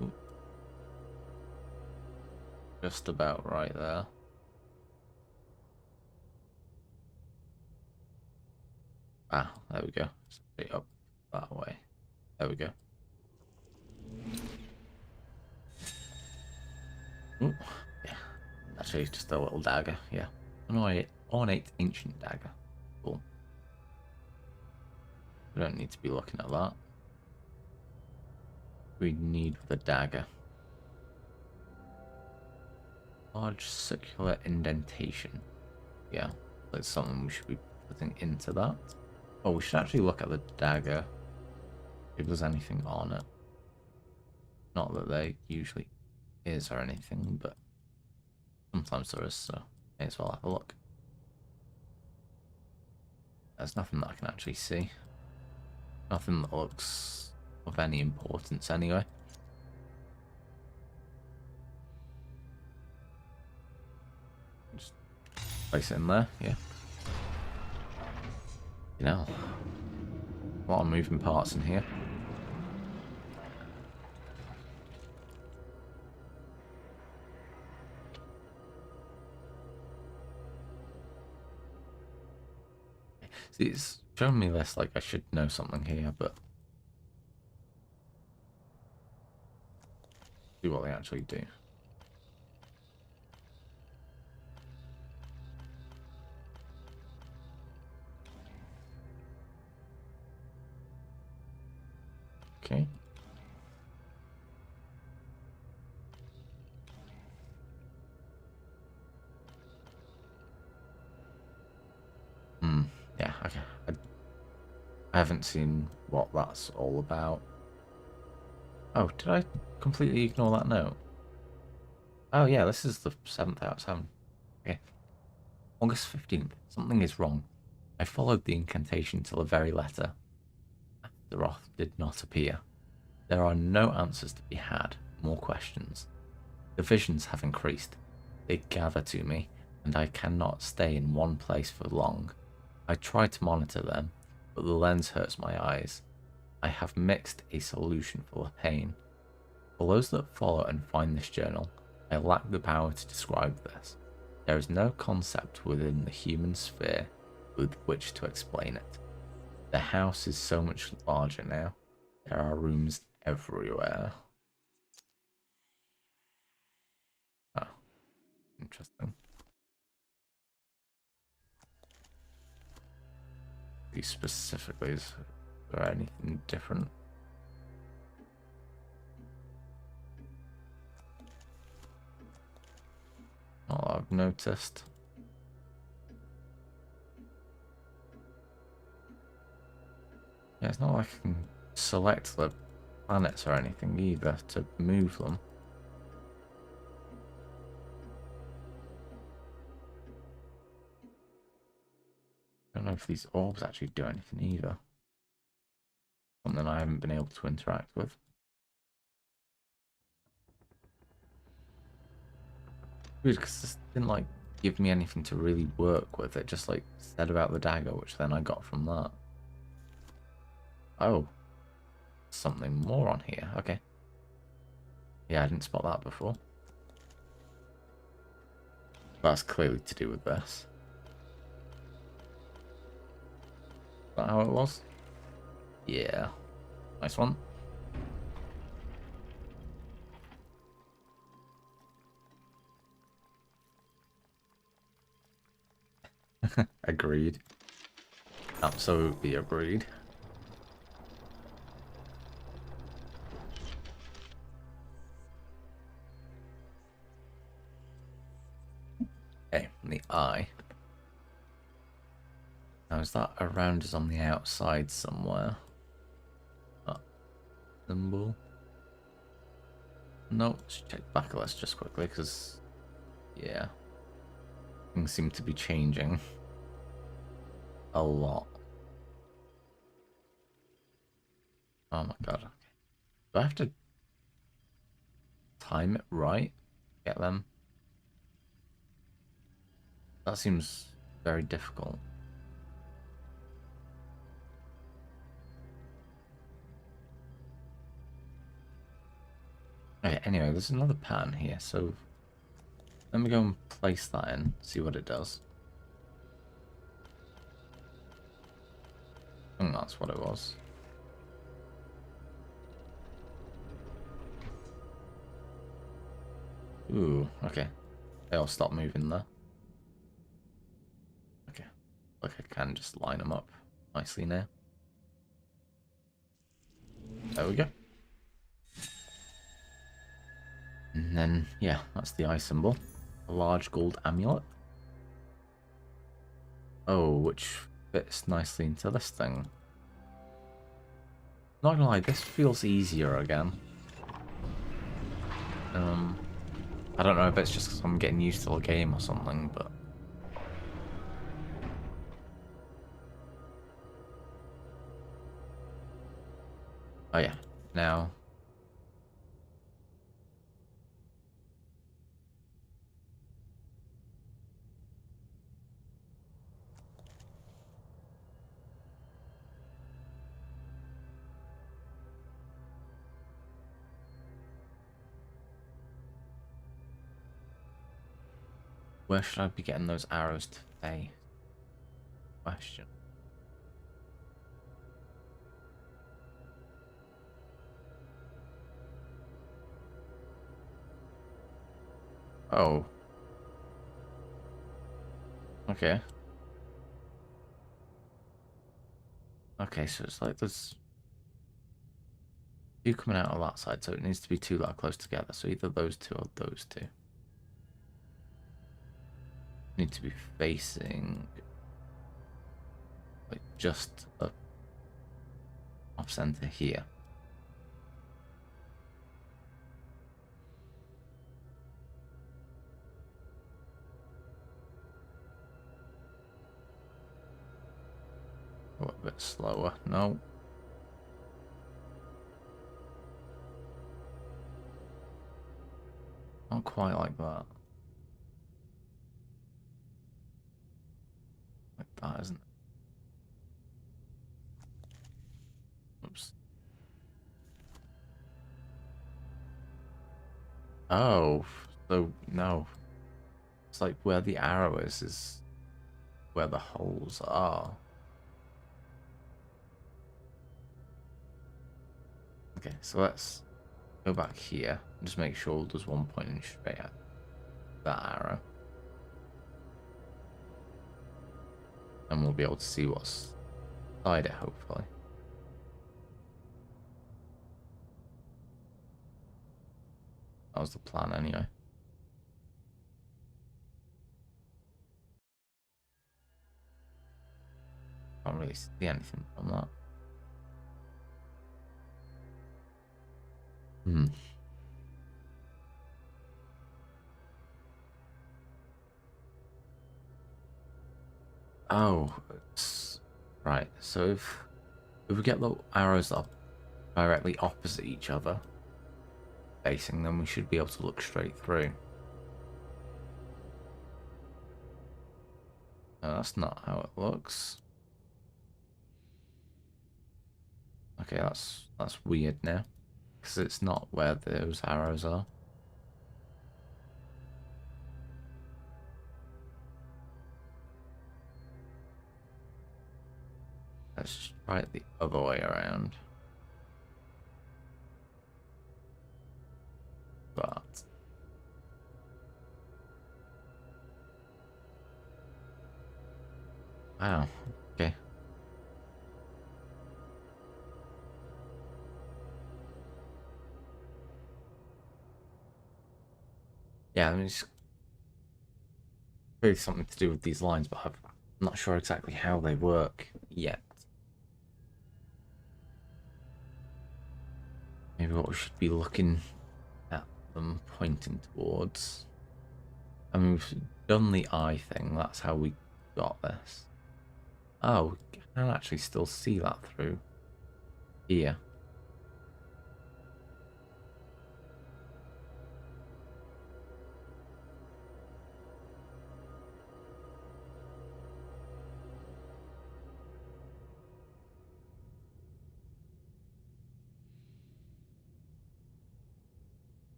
[SPEAKER 1] Ooh, just about right there. Ah, there we go. Straight up that way. There we go. Ooh, yeah. Actually, just a little dagger. Yeah. Ornate ancient dagger. Cool. We don't need to be looking at that. We need the dagger. Large circular indentation. Yeah, that's something we should be putting into that. Oh, we should actually look at the dagger. If there's anything on it. Not that there usually is or anything, but sometimes there is, so may as well have a look. There's nothing that I can actually see. Nothing that looks of any importance anyway. Just place it in there, yeah. You know, a lot of moving parts in here. See, it's showing me this like I should know something here, but see what they actually do. Okay. Yeah, okay. I haven't seen what that's all about. Oh, did I completely ignore that note? Oh yeah, this is the 7th out of 7. Okay. August 15th. Something is wrong. I followed the incantation to the very letter. The Roth did not appear. There are no answers to be had, more questions. The visions have increased. They gather to me, and I cannot stay in one place for long. I try to monitor them, but the lens hurts my eyes. I have mixed a solution for the pain. For those that follow and find this journal, I lack the power to describe this. There is no concept within the human sphere with which to explain it. The house is so much larger now. There are rooms everywhere. Oh, interesting. He specifically is or anything different. Not that I've noticed. Yeah, it's not like I can select the planets or anything either to move them. I don't know if these orbs actually do anything either. Something I haven't been able to interact with. Weird, because this didn't like give me anything to really work with. It just like said about the dagger, which then I got from that. Oh, something more on here. Okay. Yeah, I didn't spot that before. That's clearly to do with this. Is that how it was? Yeah. Nice one. Agreed. Absolutely agreed. Okay, the eye. Now, is that around us on the outside somewhere? That symbol? No, let's check back list just quickly, because, yeah. Things seem to be changing a lot. Oh my god, okay. Do I have to time it right? Get them? That seems very difficult. Okay, anyway, there's another pattern here, so let me go and place that in, see what it does. I think that's what it was. Ooh, okay. They all stop moving there. Okay. Like I can just line them up nicely now. There we go. And then, yeah, that's the eye symbol. A large gold amulet. Oh, which fits nicely into this thing. Not gonna lie, this feels easier again. I don't know if it's just because I'm getting used to the game or something, but... Oh yeah, now... Where should I be getting those arrows today? Question. Oh. Okay. Okay, so it's like there's two coming out of that side, so it needs to be two that are close together. So either those two or those two. Need to be facing like just up off center here. Go a bit slower. No. Not quite like that. Like that, isn't it? Oops. Oh, so no. It's like where the arrow is where the holes are. Okay, so let's go back here and just make sure there's one pointing straight at that arrow. And we'll be able to see what's inside it, hopefully. That was the plan anyway. Can't really see anything from that. Hmm. Oh, right. So if we get the arrows up directly opposite each other, facing them, we should be able to look straight through. No, that's not how it looks. Okay, that's weird now, because it's not where those arrows are. Let's just try it the other way around. But wow, okay. Yeah, I mean, it's really something to do with these lines, but I'm not sure exactly how they work yet. Maybe what we should be looking at them pointing towards. I mean, we've done the eye thing, that's how we got this. Oh, we can actually still see that through here.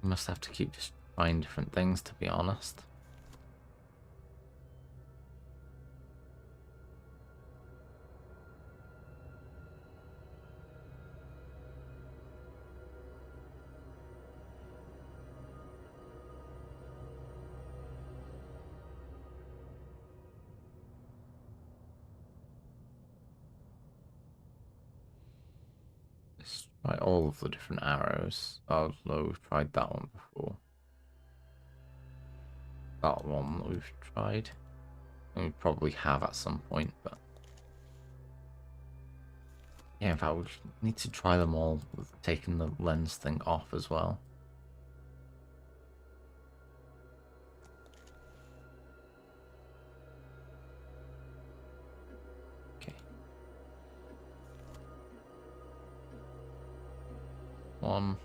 [SPEAKER 1] We must have to keep just trying different things, to be honest. Let's try all of the different arrows. Although we've tried that one before. That one that we've tried. And we probably have at some point, but yeah, in fact, we need to try them all with taking the lens thing off as well. Okay. One.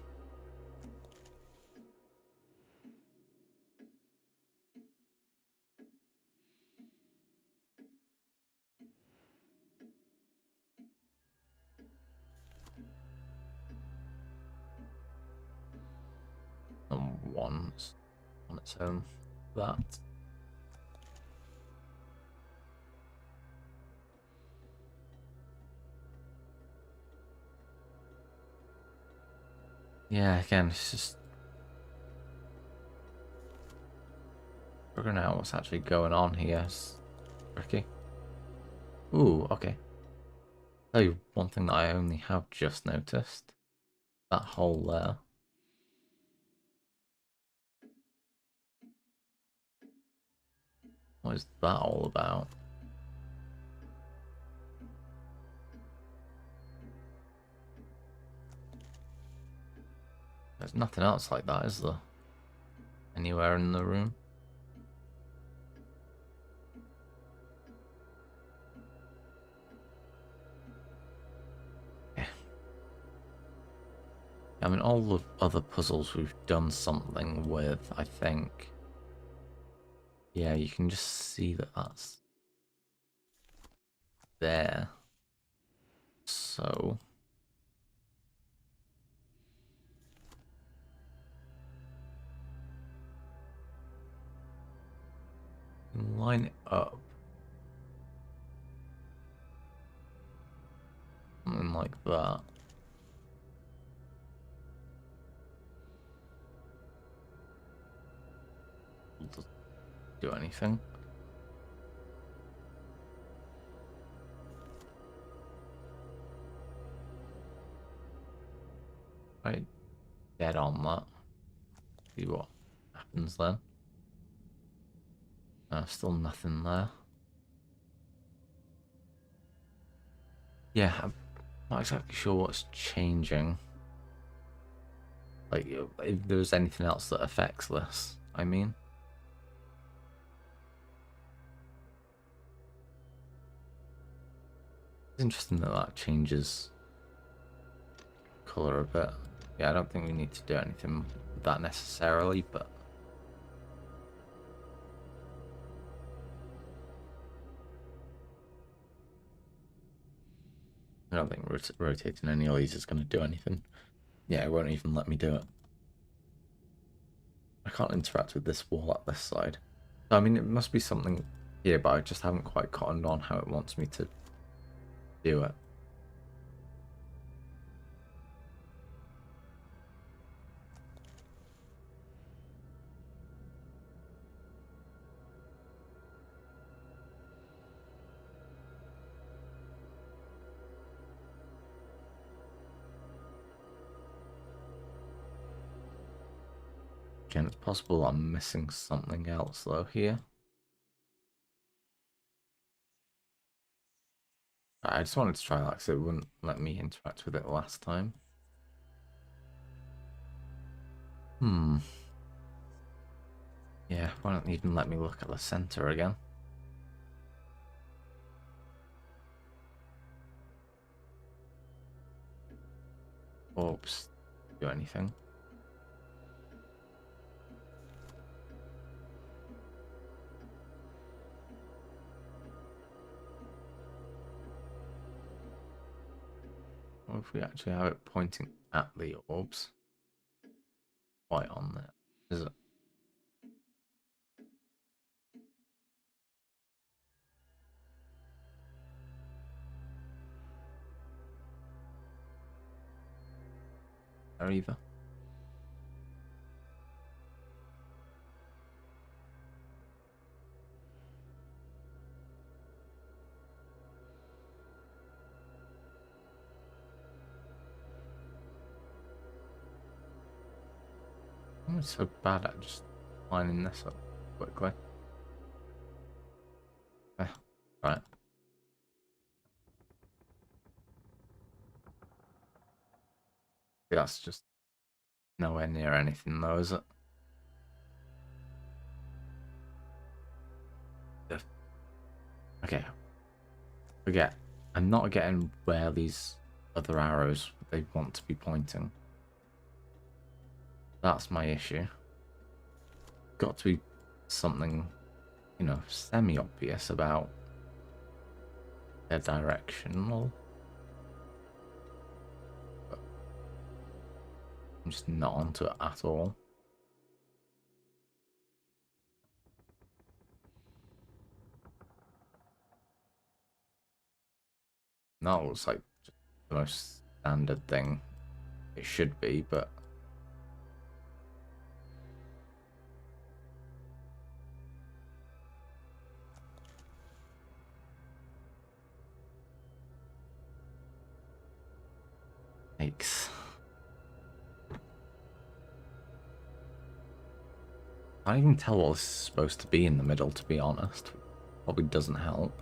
[SPEAKER 1] And one on its own. That. Yeah, again, it's just figuring out what's actually going on here. It's tricky. Ooh, okay. Tell you one thing that I only have just noticed. That hole there. What is that all about? There's nothing else like that, is there? Anywhere in the room? Yeah. I mean, all the other puzzles we've done something with, I think. Yeah, you can just see that that's there. So line it up. Something like that. doesn't do anything. Right, dead on that. See what happens then. Still nothing there. Yeah, I'm not exactly sure what's changing. Like, if there's anything else that affects this, I mean. It's interesting that that changes colour a bit. Yeah, I don't think we need to do anything with that necessarily, but... I don't think rotating any of these is going to do anything. Yeah, it won't even let me do it. I can't interact with this wall at this side. I mean, it must be something here, but I just haven't quite cottoned on how it wants me to do it. Again, it's possible I'm missing something else though here. I just wanted to try that because it wouldn't let me interact with it last time. Yeah, why don't you even let me look at the center again? Oops, do anything. What if we actually have it pointing at the orbs? Right on there. Is it? There either? I'm so bad at just lining this up quickly. Right. That's just nowhere near anything though, is it? Okay. Forget. I'm not getting where these other arrows they want to be pointing. That's my issue. Got to be something, you know, semi-obvious about their direction. But I'm just not onto it at all. That looks like just the most standard thing it should be, but yikes. I can't even tell what this is supposed to be in the middle, to be honest. Probably doesn't help.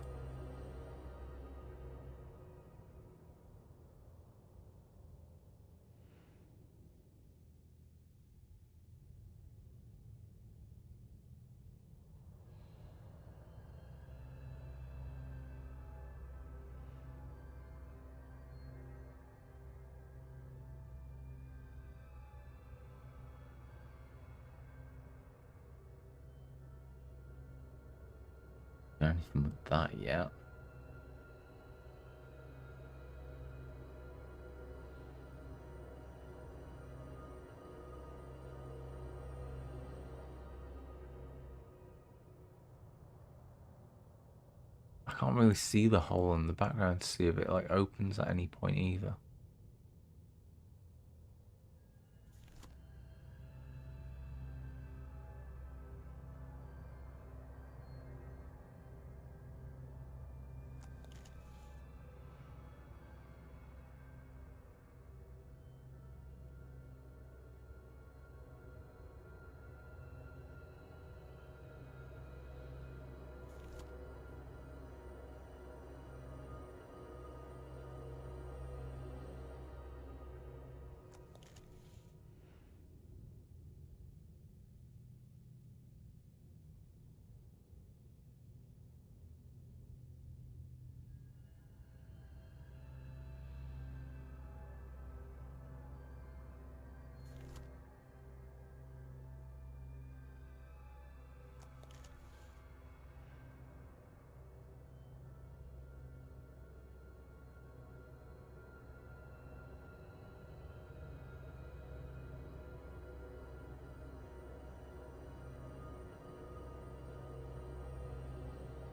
[SPEAKER 1] Do anything with that yet? I can't really see the hole in the background to see if it like opens at any point either.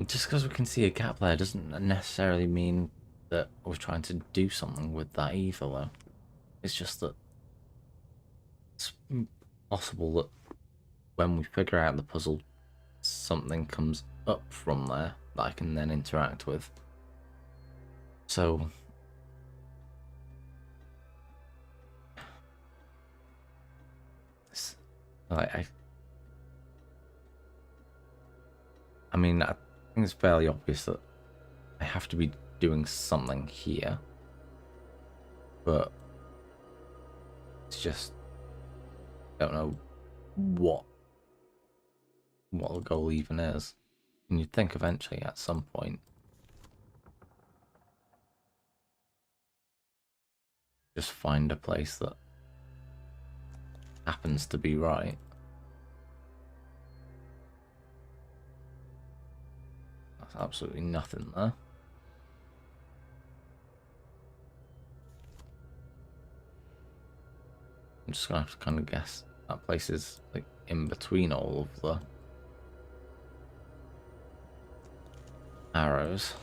[SPEAKER 1] Just because we can see a gap there doesn't necessarily mean that we're trying to do something with that either, though. It's just that it's possible that when we figure out the puzzle, something comes up from there that I can then interact with. So like I mean, I think it's fairly obvious that I have to be doing something here, but it's just I don't know what the goal even is. And you'd think eventually at some point just find a place that happens to be right. That's absolutely nothing there. I'm just gonna have to kind of guess that place is like in between all of the arrows.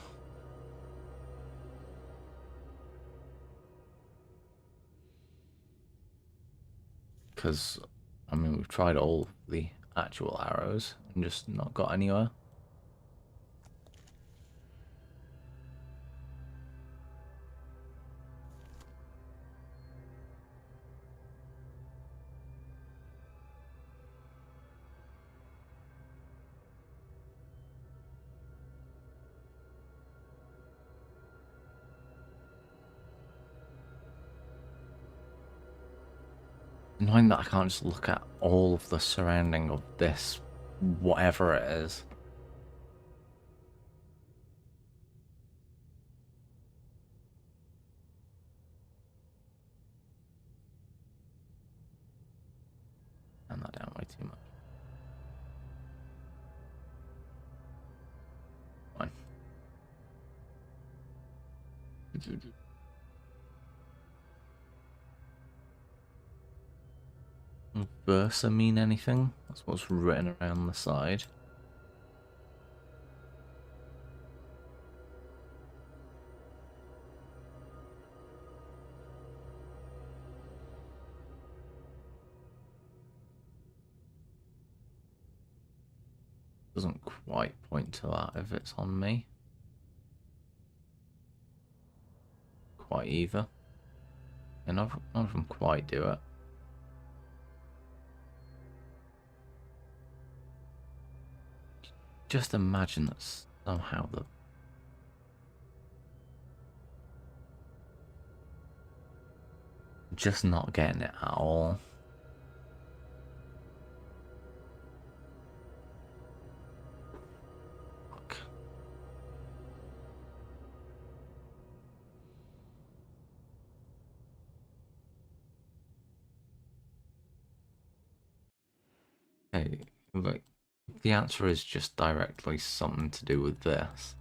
[SPEAKER 1] Because, I mean, we've tried all of the actual arrows and just not got anywhere. Annoying that I can't just look at all of the surrounding of this, whatever it is. And that down way too much. Fine. Versa mean anything? That's what's written around the side. Doesn't quite point to that if it's on me. Quite either. And none of them quite do it. Just imagine that somehow the just not getting it at all. Fuck. Hey, like, the answer is just directly something to do with this.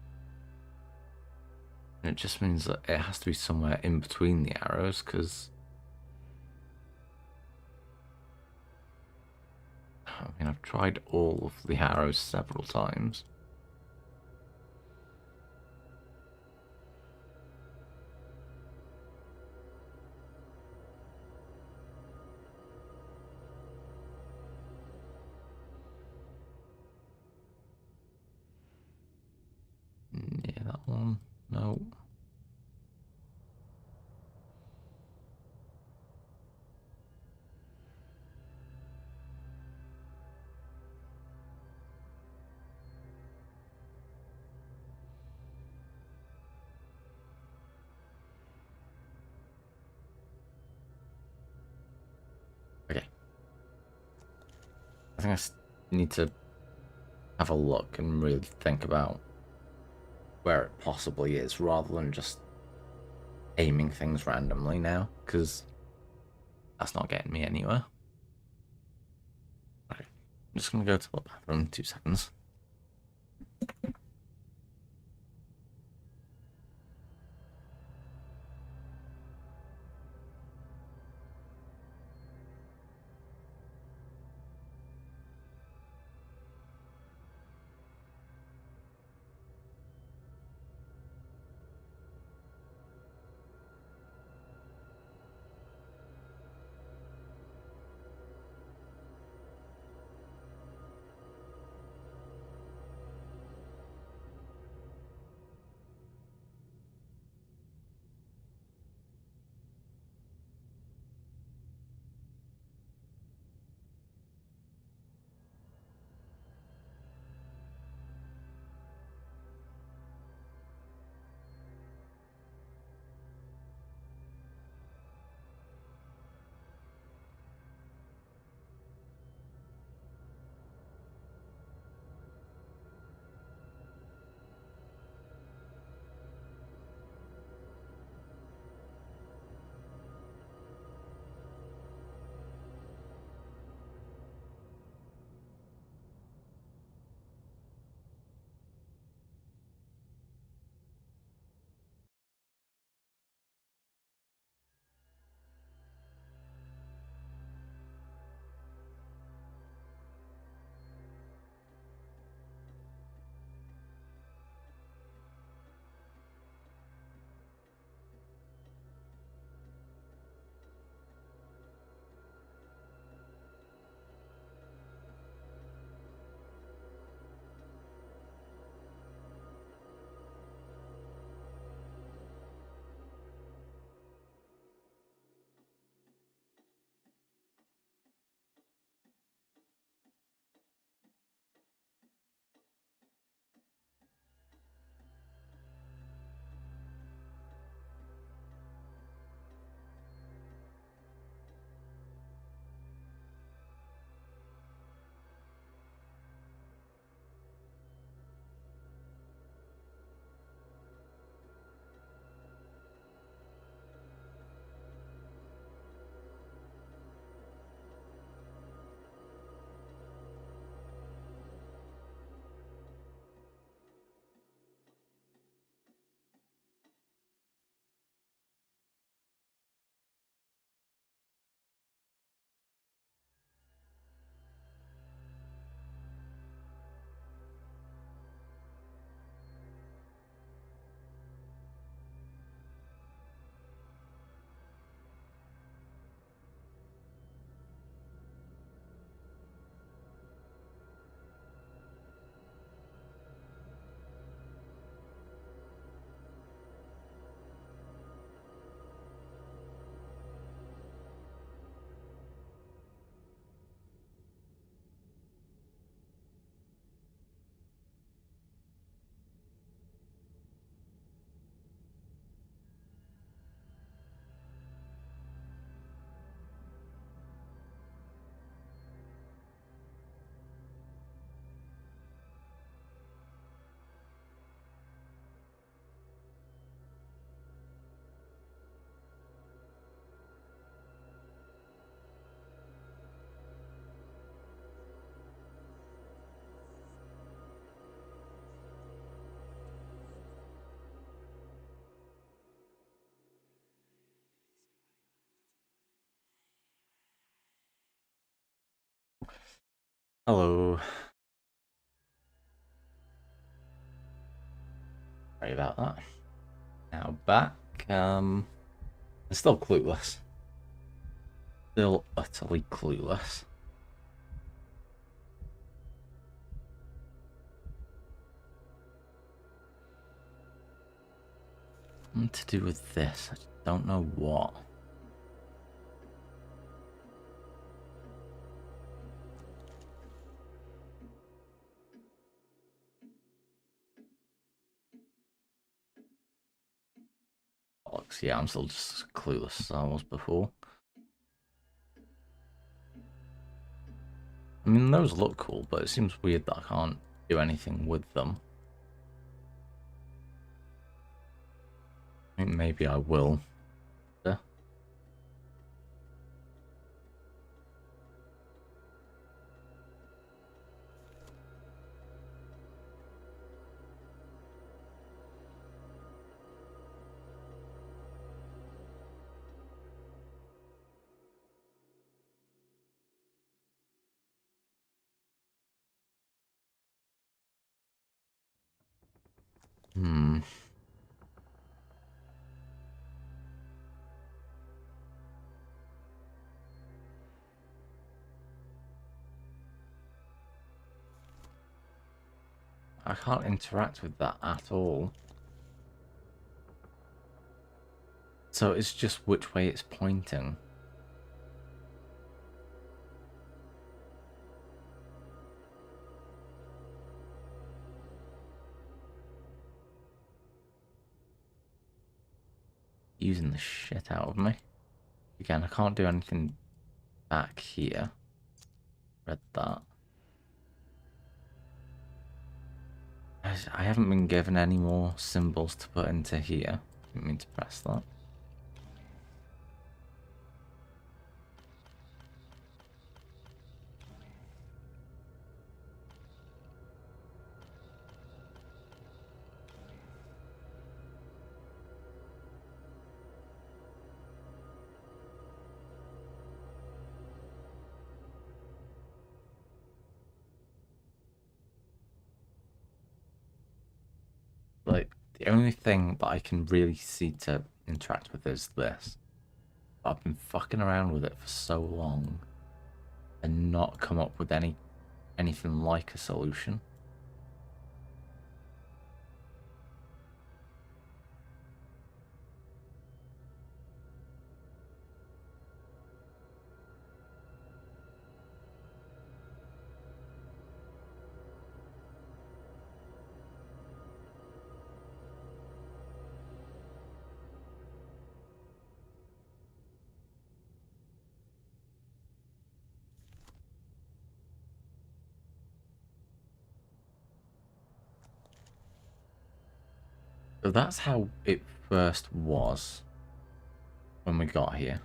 [SPEAKER 1] And it just means that it has to be somewhere in between the arrows, because I mean, I've tried all of the arrows several times. Yeah, that one. No. Okay. I think I need to have a look and really think about where it possibly is, rather than just aiming things randomly now, because that's not getting me anywhere. Okay. I'm just gonna go to the bathroom in 2 seconds. Hello. Sorry about that. Now back. I'm still clueless. Still utterly clueless. Something to do with this. I just don't know what. Bollocks. Yeah, I'm still just clueless as I was before. I mean, those look cool, but it seems weird that I can't do anything with them. I think maybe I will. Yeah. Hmm. I can't interact with that at all. So it's just which way it's pointing. Using the shit out of me. Again, I can't do anything back here. Read that. I haven't been given any more symbols to put into here. Didn't mean to press that. Like, the only thing that I can really see to interact with is this. I've been fucking around with it for so long and not come up with anything like a solution. So that's how it first was when we got here.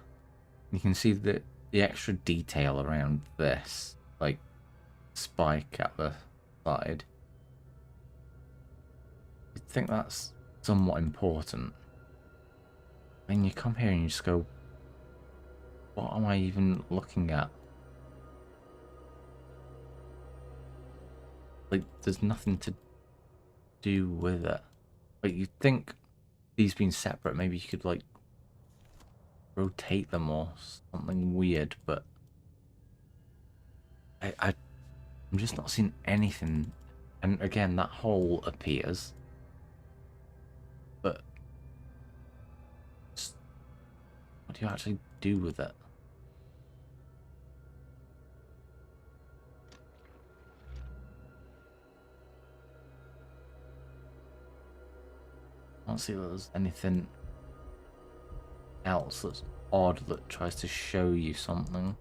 [SPEAKER 1] You can see the extra detail around this, like spike at the side. You'd think that's somewhat important. Then you come here and you just go, what am I even looking at? Like, there's nothing to do with it. Like, you'd think these being separate, maybe you could, like, rotate them or something weird, but I'm just not seeing anything. And again, that hole appears, but what do you actually do with it? I don't see that there's anything else that's odd that tries to show you something.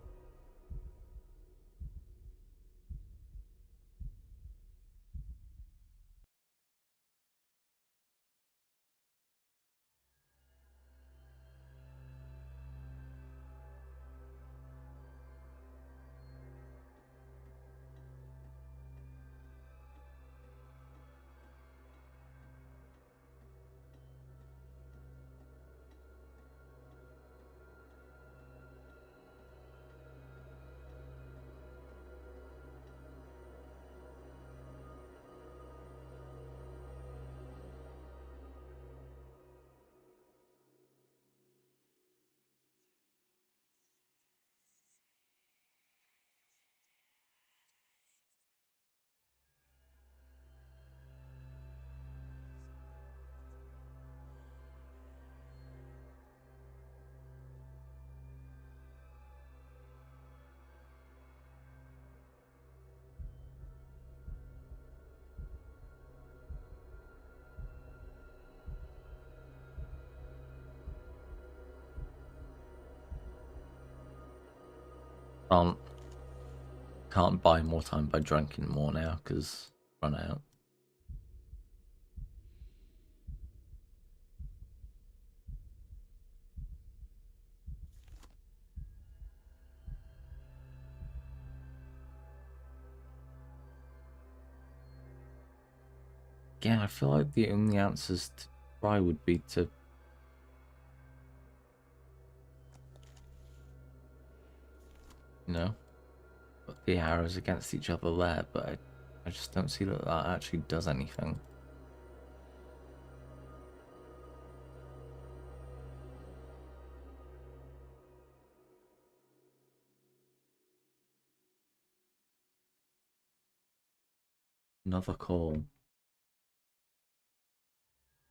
[SPEAKER 1] Can't can't buy more time by drinking more now because run out. Yeah, I feel like the only answers to try would be to put the arrows against each other there, but I just don't see that that actually does anything. Another call.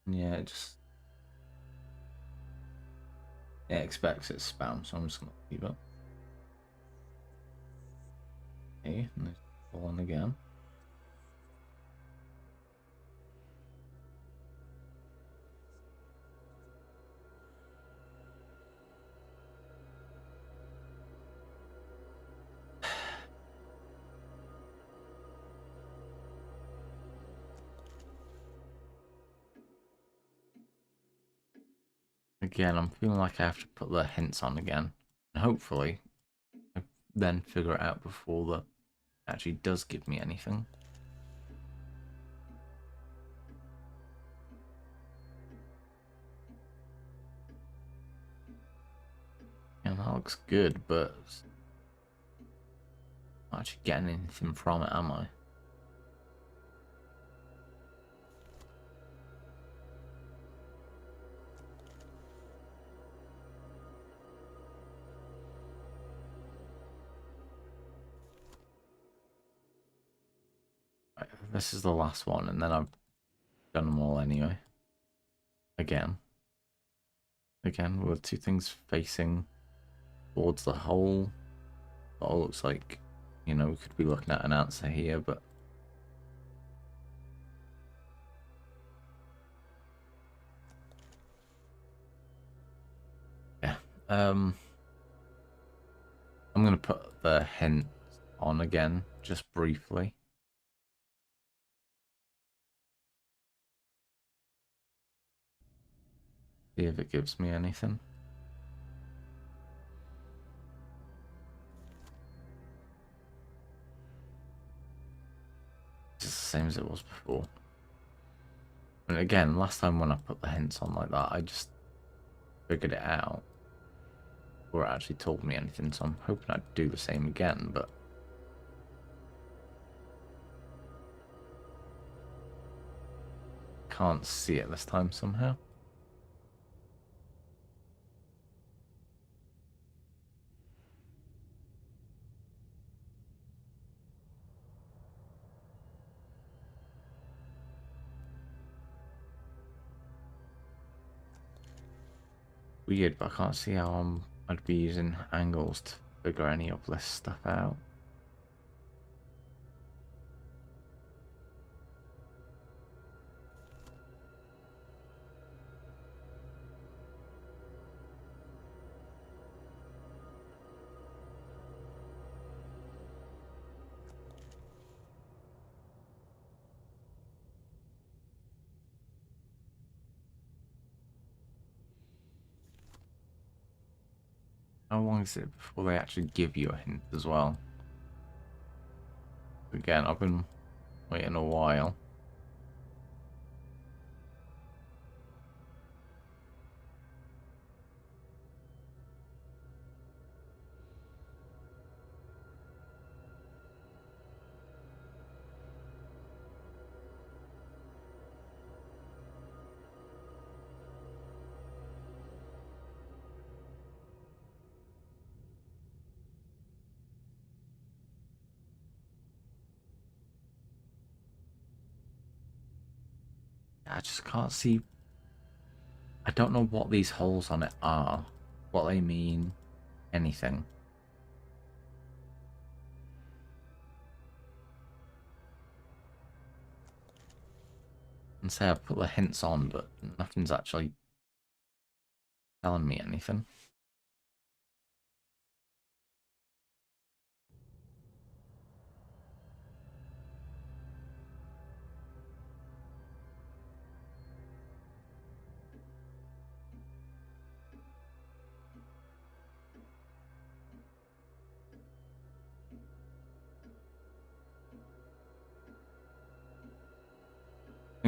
[SPEAKER 1] Yeah, it expects it's spam, so I'm just gonna leave it. Okay, and there's call on again. Again, I'm feeling like I have to put the hints on again. And hopefully, I then figure it out before the actually does give me anything. Yeah, that looks good, but I'm not actually getting anything from it, am I? Right, this is the last one, and then I've done them all anyway. Again. Again, with two things facing towards the hole. The hole looks like, we could be looking at an answer here, but yeah. I'm gonna put the hint on again, just briefly. See if it gives me anything. It's the same as it was before. And again, last time when I put the hints on like that, I just figured it out. Or it actually told me anything, so I'm hoping I'd do the same again, but can't see it this time somehow. Weird, but I can't see how I'd be using angles to figure any of this stuff out. How long is it before they actually give you a hint as well? Again, I've been waiting a while. I just can't see. I don't know what these holes on it are, what they mean, anything. And say I've put the hints on, but nothing's actually telling me anything.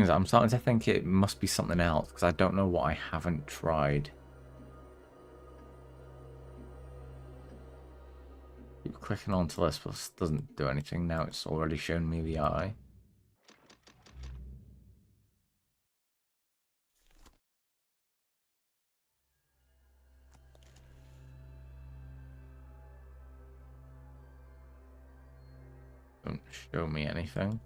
[SPEAKER 1] I'm starting to think it must be something else because I don't know what I haven't tried. Keep clicking onto this, but this doesn't do anything. Now it's already shown me the eye. Don't show me anything.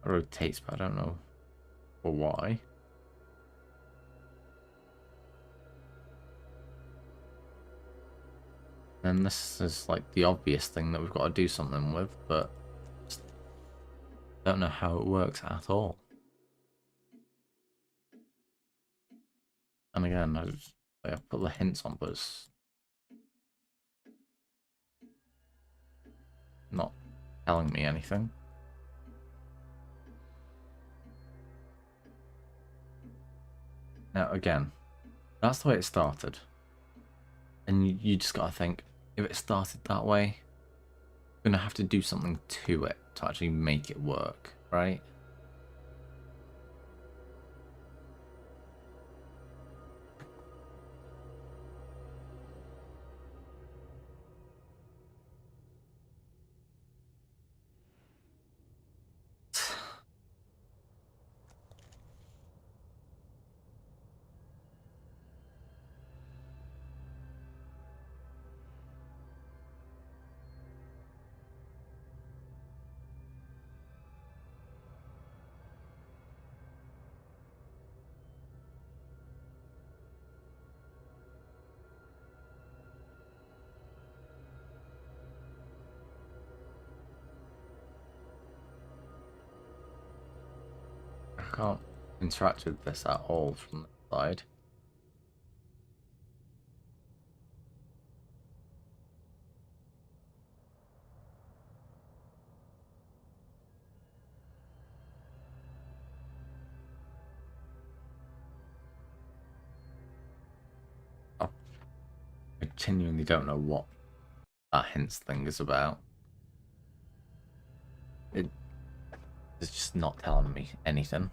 [SPEAKER 1] It rotates, but I don't know for why. And this is like the obvious thing that we've got to do something with, but just don't know how it works at all. And again, I put the hints on, but it's not telling me anything. Now again, that's the way it started. And you just gotta think, if it started that way, you're gonna have to do something to it to actually make it work, right? I can't interact with this at all from the side. I genuinely don't know what that hints thing is about. It's just not telling me anything.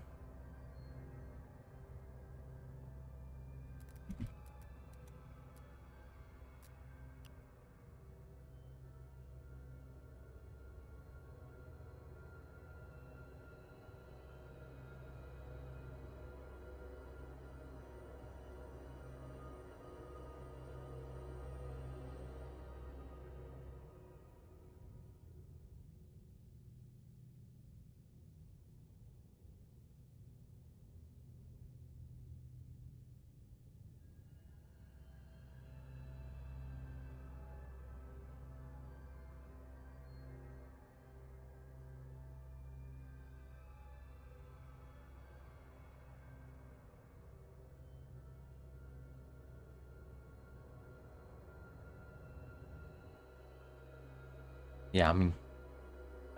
[SPEAKER 1] Yeah, I mean,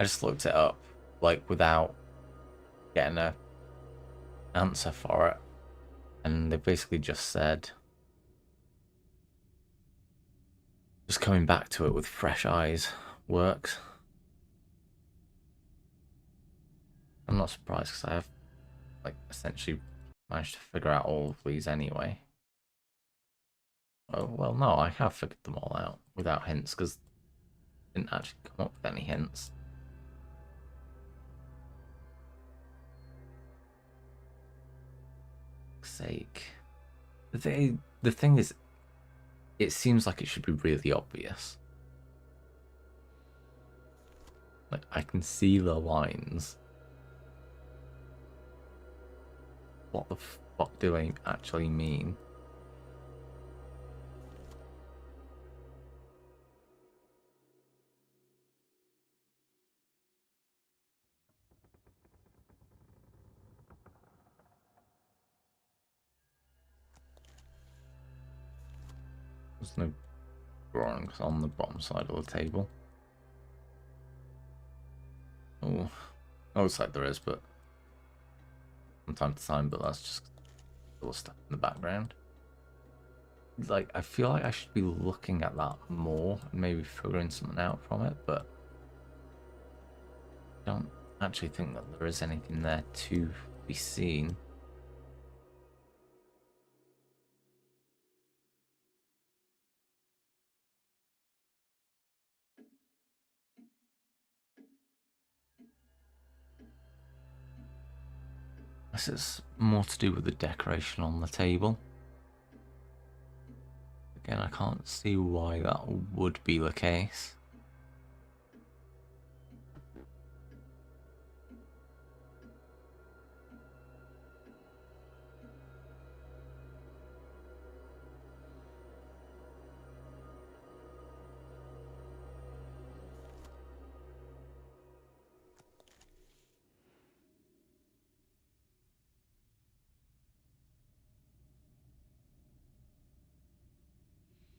[SPEAKER 1] I just looked it up, like, without getting a answer for it. And they basically just said, just coming back to it with fresh eyes works. I'm not surprised because I have, like, essentially managed to figure out all of these anyway. Oh, well, no, I have figured them all out without hints because I didn't actually come up with any hints. Sake. The thing is, it seems like it should be really obvious. Like, I can see the lines. What the fuck do they actually mean? There's no drawings on the bottom side of the table. Oh, looks like there is, but from time to time, but that's just little stuff in the background. Like, I feel like I should be looking at that more and maybe figuring something out from it, but don't actually think that there is anything there to be seen. This is more to do with the decoration on the table. Again, I can't see why that would be the case.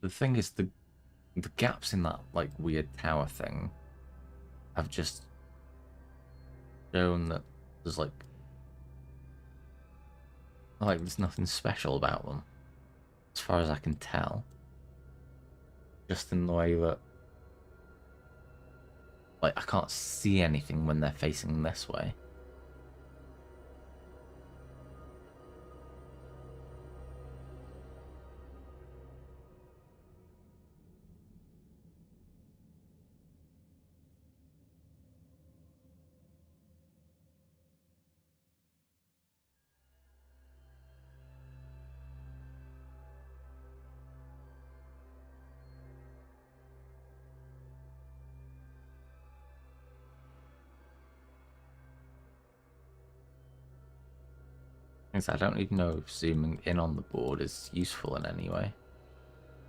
[SPEAKER 1] The thing is, the gaps in that like weird tower thing have just shown that there's like there's nothing special about them, as far as I can tell. Just in the way that like I can't see anything when they're facing this way. I don't even know if zooming in on the board is useful in any way.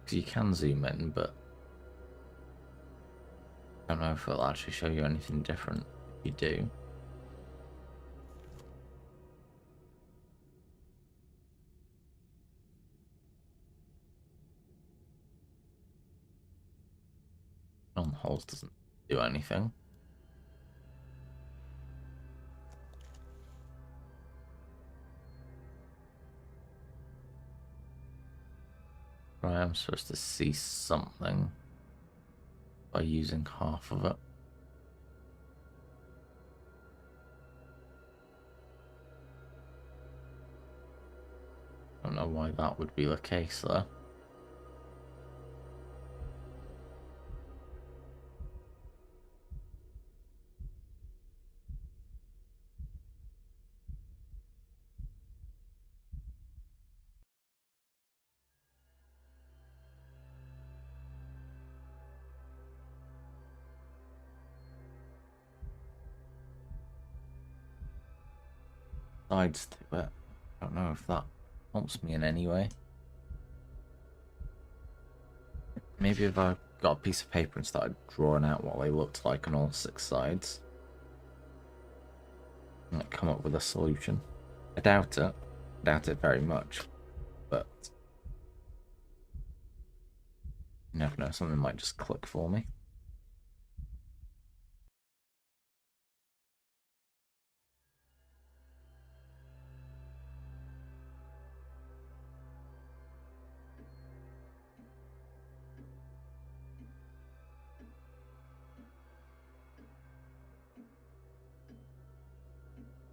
[SPEAKER 1] Because you can zoom in, but I don't know if it'll actually show you anything different if you do. On holes doesn't do anything. Right, I'm supposed to see something by using half of it. I don't know why that would be the case though. Sides to it. I don't know if that helps me in any way. Maybe if I got a piece of paper and started drawing out what they looked like on all 6 sides, I might come up with a solution. I doubt it. I doubt it very much. But you never know, something might just click for me.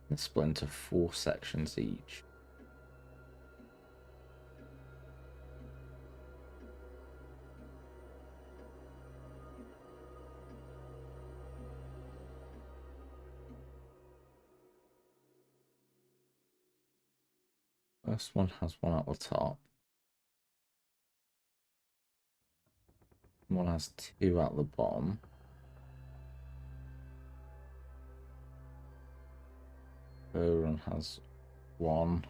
[SPEAKER 1] It's split into 4 sections each. First one has one at the top. One has 2 at the bottom. Third one has 1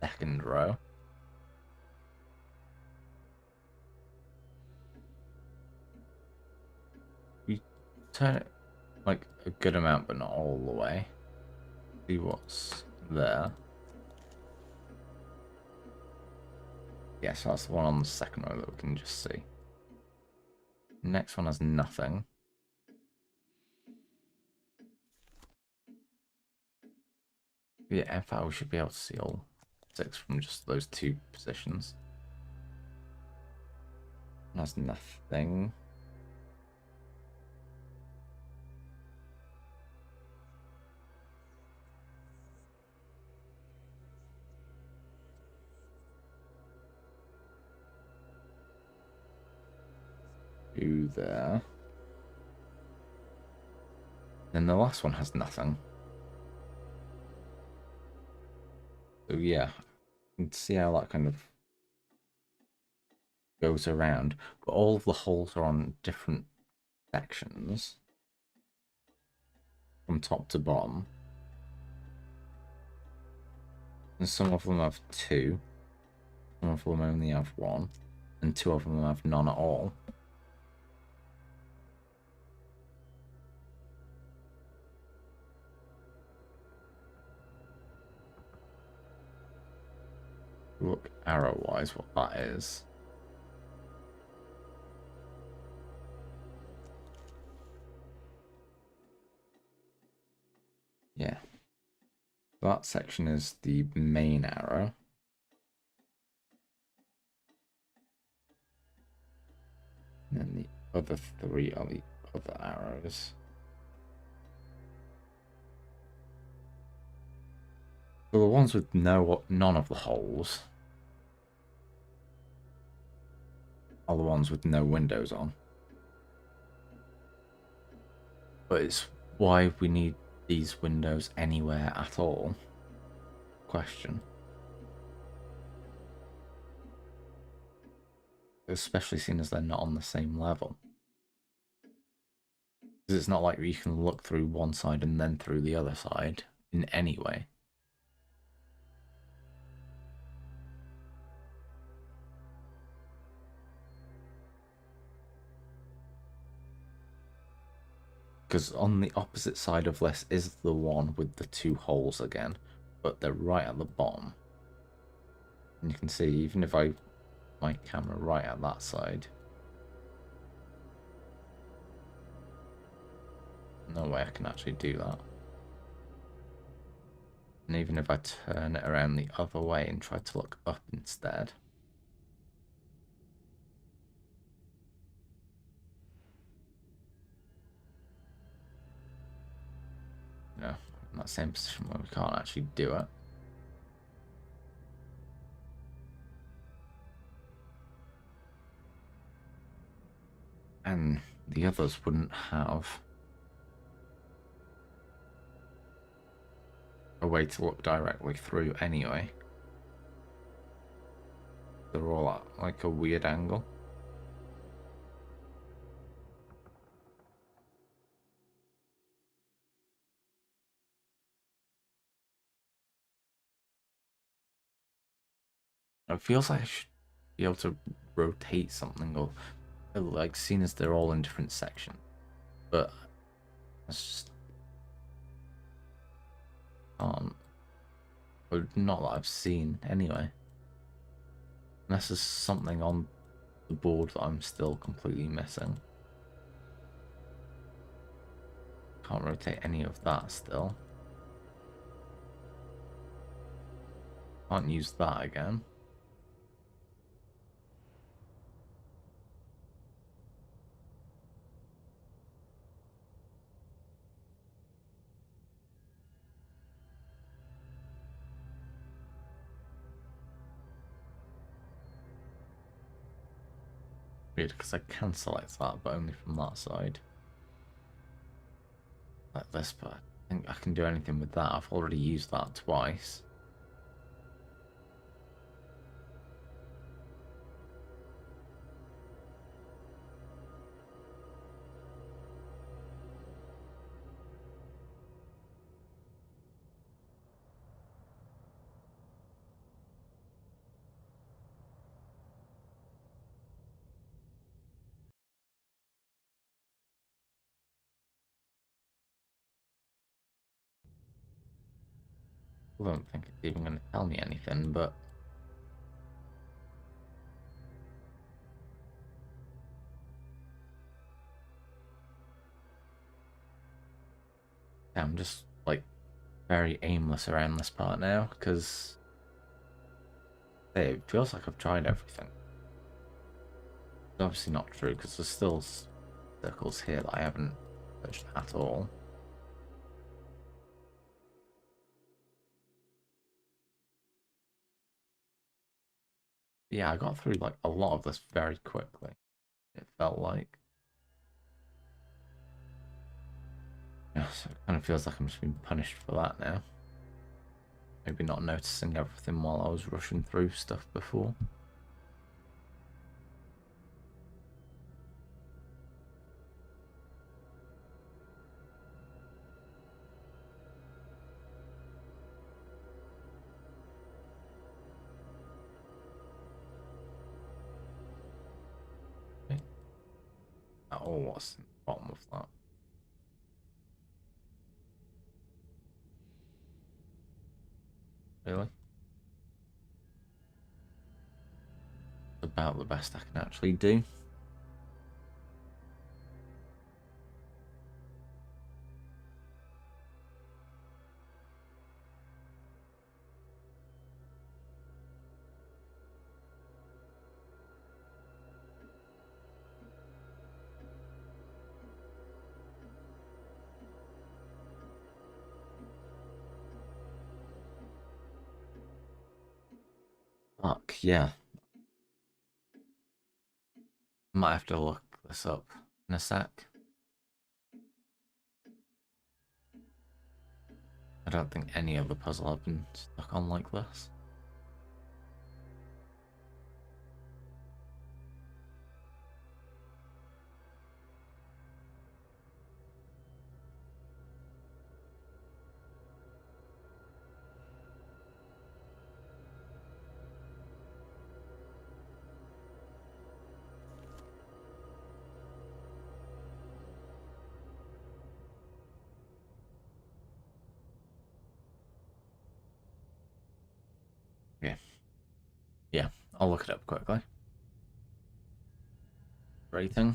[SPEAKER 1] second row. You turn it like a good amount, but not all the way. See what's there. Yeah, so that's the one on the second row that we can just see. Next one has nothing. Yeah, in fact, we should be able to see all 6 from just those 2 positions. That's nothing. 2 there. Then the last one has nothing. So yeah, you can see how that kind of goes around. But all of the holes are on different sections. From top to bottom. And some of them have 2. Some of them only have 1. And 2 of them have none at all. Look arrow-wise what that is. Yeah. That section is the main arrow. And then the other 3 are the other arrows. So the ones with none of the holes are the ones with no windows on. But it's why we need these windows anywhere at all. Question. Especially seeing as they're not on the same level. Because it's not like you can look through one side and then through the other side in any way. Because on the opposite side of this is the one with the 2 holes again, but they're right at the bottom. And you can see, even if I my camera right at that side, no way I can actually do that. And even if I turn it around the other way and try to look up instead, you know, in that same position where we can't actually do it. And the others wouldn't have a way to look directly through anyway. They're all at like a weird angle. It feels like I should be able to rotate something, or like, seeing as they're all in different sections. But that's just or not that I've seen anyway. Unless there's something on the board that I'm still completely missing. Can't rotate any of that still. Can't use that again. Weird, because I can select that, but only from that side. Like this, but I think I can do anything with that. I've already used that twice. I don't think it's even going to tell me anything, but yeah, I'm just like very aimless around this part now, because it feels like I've tried everything. It's obviously not true, because there's still circles here that I haven't touched at all. Yeah, I got through like a lot of this very quickly, it felt like. Yeah, so it kind of feels like I'm just being punished for that now. Maybe not noticing everything while I was rushing through stuff before. Okay. Oh, what's in the bottom of that? Really? About the best I can actually do. Fuck, yeah. Might have to look this up in a sec. I don't think any other puzzle I've been stuck on like this. Yeah. Yeah, I'll look it up quickly. Rating.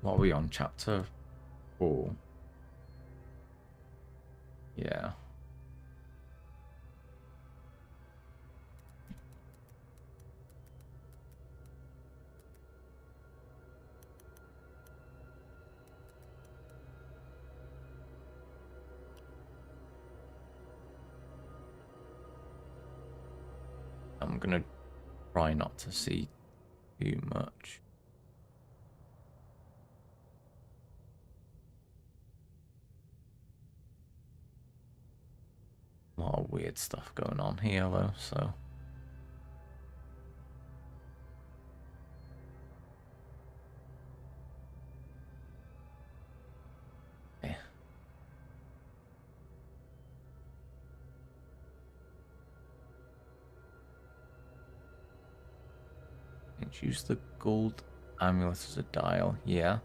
[SPEAKER 1] What are we on? Chapter 4. Yeah. I'm gonna try not to see too much. A lot of weird stuff going on here though, so. Yeah. Use the gold amulet as a dial, yeah.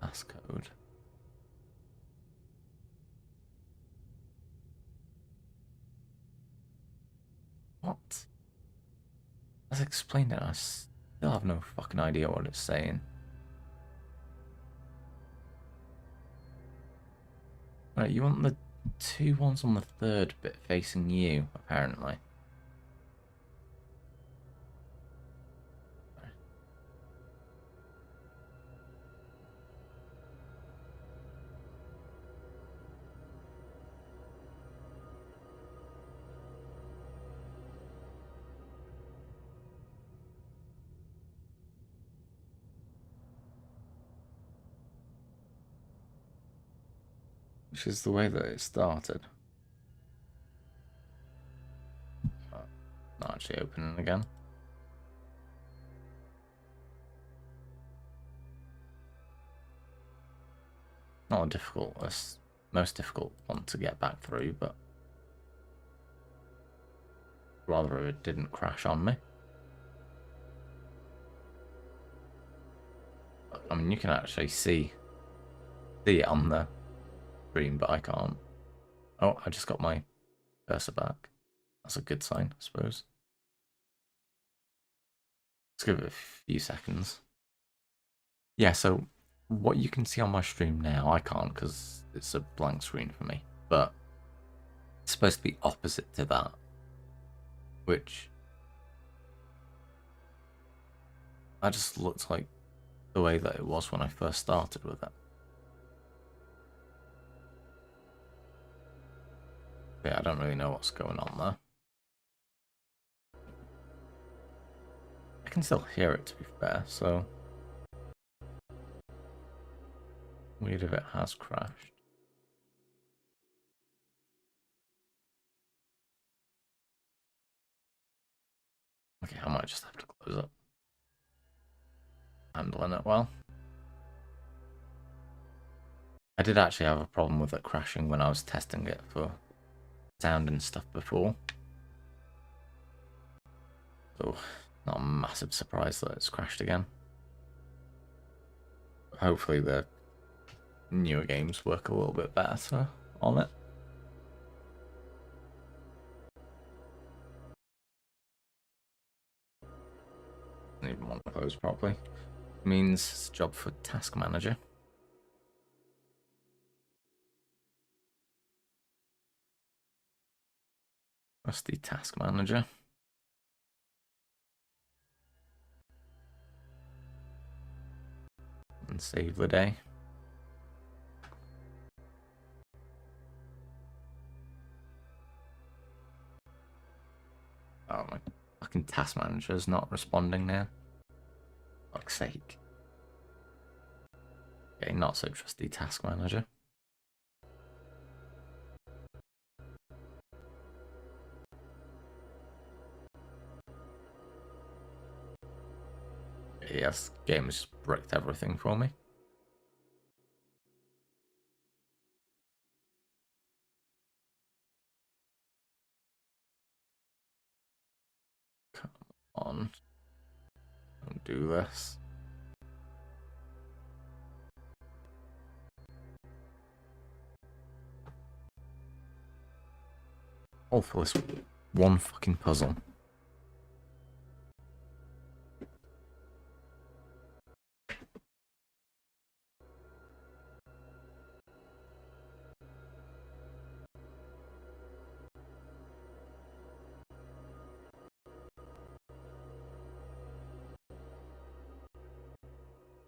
[SPEAKER 1] Passcode. What? Let's explain it. I still have no fucking idea what it's saying. Right, you want the 2 ones on the 3rd bit facing you, apparently. Which is the way that it started. Not actually opening again. Not a difficult, most difficult one to get back through, but rather it didn't crash on me. I mean, you can actually see it on the screen, but I can't. Oh, I just got my cursor back. That's a good sign, I suppose. Let's give it a few seconds. Yeah, so what you can see on my stream now, I can't because it's a blank screen for me, but it's supposed to be opposite to that, which that just looked like the way that it was when I first started with it. Yeah, I don't really know what's going on there. can still hear it, to be fair, so weird if it has crashed. Okay, I might just have to close it. Handling it well. I did actually have a problem with it crashing when I was testing it for sound and stuff before. So, not a massive surprise that it's crashed again. Hopefully the newer games work a little bit better on it. Don't even want to close properly. Means it's a job for task manager. That's the task manager. And save the day. Oh, my fucking task manager is not responding now. Fuck's sake. Okay, not so trusty task manager. Yes, game has just bricked everything for me. Come on. Don't do this. All for this one fucking puzzle.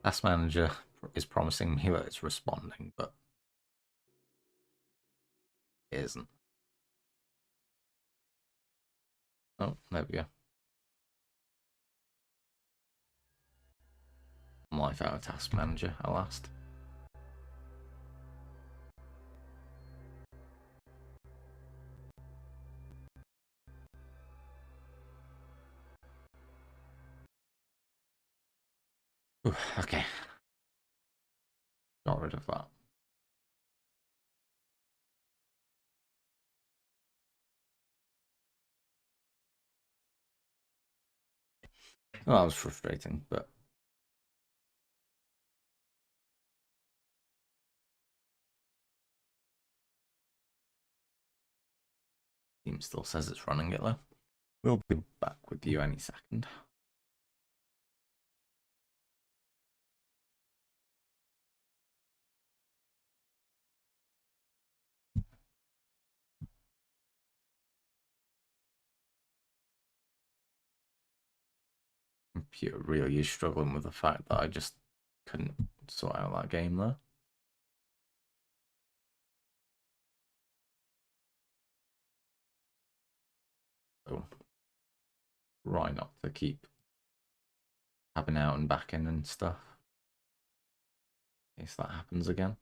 [SPEAKER 1] Task manager is promising me that it's responding, but it isn't. Oh, there we go. Life out of task manager at last. Ooh, okay. Got rid of that. Well, that was frustrating, but Steam still says it's running it though. We'll be back with you any second. Computer really is struggling with the fact that I just couldn't sort out that game there. So, try not to keep tabbing out and back in and stuff. In case that happens again.